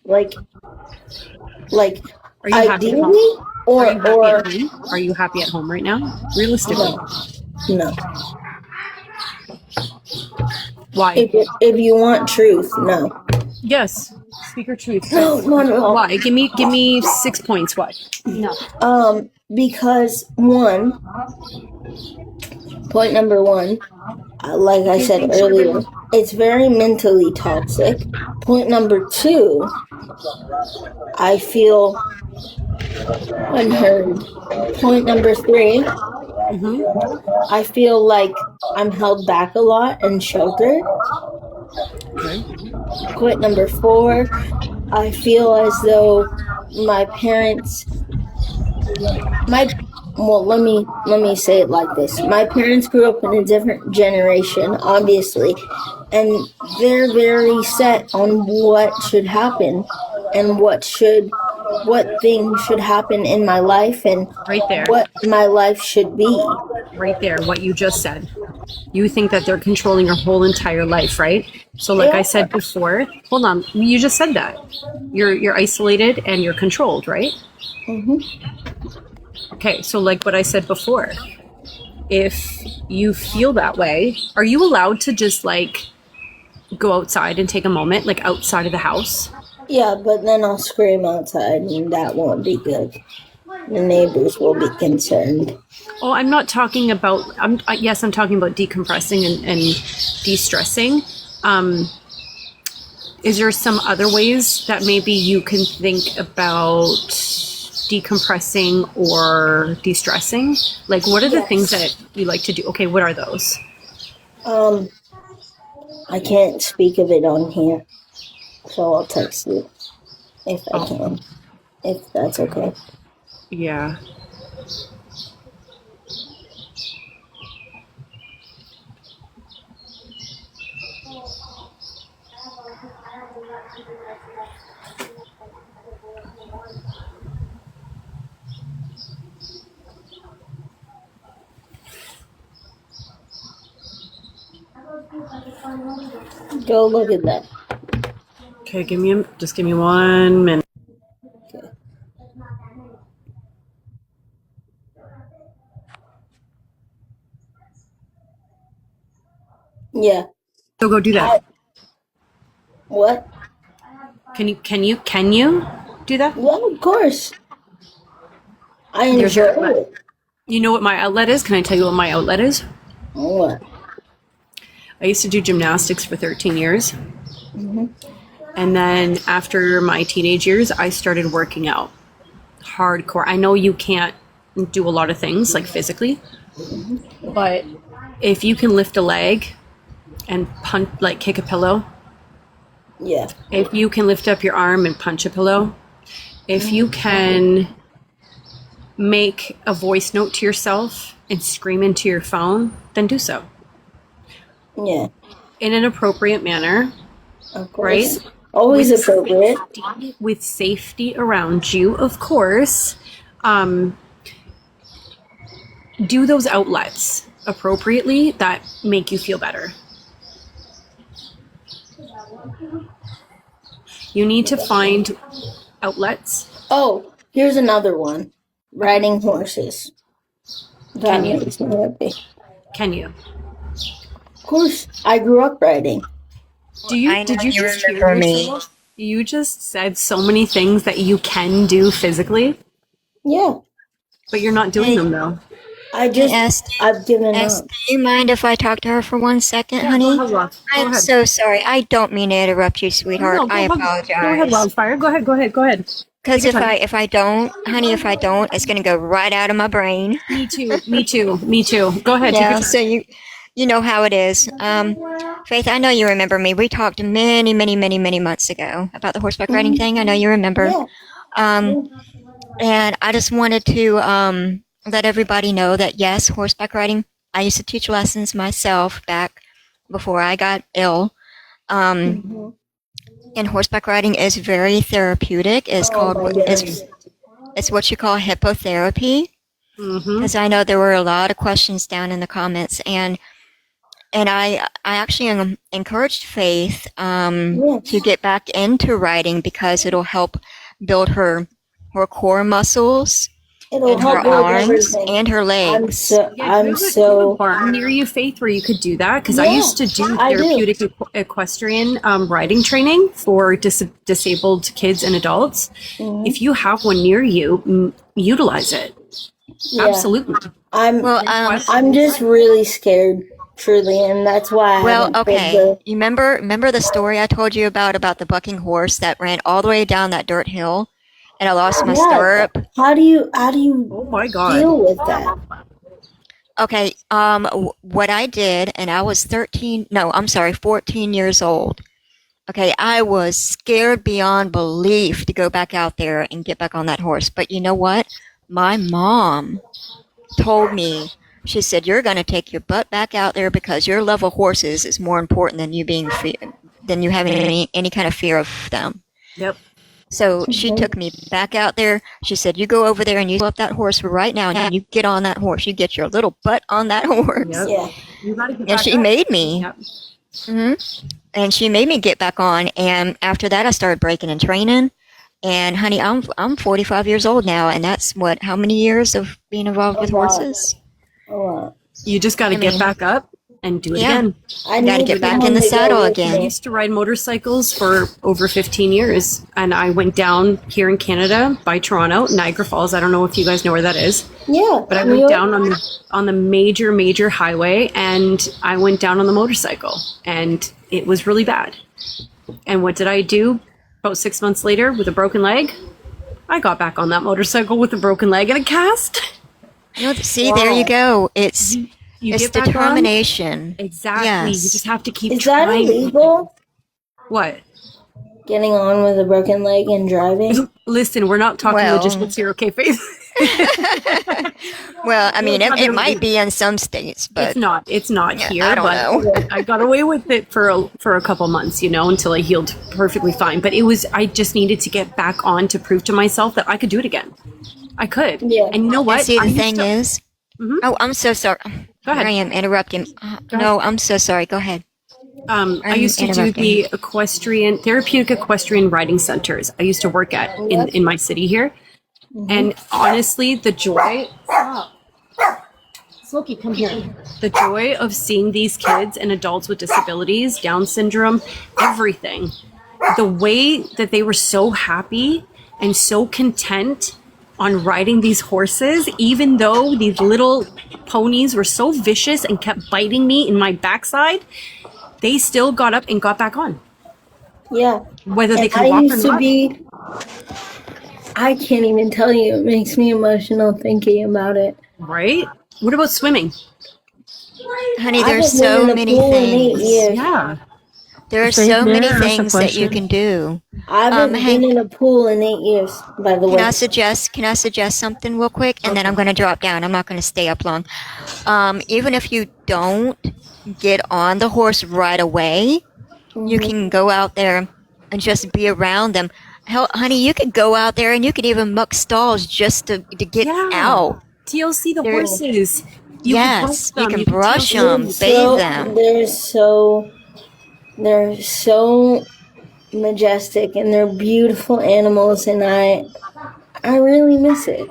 Like are you happy at home? Are you happy at home right now? Realistically. No. Why? If you want truth, no. Yes. Speak your truth. No. Why? Give me 6 points. Why? No. Because point number one, like I said earlier, it's very mentally toxic. Point number two, I feel unheard. Point number three, I feel like I'm held back a lot and sheltered. Okay. Point number four, I feel as though my parents, let me say it like this. My parents grew up in a different generation, obviously, and they're very set on what should happen and what things should happen in my life, and right there, what my life should be. Right there, what you just said. You think that they're controlling your whole entire life, right? So like I said before, hold on, you just said that. You're isolated and you're controlled, right? Okay, so like what I said before, if you feel that way, are you allowed to just like go outside and take a moment, like outside of the house? Yeah, but then I'll scream outside and that won't be good. The neighbors will be concerned. Oh, I'm not talking about, I'm talking about decompressing and de-stressing. Is there some other ways that maybe you can think about decompressing or de-stressing? Like, what are the things that you like to do? Okay, what are those? I can't speak of it on here, so I'll text you if I can, if that's okay. Yeah. Go look at that. Okay, give me 1 minute. Okay. Yeah. So go do that. What? Can you do that? Yeah, of course. I enjoy it. You know what my outlet is? Can I tell you what my outlet is? What? I used to do gymnastics for 13 years. And then after my teenage years, I started working out hardcore. I know you can't do a lot of things like physically, but if you can lift a leg and punch, like kick a pillow. Yeah. If you can lift up your arm and punch a pillow. If you can make a voice note to yourself and scream into your phone, then do so. Yeah. In an appropriate manner. Of course. Right? Always appropriate. With safety around you, of course. do those outlets appropriately that make you feel better. You need to find outlets. Oh, here's another one. Riding horses. That Can you? makes me happy. Can you? Of course, I grew up riding. Do you? I Did know you you just hear remember me. yourself? You just said so many things that you can do physically, Yeah, but you're not doing Hey. them though. I just, I've given S, up. do you mind if I talk to her for 1 second, Yeah, honey? go ahead, love. Go I'm ahead. so sorry. I don't mean to interrupt you, sweetheart. No, go I ahead. apologize. Go ahead, Wildfire. Go ahead. Go ahead. Go ahead. Because Take your if I don't, honey, if I don't, it's gonna go right out of my brain. Me too. Me too. Me too. Go ahead. Take Yeah. your So you know how it is. Faith, I know you remember me. We talked many months ago about the horseback riding thing. I know you remember. Yeah. And I just wanted to let everybody know that yes, horseback riding. I used to teach lessons myself back before I got ill. And horseback riding is very therapeutic. It's it's what you call hippotherapy. Because I know there were a lot of questions down in the comments, and I actually encouraged Faith to get back into riding because it'll help build her core muscles. It'll and her help build arms everything. and her legs. I'm so barn near you, Faith, where you could do that because I Yeah, used to do I do. therapeutic equestrian riding training for disabled kids and adults. If you have one near you, utilize it. Yeah. Absolutely. I'm just really scared, truly, and that's why. I Well, haven't okay. pulled You remember the story I told you about the bucking horse that ran all the way down that dirt hill, and I lost my Yeah. stirrup. How do you Oh my God. deal with that? Okay. What I did, and I was 14 years old. Okay, I was scared beyond belief to go back out there and get back on that horse. But you know what? My mom told me, she said, you're going to take your butt back out there because your love of horses is more important than you than you having any kind of fear of them. Yep. So she took me back out there. She said, you go over there and you pull up that horse right now and you get on that horse. You get your little butt on that horse. Yep. Yeah. You gotta get And back she up. made me. Yep. And she made me get back on. And after that, I started breaking and training. And honey, I'm 45 years old now, and that's how many years of being involved with horses? You just got to get back up and do it Yeah. again. I gotta get back in the saddle I again. used to ride motorcycles for over 15 years, and I went down here in Canada by Toronto, Niagara Falls. I don't know if you guys know where that is. Yeah. But I New went York. down on the major highway, and I went down on the motorcycle, and it was really bad. And what did I do? About 6 months later, with a broken leg, I got back on that motorcycle with a broken leg and a cast. See, there you go. It's get back on. determination. Exactly. Yes. You just have to keep Is that trying. illegal? What? Getting on with a broken leg and driving? Listen, we're not talking Well- logistics here, okay, Faith? Well, I mean, Well, it might be in some states, but It's not Yeah, here. I don't but know. I got away with it for a couple months, until I healed perfectly fine. But I just needed to get back on to prove to myself that I could do it again. I could. Yeah. And you know what? And see, I the used thing to- is, oh, I'm so sorry. Go ahead. Here I am interrupting. No, I'm so sorry. Go ahead. I I'm used to do interrupting. the therapeutic equestrian riding centers. I used to work at in my city here, and honestly, the joy. Smokey, come here. The joy of seeing these kids and adults with disabilities, Down syndrome, everything. The way that they were so happy and so content on riding these horses, even though these little ponies were so vicious and kept biting me in my backside, they still got up and got back on. Yeah. Whether they And could I walk or used to not. be. I can't even tell you. It makes me emotional thinking about it. Right? What about swimming? Honey, I there's haven't been so in a many pool in 8 things. years. Yeah. There are Faith, so may many I ask a things that you question? can do. I haven't Hank, been in a pool in 8 years, by the Can way. I suggest something real quick, and then I'm going to drop down. I'm not going to stay up long. Even if you don't get on the horse right away, you can go out there and just be around them. Hell, honey, you could go out there and you could even muck stalls just to get Yeah. out. TLC the They're horses. You can yes, brush you them. can You can brush TLC them, them. bathe them. They're so majestic and they're beautiful animals, and I really miss it.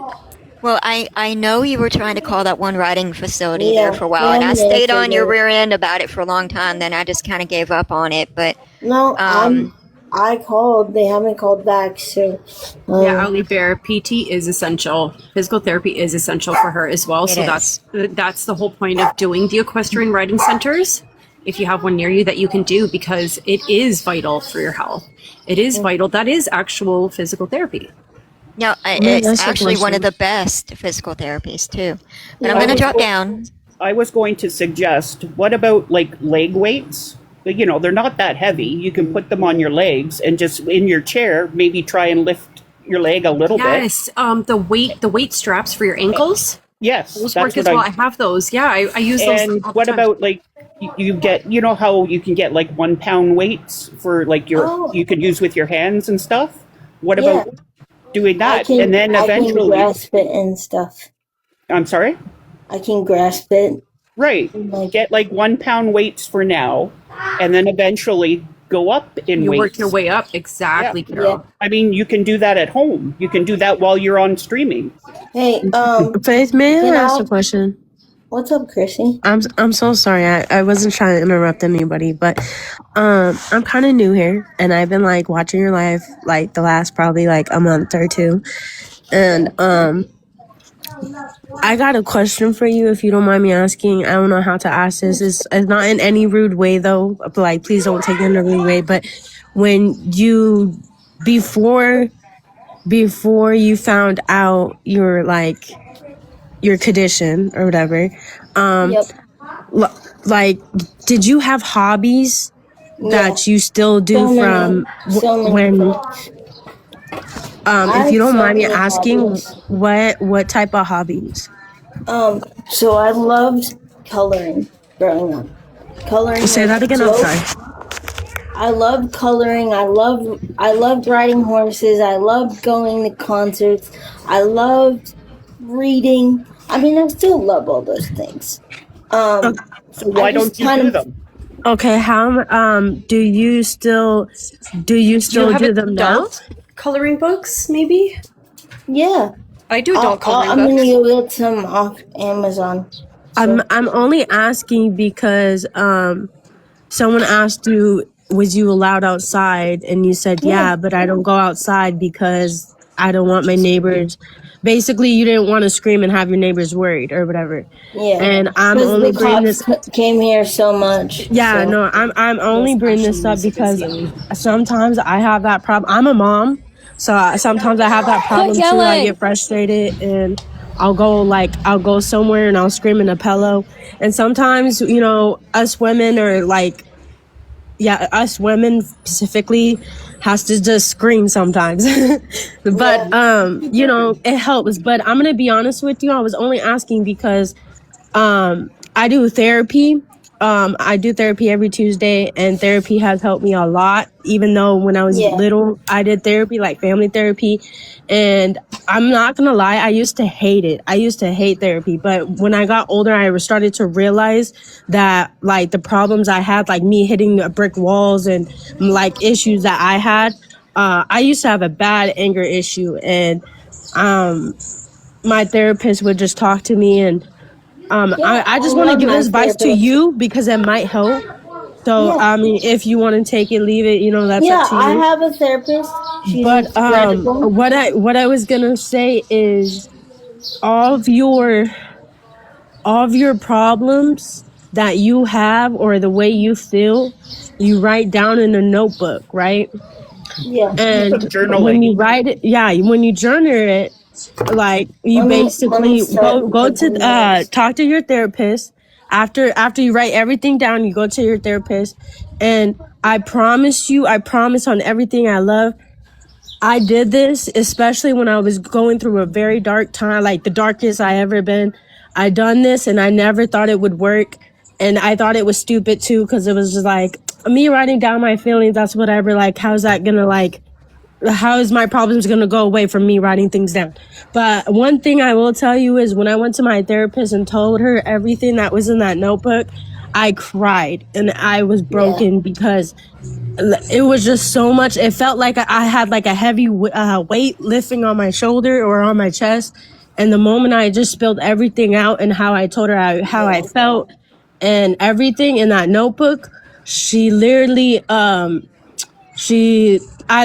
Well, I know you were trying to call that one riding facility there Yeah, for a while, they and I haven't stayed on answered your me. rear end about it for a long time. Then I just kind of gave up on it. But No, um, I called. They haven't called back. So, Yeah, Ali Bear, PT is essential. Physical therapy is essential for her as well. it So is. that's the whole point of doing the equestrian riding centers. If you have one near you that you can do, because it is vital for your health. It is vital. That is actual physical therapy. No, it's actually one of the best physical therapies too. But I'm I going to was drop go- down. I was going to suggest, what about like leg weights? You know, they're not that heavy. You can put them on your legs and just in your chair, maybe try and lift your leg a little bit. Yes, the weight straps for your ankles. Yes, Those that's work as what well. I have those. Yeah, I use those. And all the what time. about like you get, you know how you can get like 1 pound weights for like you could use with your hands and stuff? What yeah, about doing I that? can. And then I can eventually, grasp it and stuff. I'm sorry? I can grasp it. Right. Get like 1 pound weights for now, and then eventually go up in You weights. work your way up. Exactly, Carol. I mean, you can do that at home. You can do that while you're on streaming. Hey, Faith, may I can ask I- a question? What's up, Chrissy? I'm so sorry. I wasn't trying to interrupt anybody, but I'm kind of new here, and I've been like watching your live like the last probably like a month or two, and I got a question for you if you don't mind me asking. I don't know how to ask this. It's not in any rude way though. Like, please don't take it in a rude way. But when you before you found out your condition or whatever, like, did you have hobbies that you still do from when? If you don't mind me asking, what type of hobbies? So I loved coloring growing up. Coloring. Say that again. I'm sorry. I loved coloring. I loved riding horses. I loved going to concerts. I loved reading. I mean, I still love all those things. So why don't you do them? Okay, how do you still have do them now? adult coloring books, maybe? Yeah, I do adult coloring I'm books. gonna go get some off Amazon. I'm only asking because someone asked you, was you allowed outside, and you said yeah, but I don't go outside because I don't want my neighbors. Basically, you didn't want to scream and have your neighbors worried or whatever. Yeah, And I'm 'cause only the bringing cops this. came here so much. Yeah, so. no, I'm only bringing this up because sometimes I have that problem. I'm a mom, so sometimes I have that problem too. I get frustrated and I'll go somewhere and I'll scream in a pillow. And sometimes, you know, us women specifically has to just scream sometimes. But you know, it helps. But I'm gonna be honest with you, I was only asking because I do therapy. I do therapy every Tuesday, and therapy has helped me a lot. Even though when I was little, I did therapy, like family therapy. And I'm not gonna lie, I used to hate it. I used to hate therapy. But when I got older, I started to realize that like the problems I had, like me hitting the brick walls and like issues that I had, I used to have a bad anger issue. And my therapist would just talk to me, and I just want to give this advice to you because it might help. So I mean, if you want to take it, leave it. You know, that's up to you. I have a therapist. She's But incredible. what I was gonna say is all of your problems that you have or the way you feel, you write down in a notebook, right? Yeah. And Journaling. when you write it, when you journal it, like you basically go to talk to your therapist. After you write everything down, you go to your therapist, and I promise on everything I love, I did this, especially when I was going through a very dark time, like the darkest I ever been. I done this, and I never thought it would work, and I thought it was stupid too, because it was just like me writing down my feelings. That's whatever. Like, how's that gonna like how is my problems going to go away from me writing things down? But one thing I will tell you is when I went to my therapist and told her everything that was in that notebook, I cried and I was broken because it was just so much. It felt like I had like a heavy weight lifting on my shoulder or on my chest. And the moment I just spilled everything out and how I told her how I felt and everything in that notebook, she literally, I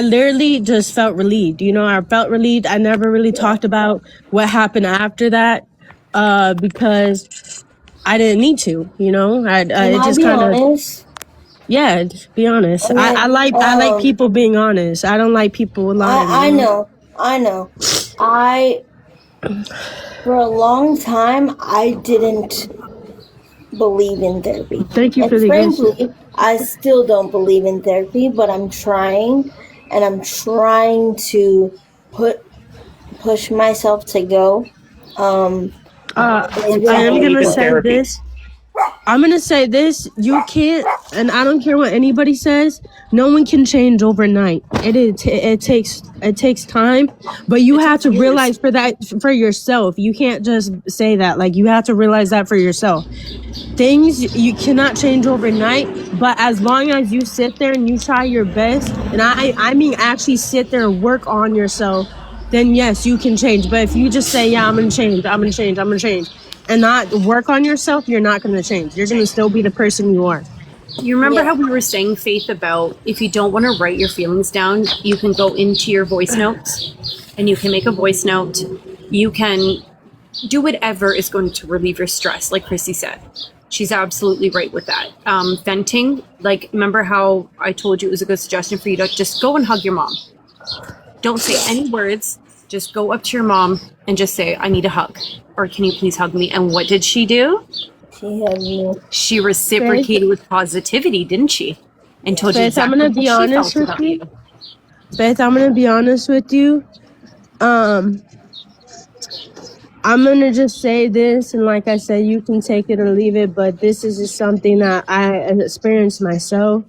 literally just felt relieved. You know, I felt relieved. I never really talked about what happened after that because I didn't need to, you know. It just be kind of, honest? yeah, just be honest. And then, I like people being honest. I don't like people lying. I you know? know. For a long time, I didn't believe in therapy. Thank you And for the frankly, I still don't believe in therapy, but I'm trying, and I'm trying to push myself to go. I am gonna say this. I'm gonna say this. You can't, and I don't care what anybody says. No one can change overnight. It takes time, but you have to realize for yourself. You can't just say that. Like, you have to realize that for yourself. Things you cannot change overnight, but as long as you sit there and you try your best, and I mean actually sit there and work on yourself, then yes, you can change. But if you just say, yeah, I'm gonna change, and not work on yourself, you're not gonna change. You're gonna still be the person you are. You remember how we were saying, Faith, about if you don't want to write your feelings down, you can go into your voice notes and you can make a voice note. You can do whatever is going to relieve your stress, like Chrissy said. She's absolutely right with that. Venting, like, remember how I told you it was a good suggestion for you to just go and hug your mom. Don't say any words. Just go up to your mom and just say, I need a hug. Or can you please hug me? And what did she do? She hugged me. She reciprocated with positivity, didn't she? And told you Beth, exactly I'm gonna what be she honest felt with about you. you. Beth, I'm gonna be honest with you. I'm gonna just say this, and like I said, you can take it or leave it, but this is just something that I experienced myself.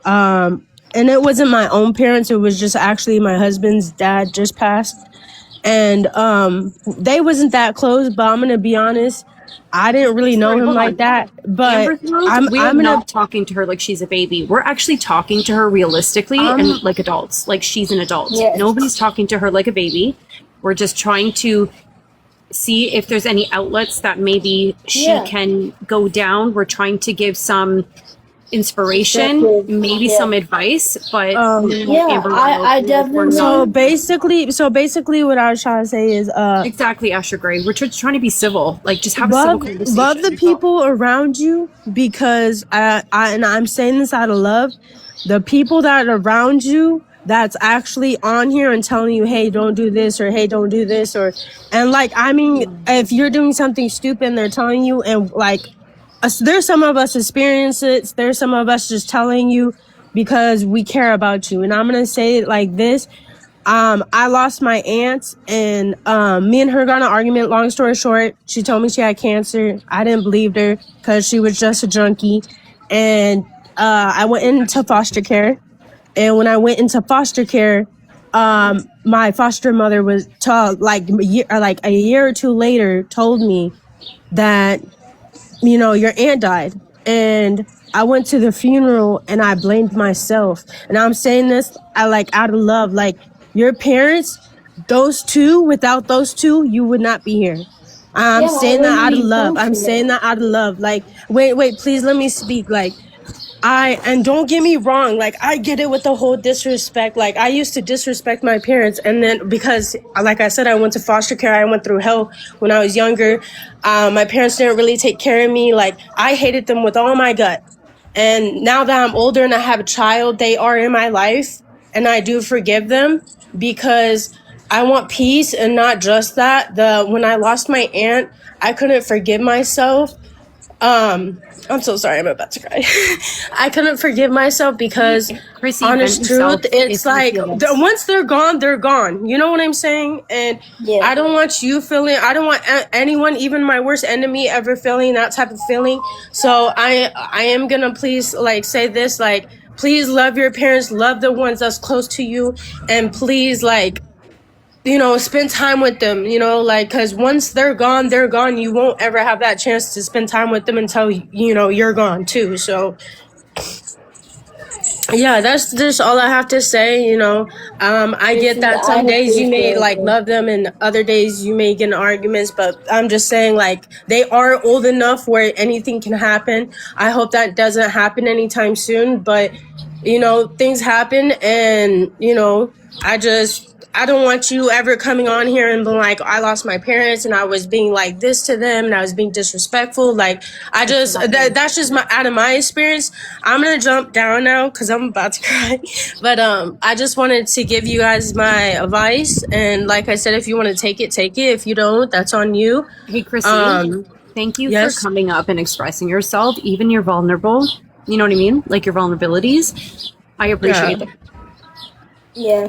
And it wasn't my own parents, it was just actually my husband's dad just passed. And they wasn't that close, but I'm gonna be honest, I didn't really know him like that. But we're not talking to her like she's a baby. We're actually talking to her realistically and like adults, like she's an adult. Yes. Nobody's talking to her like a baby. We're just trying to see if there's any outlets that maybe she can go down. We're trying to give some inspiration, maybe some advice, but I definitely. So basically, what I was trying to say is, exactly, Asher Gray. We're trying to be civil, like just have a civil conversation. Love the people around you, because and I'm saying this out of love. The people that are around you, that's actually on here and telling you, hey, don't do this, or hey, don't do this, and like, I mean, if you're doing something stupid and they're telling you, and like, there's some of us experience it, there's some of us just telling you because we care about you. And I'm gonna say it like this. I lost my aunt, and me and her got in an argument. Long story short, she told me she had cancer. I didn't believe her because she was just a junkie. And I went into foster care. And when I went into foster care, my foster mother was like a year or two later told me that, you know, your aunt died. And I went to the funeral and I blamed myself. And I'm saying this out of love. Like, your parents, those two, without those two, you would not be here. I'm saying that out of love. I'm saying that out of love. Like, wait, please let me speak. Like, and don't get me wrong, like, I get it with the whole disrespect. Like, I used to disrespect my parents, and then because, like I said, I went to foster care, I went through hell when I was younger. My parents didn't really take care of me. Like, I hated them with all my gut. And now that I'm older and I have a child, they are in my life, and I do forgive them because I want peace, and not just that. When I lost my aunt, I couldn't forgive myself. I'm so sorry, I'm about to cry. I couldn't forgive myself because, Chrissy, honest truth, it's like, once they're gone, they're gone. You know what I'm saying? And I don't want you feeling, I don't want anyone, even my worst enemy, ever feeling that type of feeling. So I am gonna please, like, say this, like, please love your parents, love the ones that's close to you, and please, like, spend time with them, like, because once they're gone, you won't ever have that chance to spend time with them until, you're gone too. So yeah, that's just all I have to say. I get that some days you may like love them and other days you may get in arguments, but I'm just saying, like, they are old enough where anything can happen. I hope that doesn't happen anytime soon, but things happen, and I don't want you ever coming on here and being like, I lost my parents and I was being like this to them and I was being disrespectful. Like, that's just out of my experience. I'm going to jump down now because I'm about to cry. But I just wanted to give you guys my advice. And like I said, if you want to take it, take it. If you don't, that's on you. Hey, Chrissy, thank you for coming up and expressing yourself, even you're vulnerable. You know what I mean? Like your vulnerabilities. I appreciate it. Yeah.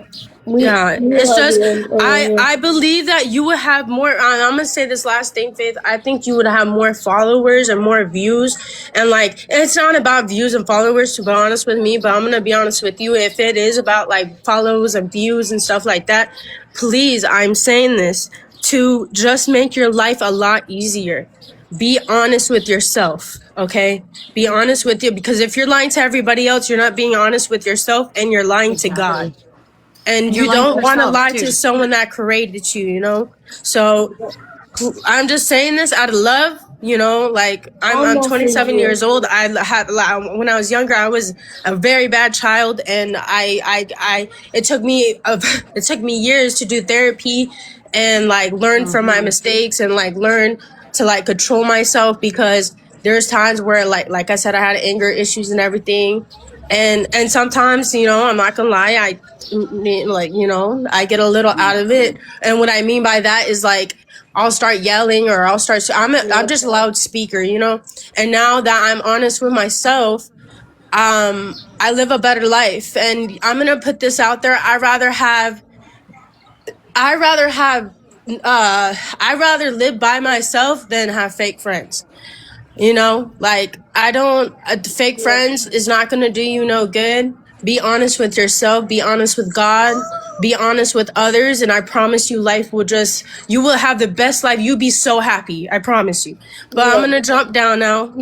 It's just I believe that you would have more. I'm gonna say this last thing, Faith. I think you would have more followers and more views, and like, it's not about views and followers, to be honest with me. But I'm gonna be honest with you. If it is about like follows and views and stuff like that, please, I'm saying this to just make your life a lot easier. Be honest with yourself, okay? Be honest with you, because if you're lying to everybody else, you're not being honest with yourself, and you're lying to God. And you don't want to lie to someone that created you, So I'm just saying this out of love, like, I'm 27 years old. When I was younger, I was a very bad child, and it took me years to do therapy and like learn from my mistakes and like learn to like control myself, because there's times where like I said, I had anger issues and everything. And sometimes, I'm not gonna lie, I get a little out of it. And what I mean by that is, like, I'll start yelling, or I'm just a loud speaker, And now that I'm honest with myself, I live a better life. And I'm gonna put this out there. I'd rather live by myself than have fake friends. Like, fake friends is not going to do you no good. Be honest with yourself. Be honest with God. Be honest with others. And I promise you, you will have the best life. You'll be so happy. I promise you. But I'm going to jump down now.